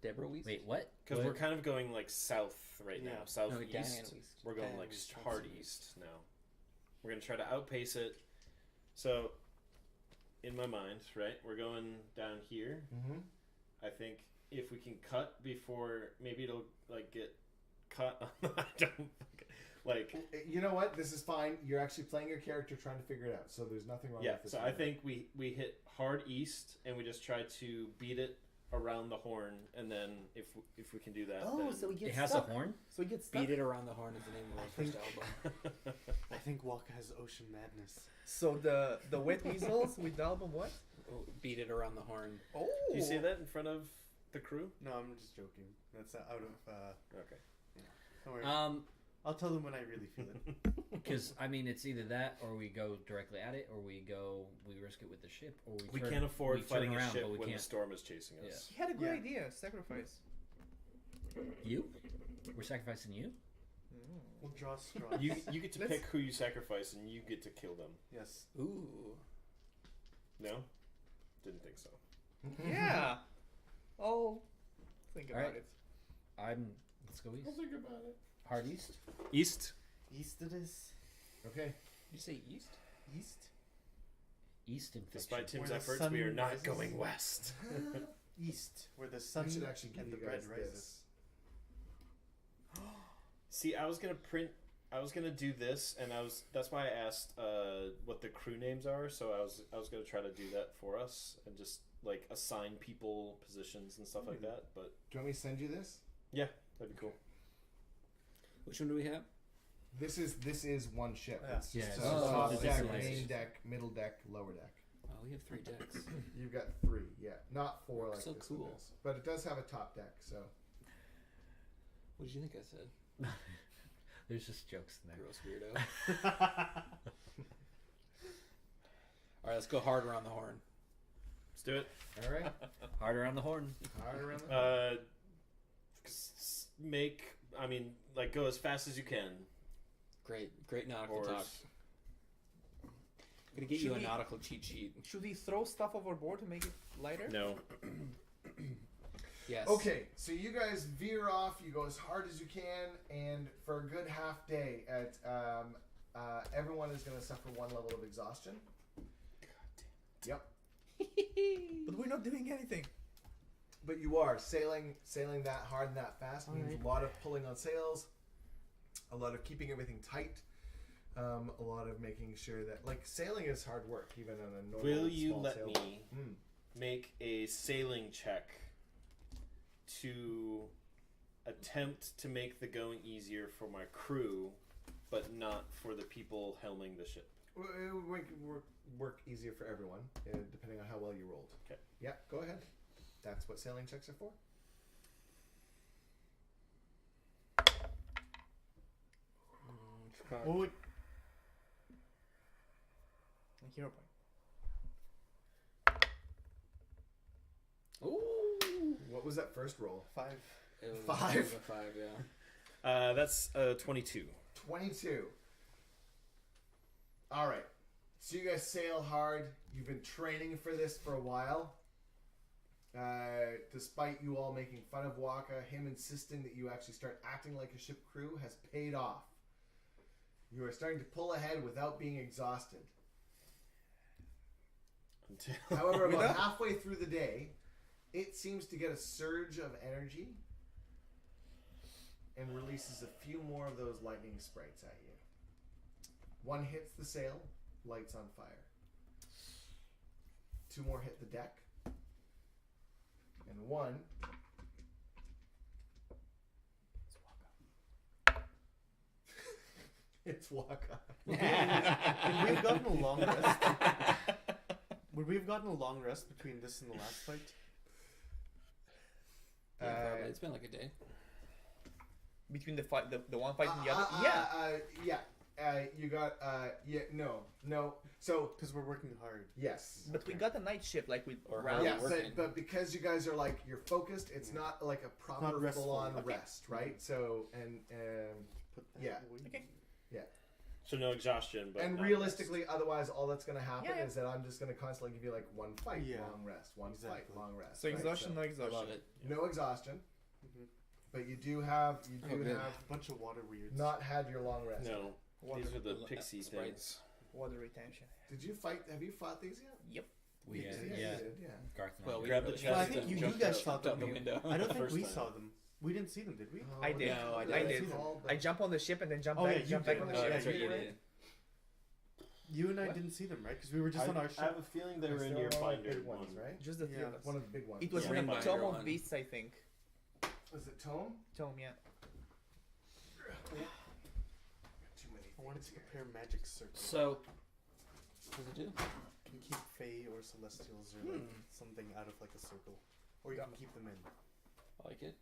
Deborah Weiss. Wait, what? because What? we're kind of going like south right Yeah. now. No, Southeast. Diane Weiss. We're going Diane like Weiss. hard east now. We're gonna try to outpace it. So in my mind, right? We're going down here. Mm-hmm. I think if we can cut before, maybe it'll like get cut. I don't like. You know what? This is fine. You're actually playing your character, trying to figure it out. So there's nothing wrong Yeah. with this. So I think we hit hard east, and we just try to beat it around the horn, and then if we can do that, then... so we get It has a horn? So we get stuck. Beat It Around the Horn is the name of our first album. I think Waka has Ocean Madness. So the wet weasels with the album what? Oh, Beat It Around the Horn. Oh. Do you say that in front of the crew? No, I'm just joking. That's out of. Okay. Don't worry. I'll tell them when I really feel it. Because I mean, it's either that, or we go directly at it, or we risk it with the ship, or We turn, can't afford we turn fighting around, a ship but we when the can't. storm is chasing us. Yeah. He had a good Yeah. idea. Sacrifice. You? We're sacrificing you? We'll draw straws. You get to Let's- pick who you sacrifice, and you get to kill them. Yes. Ooh. No? Didn't think so. Yeah. Oh, think about Alright. it. Let's go east. think about it. Hard east? East. East it is. Okay. Did you say east? East. East infection. Despite Tim's Where the efforts, sun we are not rises. going west. East, where the I sun should actually give and you the bread guys rises. this. See, I was gonna do this, and that's why I asked what the crew names are. So I was gonna try to do that for us and just like assign people positions and stuff like that. But Do you want me to send you this? yeah, that'd be cool. Which one do we have? This is one ship. Yeah. It's Yeah, just it's a just top the deck, different main layers. deck, middle deck, lower deck. Oh, we have 3 decks. You've got 3, yeah, not 4 like So this one cool. does. But it does have a top deck, so What did you think I said? There's just jokes in there. Gross weirdo. All right, let's go harder on the horn. Let's do it. all right. Harder on the horn. Hard around the Go as fast as you can. Great nautical Or talk. Gonna get Should you a we- nautical cheat sheet. Should we throw stuff overboard to make it lighter? No. Yes. Okay, so you guys veer off. You go as hard as you can, and for a good half day, everyone is going to suffer 1 level of exhaustion. Yep. But we're not doing anything. But you are sailing that hard and that fast means a lot of pulling on sails, a lot of keeping everything tight, a lot of making sure that sailing is hard work even on a normal. Will you small let sailboat. me make a sailing check to attempt to make the going easier for my crew, but not for the people helming the ship? It would make work easier for everyone, depending on how well you rolled. Okay. Yeah, go ahead. That's what sailing checks are for. Oh, Hero point. Ooh. What was that first roll? 5. It was 5? it was a 5, yeah. That's 22. 22. All right. So you guys sail hard. You've been training for this for a while. Despite you all making fun of Waka, him insisting that you actually start acting like a ship crew has paid off. You are starting to pull ahead without being exhausted. However, about halfway through the day, it seems to get a surge of energy and releases a few more of those lightning sprites at you. One hits the sail, lights on fire. 2 more hit the deck. And 1 it's Waka. Would we have gotten a long rest? Would we have gotten a long rest between this and the last fight? Yeah, probably. It's been like a day. Between the fight, the one fight and the other. You got no. So Because we're working hard. yes. But we got a night shift like with Or round. Yeah, working. but because you guys are you're focused, it's not like a proper Not restful. full-on Okay. rest, right? So and Put that Yeah. away. Okay. So no exhaustion, but and not realistically, otherwise, all that's going to happen Yeah. is that I'm just going to constantly give you 1 fight, Yeah. long rest, 1 fight, Exactly. long rest. So right? exhaustion, no I exhaustion. love it. No exhaustion, Mhm. but you do have good. A bunch of water weirds. not had your long rest. No. Water, These are the Well, pixie sprites. things. water retention. Did you fight? Have you fought these yet? Yep. We Yeah, yeah. you did, yeah. Garth and Well, we Grab the we chest Well, I just think you jumped guys out- saw jumped out the them. window. I don't think First we time. saw them. We didn't see them, did we? Oh, I did. No, I I didn't. did. I jump on the ship and then jump Oh, back. yeah, you jump back did. on the Oh, ship. that's right, you you did. did. You and I What? didn't see them, right? Because we were just on our I ship. have a feeling they were in They're your one of the binder. big ones, right? Just the three Yeah. of us. One of the big ones. It was Yeah. in a Ring Tome binder of one. Beasts, I think. Was it Tome? Tome, yeah. Too many. I wanted to compare magic circle. So, what does it do? You can keep Fae or Celestials or like something out of like a circle, or you can keep them in. I like it.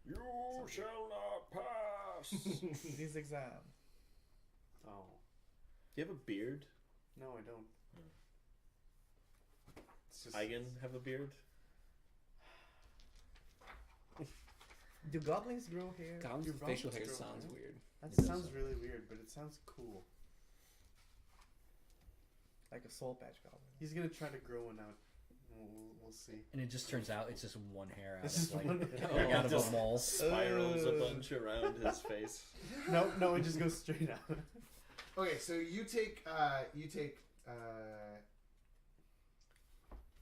You shall not pass. Do This exam. Oh you have a beard? no, I don't. It's just Eigen have a beard? Do goblins grow hair? Goblins Your with facial hair Robin's sounds girl, weird. that It does sounds sound really weird, but it sounds cool. Like a soul patch goblin. He's gonna try to grow one out. We'll see. And it just turns out it's just one hair out It's of just like one like out of Just a mole. spirals a bunch around his face. No, it just goes straight out. Okay, so you take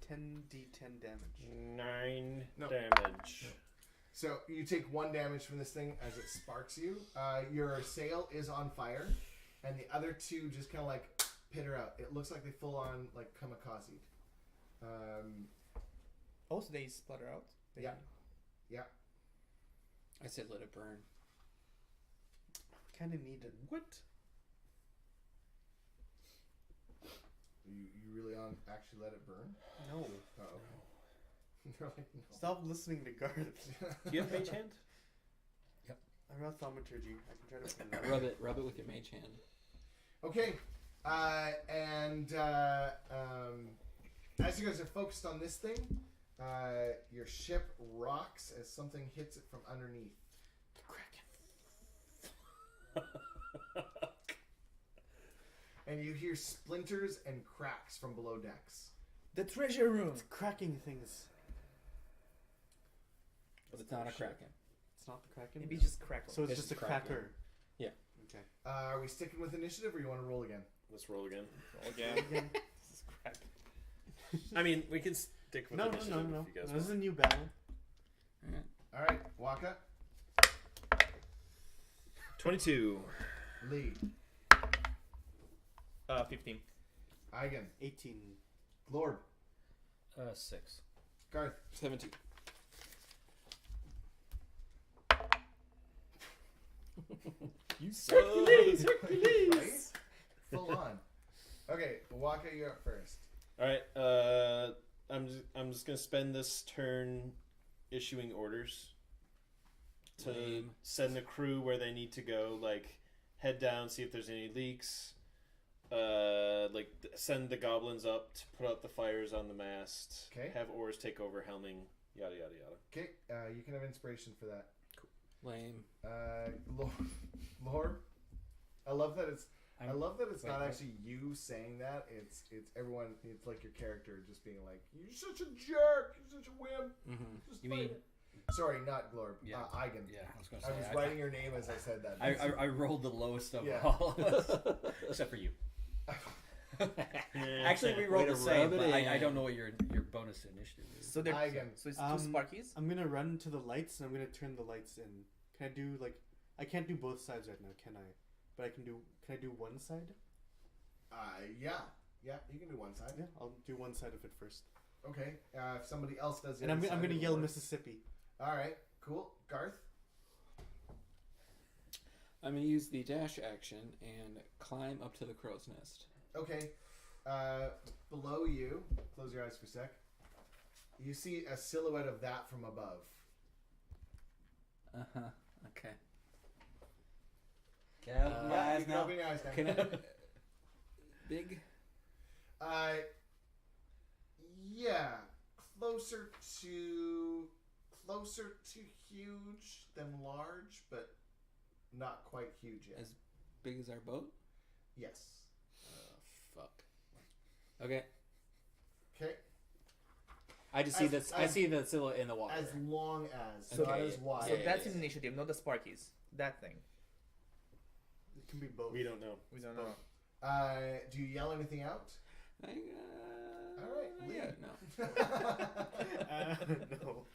10d10 damage. 9 No. damage. so you take 1 damage from this thing as it sparks you. Your sail is on fire, and the other 2 just kind of like pitter out. It looks like they full on like kamikaze. Oh, so they splutter out? Yeah. I said let it burn. Kind of need it. What? You really actually let it burn? No. Oh. They're like, no. Stop listening to Garth. Do you have mage hand? I'm not thaumaturgy. I can try to put it out. Rub it with your mage hand. Okay, as you guys are focused on this thing, your ship rocks as something hits it from underneath. And you hear splinters and cracks from below decks. The treasure room! It's cracking things. But it's not a kraken. It's not the Kraken? Maybe just crack. So it's It's just a Kraken. cracker. Yeah. Okay. Are we sticking with initiative, or you want to roll again? Let's roll again. Again. Again. This is crack. I mean, we can stick with No. initiative if you guys This is want. a new battle. All right, Waka, 22. Lee, 15. Eigen, 18. Glorb, 6. Garth, 17. You Hercules! Right? Full on. Okay, Waka, you're up first. All right. I'm just gonna spend this turn issuing orders to Lame. send the crew where they need to go. Like head down, see if there's any leaks. Send the goblins up to put out the fires on the mast. Okay. Have oars take over helming. Yada yada yada. Okay, you can have inspiration for that. Lame. Lord, I love that it's. I I'm- love that it's wait, not what? actually you saying that. It's everyone. It's like your character just being like, "You're such a jerk. You're such a wimp." Mm-hmm. Just You fight mean- it." Sorry, not Glorb. Yeah. Eigen. Yeah, I was going to I say. was writing your name as I said that. I rolled the lowest of Yeah. all of us, except for you. Actually, we rolled Way the to same, rub but it I in. don't know what your bonus initiative is. So they're Eigen. so it's Um, two Sparkies. I'm gonna run to the lights and I'm gonna turn the lights in. Can I do like? I can't do both sides right now, can I? But I can do. Can I do one side? Yeah. You can do one side. Yeah, I'll do one side of it first. Okay. If somebody else does the And I'm other side, gonna it'll yell work. Mississippi. All right. Cool. Garth. I'm gonna use the dash action and climb up to the crow's nest. Okay. Below you, close your eyes for a sec. You see a silhouette of that from above. Uh huh. Okay. Get out of my Yeah, eyes you can now. open your eyes now. Can I? Big. Yeah, closer to huge than large, but not quite huge yet. As big as our boat? Yes. Fuck. Okay. Okay. I just see As- this. I as- see the silhouette in the water. As long as, So- not Okay, as wide. So yeah, that's yeah. an initiative, not the Sparkies. That thing. It can be both. We don't know. We don't know. Do you yell anything out? All right, Yeah, lead. no. No.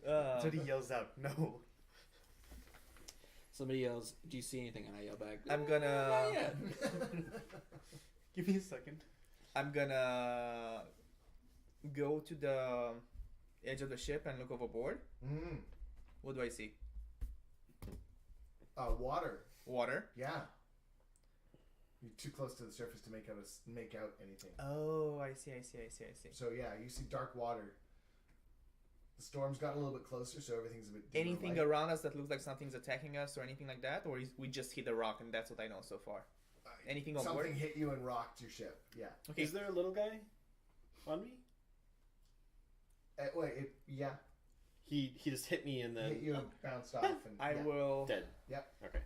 Uh, That's what he yells out. No. Somebody yells, "Do you see anything?" And I yell back, I'm gonna- Not yet." Give me a second. I'm gonna go to the edge of the ship and look overboard. Mm. What do I see? Water. Water. Yeah. You're too close to the surface to make out anything. Oh, I see. So yeah, you see dark water. The storm's got a little bit closer, so everything's a bit dimmer Anything light. around us that looks like something's attacking us or anything like that? Or we just hit a rock and that's what I know so far? Anything on board? Something hit you and rocked your ship. Yeah. Okay. Is there a little guy on me? Yeah. He just hit me and then Hit you and bounced off. And, I yeah. will... dead. Yep. Okay.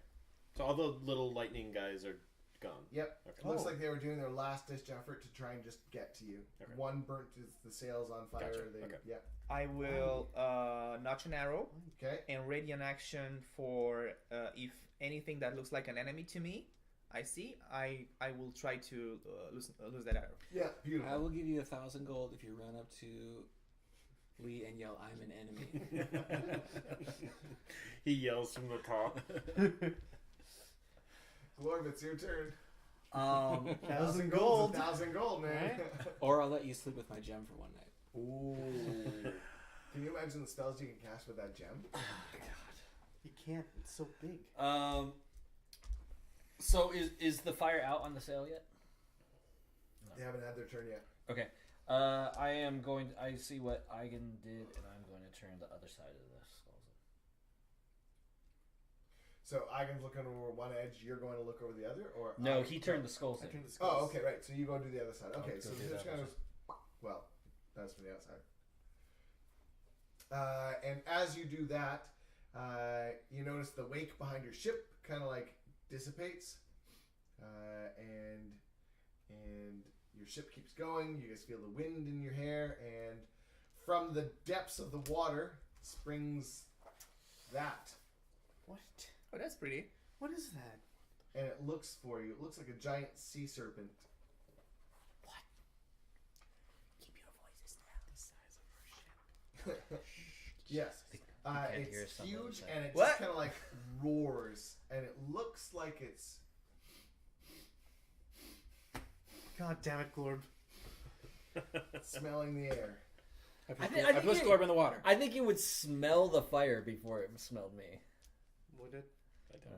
So all the little lightning guys are gone. Yep. Okay. Looks like they were doing their last ditch effort to try and just get to you. Okay. One burnt the sails on fire. Gotcha. They, Okay. Yep. I will notch an arrow Okay. and ready an action for if anything that looks like an enemy to me I see, I will try to lose that arrow. Yeah. Beautiful. I will give you 1,000 gold if you run up to Lee and yell, "I'm an enemy." He yells from the top. Glorb, it's your turn. 1,000 gold's gold. 1,000 gold, man. Or I'll let you sleep with my gem for one night. Ooh. Can you imagine the spells you can cast with that gem? You can't. It's so big. So is the fire out on the sail yet? They haven't had their turn yet. Okay. I am going. I see what Eigen did, and I'm going to turn the other side of this. So Eigen's looking over one edge. You're going to look over the other, or No, he turned the skulls I in. turned the skulls. Oh, okay, right. So you go to the other side. Okay, I'll so go do this that kind of well, that's from the outside. And as you do that, you notice the wake behind your ship kind of like dissipates, and your ship keeps going. You guys feel the wind in your hair, and from the depths of the water springs that, What? Oh, that's pretty. What is that? and it looks for you. It looks like a giant sea serpent. Keep your voices down. The size of our ship. Yes. can't hear It's some of huge them. and it What? just kind of like roars, and it looks like it's God damn it, Glorb. smelling the air. I think pushed it- Glorb in the water. I think it would smell the fire before it smelled me. Would it? I don't know.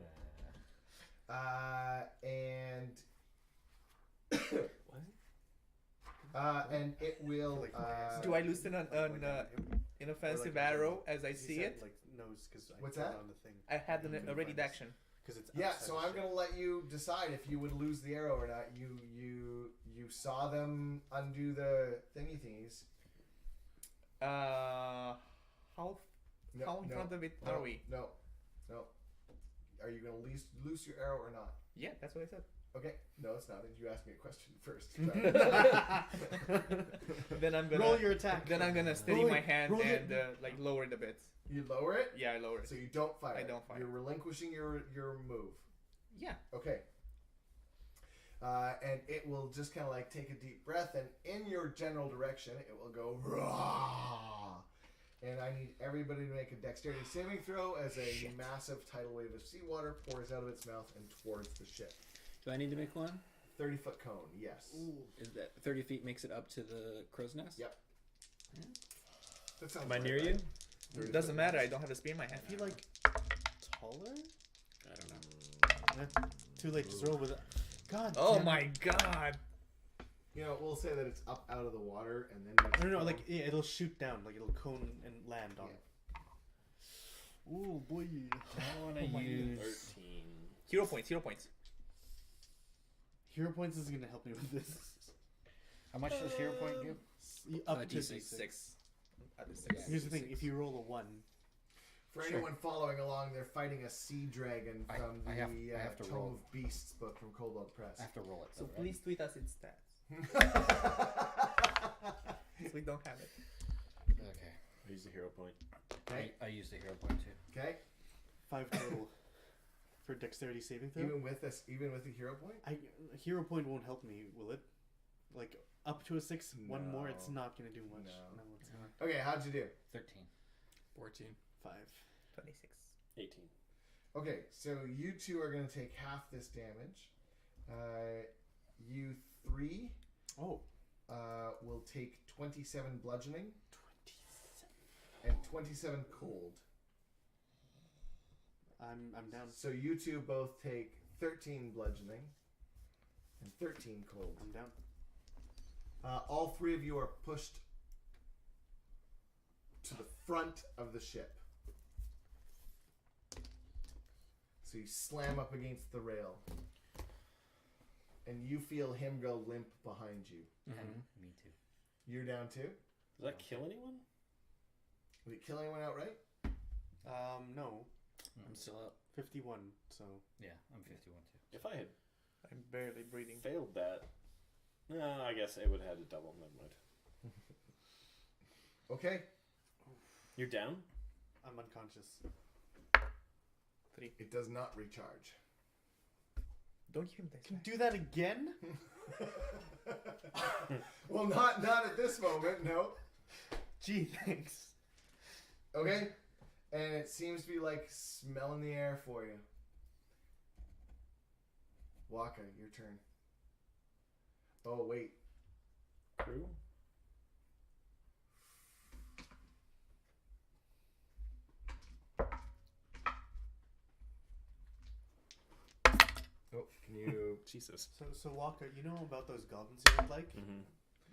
And What? and it will. Like my ass. Do I loosen an Like inoffensive Or like- arrow as I He see said, it? Like nose, because I What's put it that? on the thing. I had couldn't a ready find it. action. Because it's Yeah, outside so the I'm ship. gonna let you decide if you would lose the arrow or not. You saw them undo the thingies. How No, How in no, front of it no, are we? No. Are you gonna loose your arrow or not? Yeah, that's what I said. Okay. No, it's not. You asked me a question first. Then I'm gonna Roll your attack. Then I'm gonna steady Roll my it, hand roll and it. like lower it a bit. You lower it, Yeah, I lower it. so you don't fire. I it. don't fire. You're relinquishing your move. Yeah. Okay. And it will just kind of like take a deep breath, and in your general direction, it will go raw. And I need everybody to make a dexterity saving throw as a massive tidal wave of seawater pours out of its mouth and towards the ship. Do I need to make one? 30-foot cone, yes. Is that 30 feet makes it up to the crow's nest? Yep. That sounds Am I right, near right? you? 30 Doesn't foot matter. I cone. don't have a spear in my I hand. feel like taller? I don't know. Too late. Just roll with it. God. Oh damn my it. god. You know, we'll say that it's up out of the water, and then No, like yeah, it'll shoot down, like it'll cone and land on it. Ooh boy. I want to use. 13. Hero points. Hero points. Hero points is gonna help me with this. How much does hero point give? Up to D6. D6. At the 6. Here's the thing: if you roll a 1, For Sure. anyone following along, they're fighting a sea dragon I- from I have- the I have to Tome roll. of Beasts book from Cobalt Press. I have to roll it. So though, right? please tweet us its stats. We don't have it. Okay. I use the hero point. Okay. I used the hero point too. Okay. 5 total for dexterity saving throw. Even with the hero point. Hero point won't help me, will it? like up to a 6, one more, it's No. not gonna do much. No. No, it's not. Okay, how'd you do? 13. 14. 5. 26. 18. Okay, so you two are going to take half this damage. You 3 Oh. will take 27 bludgeoning 27. and 27 cold. I'm down. So you two both take 13 bludgeoning and 13 cold. I'm down. All 3 of you are pushed to the front of the ship. So you slam up against the rail. And you feel him go limp behind you. Me too. You're down too? Does that kill anyone? Did it kill anyone outright? No. I'm still up. 51, so... Yeah, I'm 51 too. If I had I'm barely breathing. failed that, no, I guess it would have had to double. Never mind. Okay. You're down? I'm unconscious. 3. It does not recharge. Don't give him this. Can do that again? Well, not at this moment, no. Gee, thanks. Okay. And it seems to be like smelling the air for you. Waka, your turn. Oh, wait. Crew? Oh, can you... Jesus. So Walker, you know about those goblins you don't like? Mm-hmm.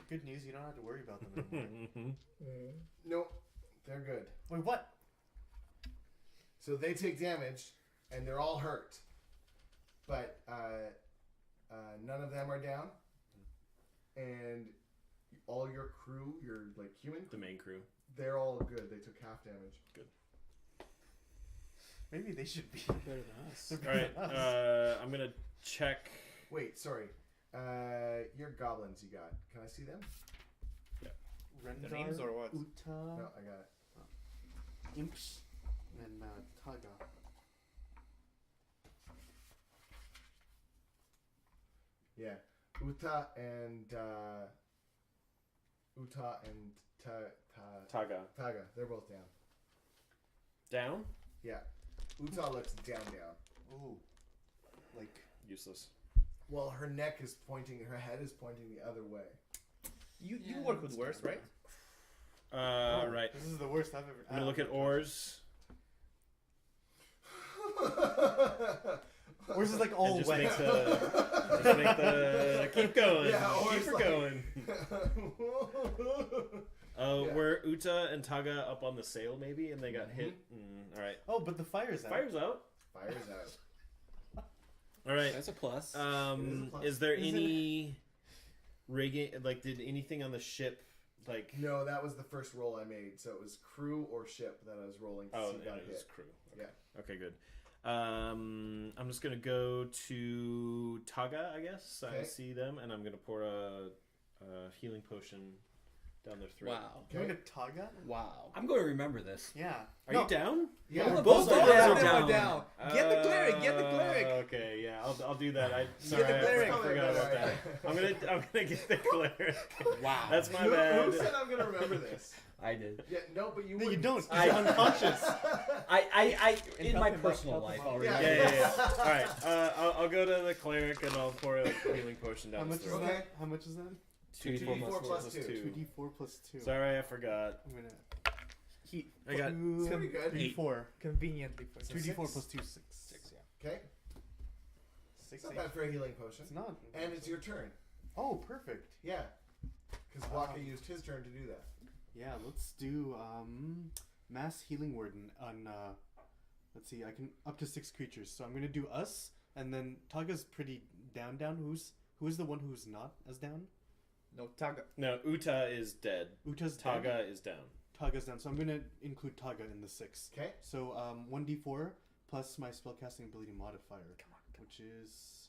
Good news, you don't have to worry about them anymore. Nope. They're good. Wait, what? So they take damage, and they're all hurt. But none of them are down. And all your crew, your like human, The main crew. they're all good. They took half damage. Maybe they should be. Better than us. They're All right. better than us. I'm gonna check. Wait, sorry. Your goblins you got. Can I see them? Rendar, The names or what? Uta, No, I got it. Imps, and Taga. Yeah. Uta and Taga. Taga. They're both down. Down? Yeah. Uta looks down. Ooh. Like, Useless. Well, her neck is pointing, her head is pointing the other way. You Yeah, work with that's worse, kinda right? Right. this is the worst I've ever... I'm gonna look at oars. Ours is like And all just wet. make the keep going. Yeah, keep oars her like- going. Oh, Yeah. were Uta and Taga up on the sail maybe, and they got hit? All right. Oh, but the fire's out. Fire's out. Fire's out. All right. That's a plus. plus. Is there Is it- any rigging? Like, did anything on the ship? Like, No, that was the first roll I made. So it was crew or ship that I was rolling to oh, see and got it was hit. crew. Okay. Yeah. Okay, good. I'm just gonna go to Taga, I guess. I Okay. see them, and I'm gonna pour a healing potion down their throat. Wow. Can we get Taga? Wow. I'm going to remember this. Yeah. Are you down? Yeah. We're Both both of down. them are down. Get the cleric. Get the cleric. Okay, yeah, I'll do that. Sorry, the cleric. I forgot about that. I'm gonna get the cleric. Wow. That's my Who bad. said I'm gonna remember this? I did. Yeah, no, but you No, you wouldn't. don't. 'Cause I- you're unconscious. I in help my him out, personal help him life out. already. Yeah. Yeah. All right, I'll go to the cleric and I'll pour a healing potion How down much his is throat. Okay. that? How much is that? 2d4 plus 2. 2d4 plus 2. Sorry, I forgot. I'm gonna... Heat. I got- It's pretty good. 3d4. Conveniently for 2d4 6. plus 2, 6. 6, yeah. Okay. 6, It's not 8. bad for a healing potion. It's not. And it's your turn. Oh, perfect. Yeah. Because Waka used his turn to do that. Yeah, let's do mass healing word on let's see, I can up to 6 creatures. So I'm gonna do us, and then Taga's pretty down. Who is the one who's not as down? No, Taga. No, Uta is dead. Uta's dead. Taga is down. Taga's down. So I'm gonna include Taga in the 6. Okay. So 1d4 plus my spellcasting ability modifier, which is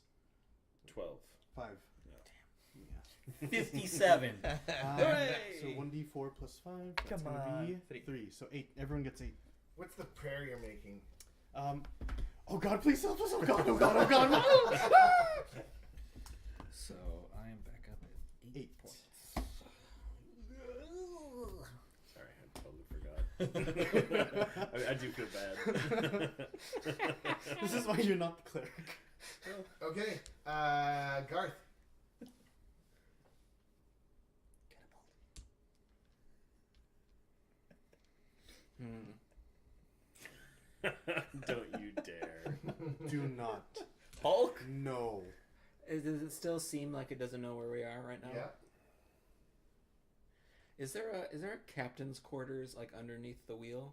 12. 5. Yeah. 57. Hooray! So 1d4 plus 5. That's Come gonna on. be 3. 3. So 8. Everyone gets 8. What's the prayer you're making? Oh God, please help us! Oh God! Oh God! Oh God! So I am back up at 8. Sorry, I totally forgot. I do feel bad. This is why you're not the cleric. Okay, Garth. Don't you dare. Do not. Hulk? No. Does it still seem like it doesn't know where we are right now? Yeah. Is there a captain's quarters like underneath the wheel?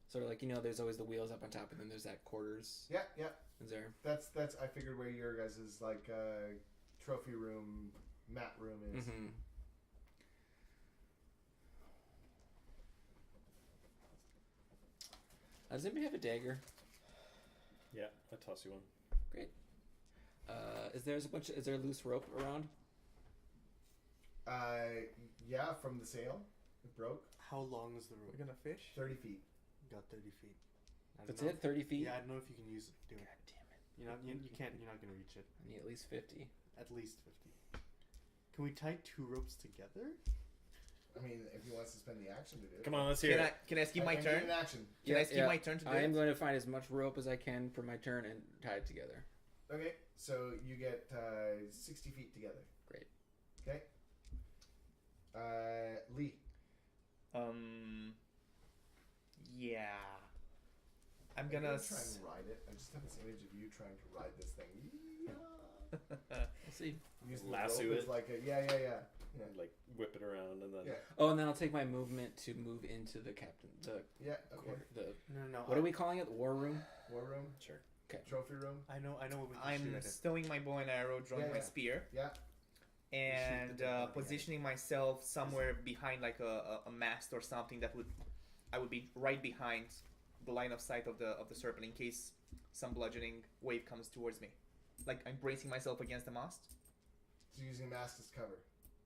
Sort of like, you know, there's always the wheels up on top, and then there's that quarters. Yeah. Is there? That's. I figured where your guys' like trophy room, mat room is. Mm-hmm. Does anybody have a dagger? Yeah, I toss you one. Great. Is there a loose rope around? Yeah, from the sail, it broke. How long is the rope? We're gonna fish. 30 feet. Got 30 feet. I don't That's know it. 30 feet. Yeah, I don't know if you can use it. Do it. God damn it! You're not. You can't. You're not gonna reach it. I need at least 50. At least 50. Can we tie 2 ropes together? I mean, if he wants to spend the action to do it. Come on, let's hear it. Can I skip my I can turn? give an action. Can I skip my turn to do I am it? going to find as much rope as I can for my turn and tie it together. Okay, so you get 60 feet together. Great. Okay. Lee. Yeah. I'm Try gonna. and ride it. I just have this image of you trying to ride this thing. We'll see. Use the Lasso rope as it. like a yeah. Like whip it around and then. Yeah. Oh, and then I'll take my movement to move into the captain. Yeah. Okay. No. What are we calling it? The war room. War room. Sure. Trophy room. I know what we can I'm shoot at it. stowing my bow and arrow, drawing Yeah, my yeah. spear, Yeah. and shoot the dead body positioning myself somewhere behind like a mast or something that I would be right behind the line of sight of the serpent in case some bludgeoning wave comes towards me. Like I'm bracing myself against the mast. So using mast as cover.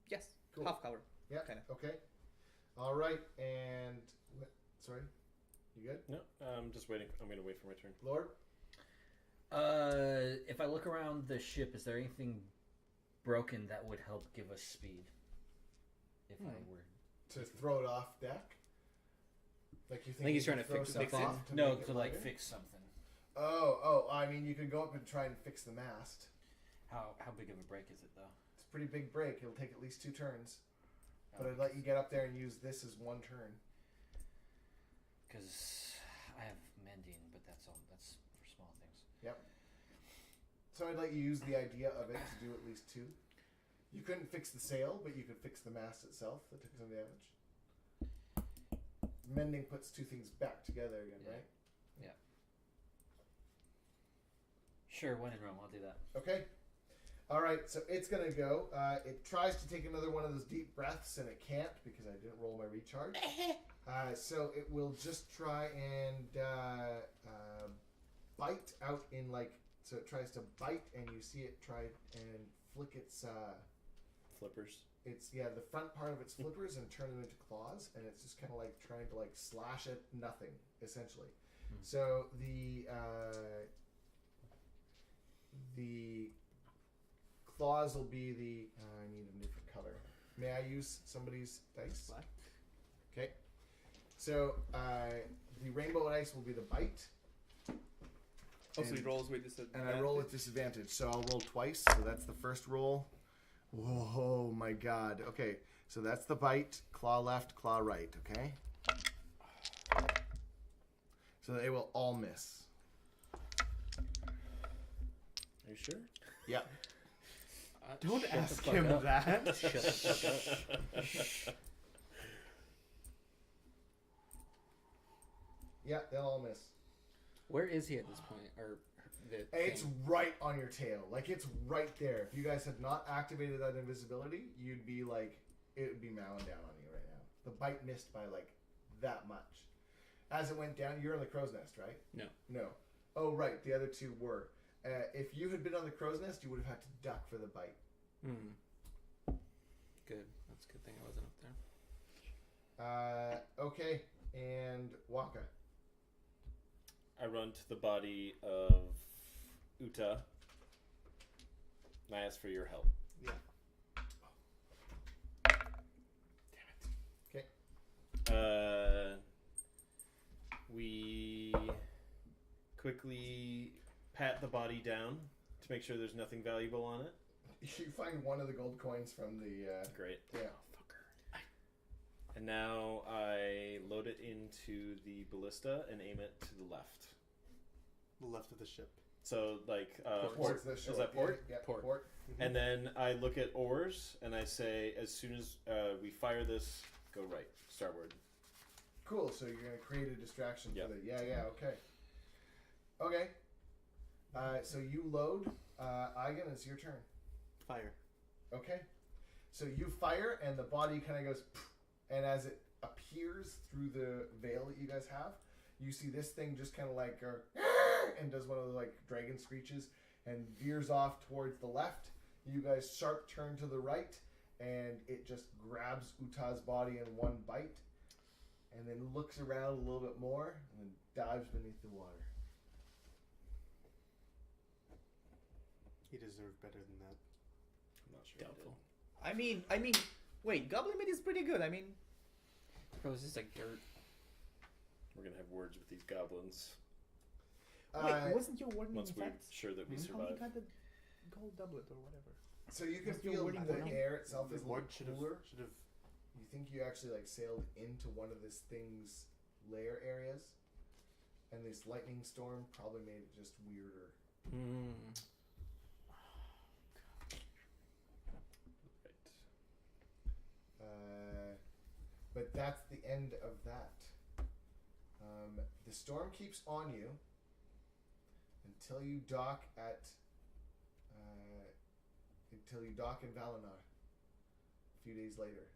Yes, Cool. half cover. Yeah. Kinda. Okay. All right. And sorry. You good, No, I'm just waiting. I'm going to wait for my turn. Lord? If I look around the ship, is there anything broken that would help give us speed? If I were To throw it off deck. Like you think? think he's you trying could to fix throw stuff something. off to no, make it to like lighter? fix something. Oh! I mean, you could go up and try and fix the mast. How big of a break is it though? It's a pretty big break. It'll take at least 2 turns. But I'd let you get up there and use this as 1 turn. Because I have mending, but that's all. That's for small things. Yep. So I'd let you use the idea of it to do at least 2. You couldn't fix the sail, but you could fix the mast itself. That took some damage. Mending puts 2 things back together again, Yeah. right? Sure, when in Rome, I'll do that. Okay. All right, so it's going to go. It tries to take another one of those deep breaths, and it can't because I didn't roll my recharge. So it will just try and bite out in like... So it tries to bite, and you see it try and flick its... Flippers. the front part of its flippers and turn them into claws, and it's just kind of like trying to like slash at nothing, essentially. So the claws will be the... I need a different color. May I use somebody's dice? Black. Okay. So the rainbow dice will be the bite. Also, he And- rolls with disadvantage. And I roll with disadvantage, so I'll roll twice. So that's the first roll. Whoa, my God. Okay, so that's the bite. Claw left, claw right, okay? So they will all miss. Are you sure? Yep. Don't Shut the ask fuck him up. that. Shut the fuck up. Yeah, they'll all miss. Where is he at this point? Or the It's thing? right on your tail. Like, it's right there. If you guys had not activated that invisibility, you'd be like, it would be mowing down on you right now. The bite missed by, like, that much. As it went down, you're in the crow's nest, right? No. No. Oh, right. The other 2 were. If you had been on the crow's nest, you would have had to duck for the bite. Good. That's a good thing I wasn't up there. Okay. And Waka. I run to the body of Uta. And I ask for your help. Yeah. we quickly pat the body down to make sure there's nothing valuable on it. You find one of the gold coins from the. Great. Yeah. And now I load it into the ballista and aim it to the left. The left of the ship. So, like, Towards the shore. Is that port? Yeah, Port. port. And then I look at oars and I say, as soon as we fire this, go right, starboard. Cool. So you're gonna create a distraction Yep. for the. Yeah. Okay. Okay. So you load. Igan, it's your turn. Fire. Okay. So you fire, and the body kind of goes, and as it appears through the veil that you guys have, you see this thing just kind of like and does one of the like dragon screeches and veers off towards the left. You guys sharp turn to the right, and it just grabs Uta's body in one bite, and then looks around a little bit more, and then dives beneath the water. He deserved better than that. I'm not sure. Doubtful. I mean, wait, goblin meat is pretty good. I mean, Bro, this is like dirt. We're going to have words with these goblins wait, wasn't your wording once in we're fact? sure that we How you survive. got the gold doublet or whatever? So you can What's your feel wording the going on? air itself is a Ward little should have. cooler. You think you actually like sailed into one of this thing's lair areas, and this lightning storm probably made it just weirder. Mm. Right. But that's the end of that. The storm keeps on you until you dock at in Valinor a few days later.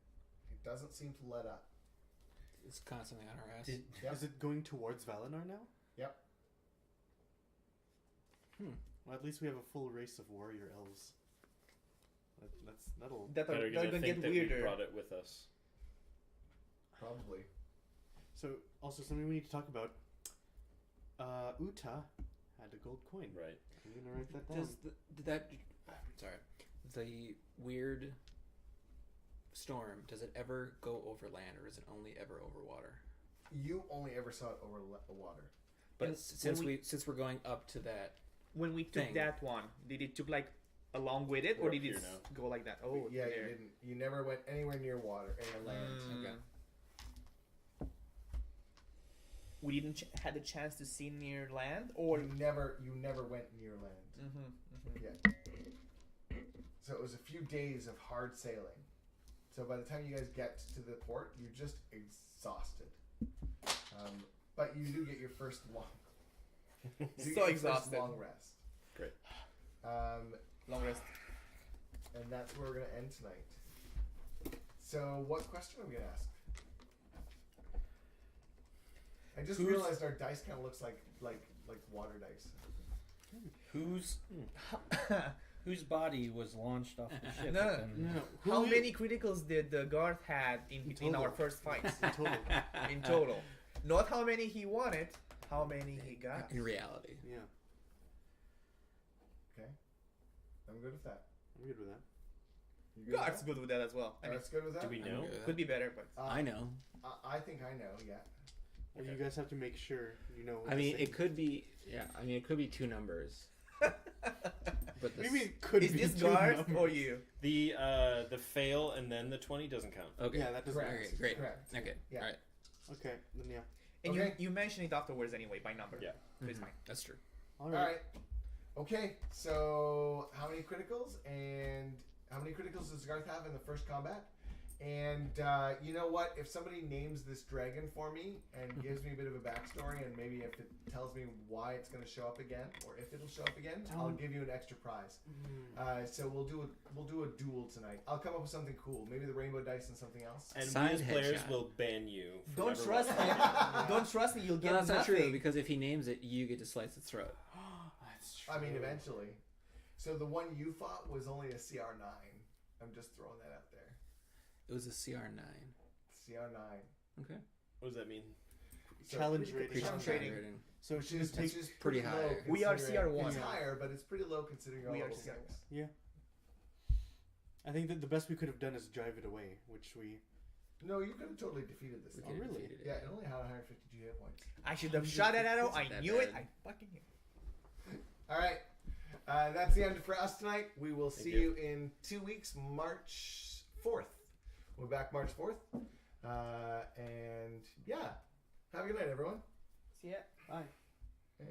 It doesn't seem to let up. It's constantly on our ass. Yep. Is it going towards Valinor now? Yep. Well, at least we have a full race of warrior elves. That'll. That'll Better gonna get think that we weirder. brought it with us. Probably. So, also something we need to talk about. Uta had a gold coin. Right. I'm gonna write that down. Did that? Sorry, the weird storm. Does it ever go over land, or is it only ever over water? You only ever saw it over water. But And since when since we're going up to that, When we took Thing. that one, did it took like along with it, We're or up did here it now. go like that? Oh, Yeah, there. you didn't. You never went anywhere near water, near land. Mm. Okay. We didn't had a chance to see near land, or You never went near land. mm-hmm. Yeah. So it was a few days of hard sailing. So by the time you guys get to the port, you're just exhausted. But you do get your first long. you So get your first exhausted. long rest. Great. Long rest. And that's where we're gonna end tonight. So what question are we gonna ask? I just realized our dice kind of looks like water dice. Whose body was launched off the ship? No. and- How many criticals did the guard had in between total. our first fights? In total. In total, not how many he wanted, how many he got. in reality, Yeah, Okay, I'm good with that. I'm good with that. You good with Guard's that? good with that as well. I mean, That's good with that. Do we I'm know? good with that. could be better, but I know. I think I know. Yeah. Well, Okay. you guys have to make sure you know. I the mean, same- it could be. Yeah, I mean, it could be two numbers. But What do you mean it could is be this two guard numbers? or you? The fail and then the 20 doesn't count. Okay. Yeah, that doesn't. Correct. Okay, great. Correct. Okay, Yeah. all right, Okay, then yeah. And Okay. you mentioned it afterwards anyway by number. Yeah. So it's Mhm. fine. That's true. All All right. right. Okay. So how many criticals does Garth have in the first combat? And you know what? If somebody names this dragon for me and gives me a bit of a backstory, and maybe if it tells me why it's going to show up again, or if it'll show up again, I'll give you an extra prize. So we'll do a duel tonight. I'll come up with something cool. Maybe the rainbow dice and something else. And Signed we as players headshot. will ban you. from Don't ever trust me. watching. Don't trust me. You'll get No, that's not nothing. true because if he names it, you get to slice its throat. That's true. I mean, eventually. So the one you fought was only a CR9. I'm just throwing that out there. It was a CR9. CR9. Okay. What does that mean? So Challenge pretty- rating. challenge Rating. rating. So Which she is, just takes. which is pretty low high. We are considering- CR1. It's higher, but it's pretty low considering you're We all are level CR1. 6. I think that the best we could have done is drive it away, which we. No, you could have totally defeated this We thing. could've really? defeated it. Yeah, it only had 152 hit points. I should have shot at arrow. I that knew it. bad. I fucking knew. All right. That's the end for us tonight. We will see you. you in 2 weeks, March 4th. We'll be back March 4th. And yeah, have a good night, everyone. See ya. Bye. And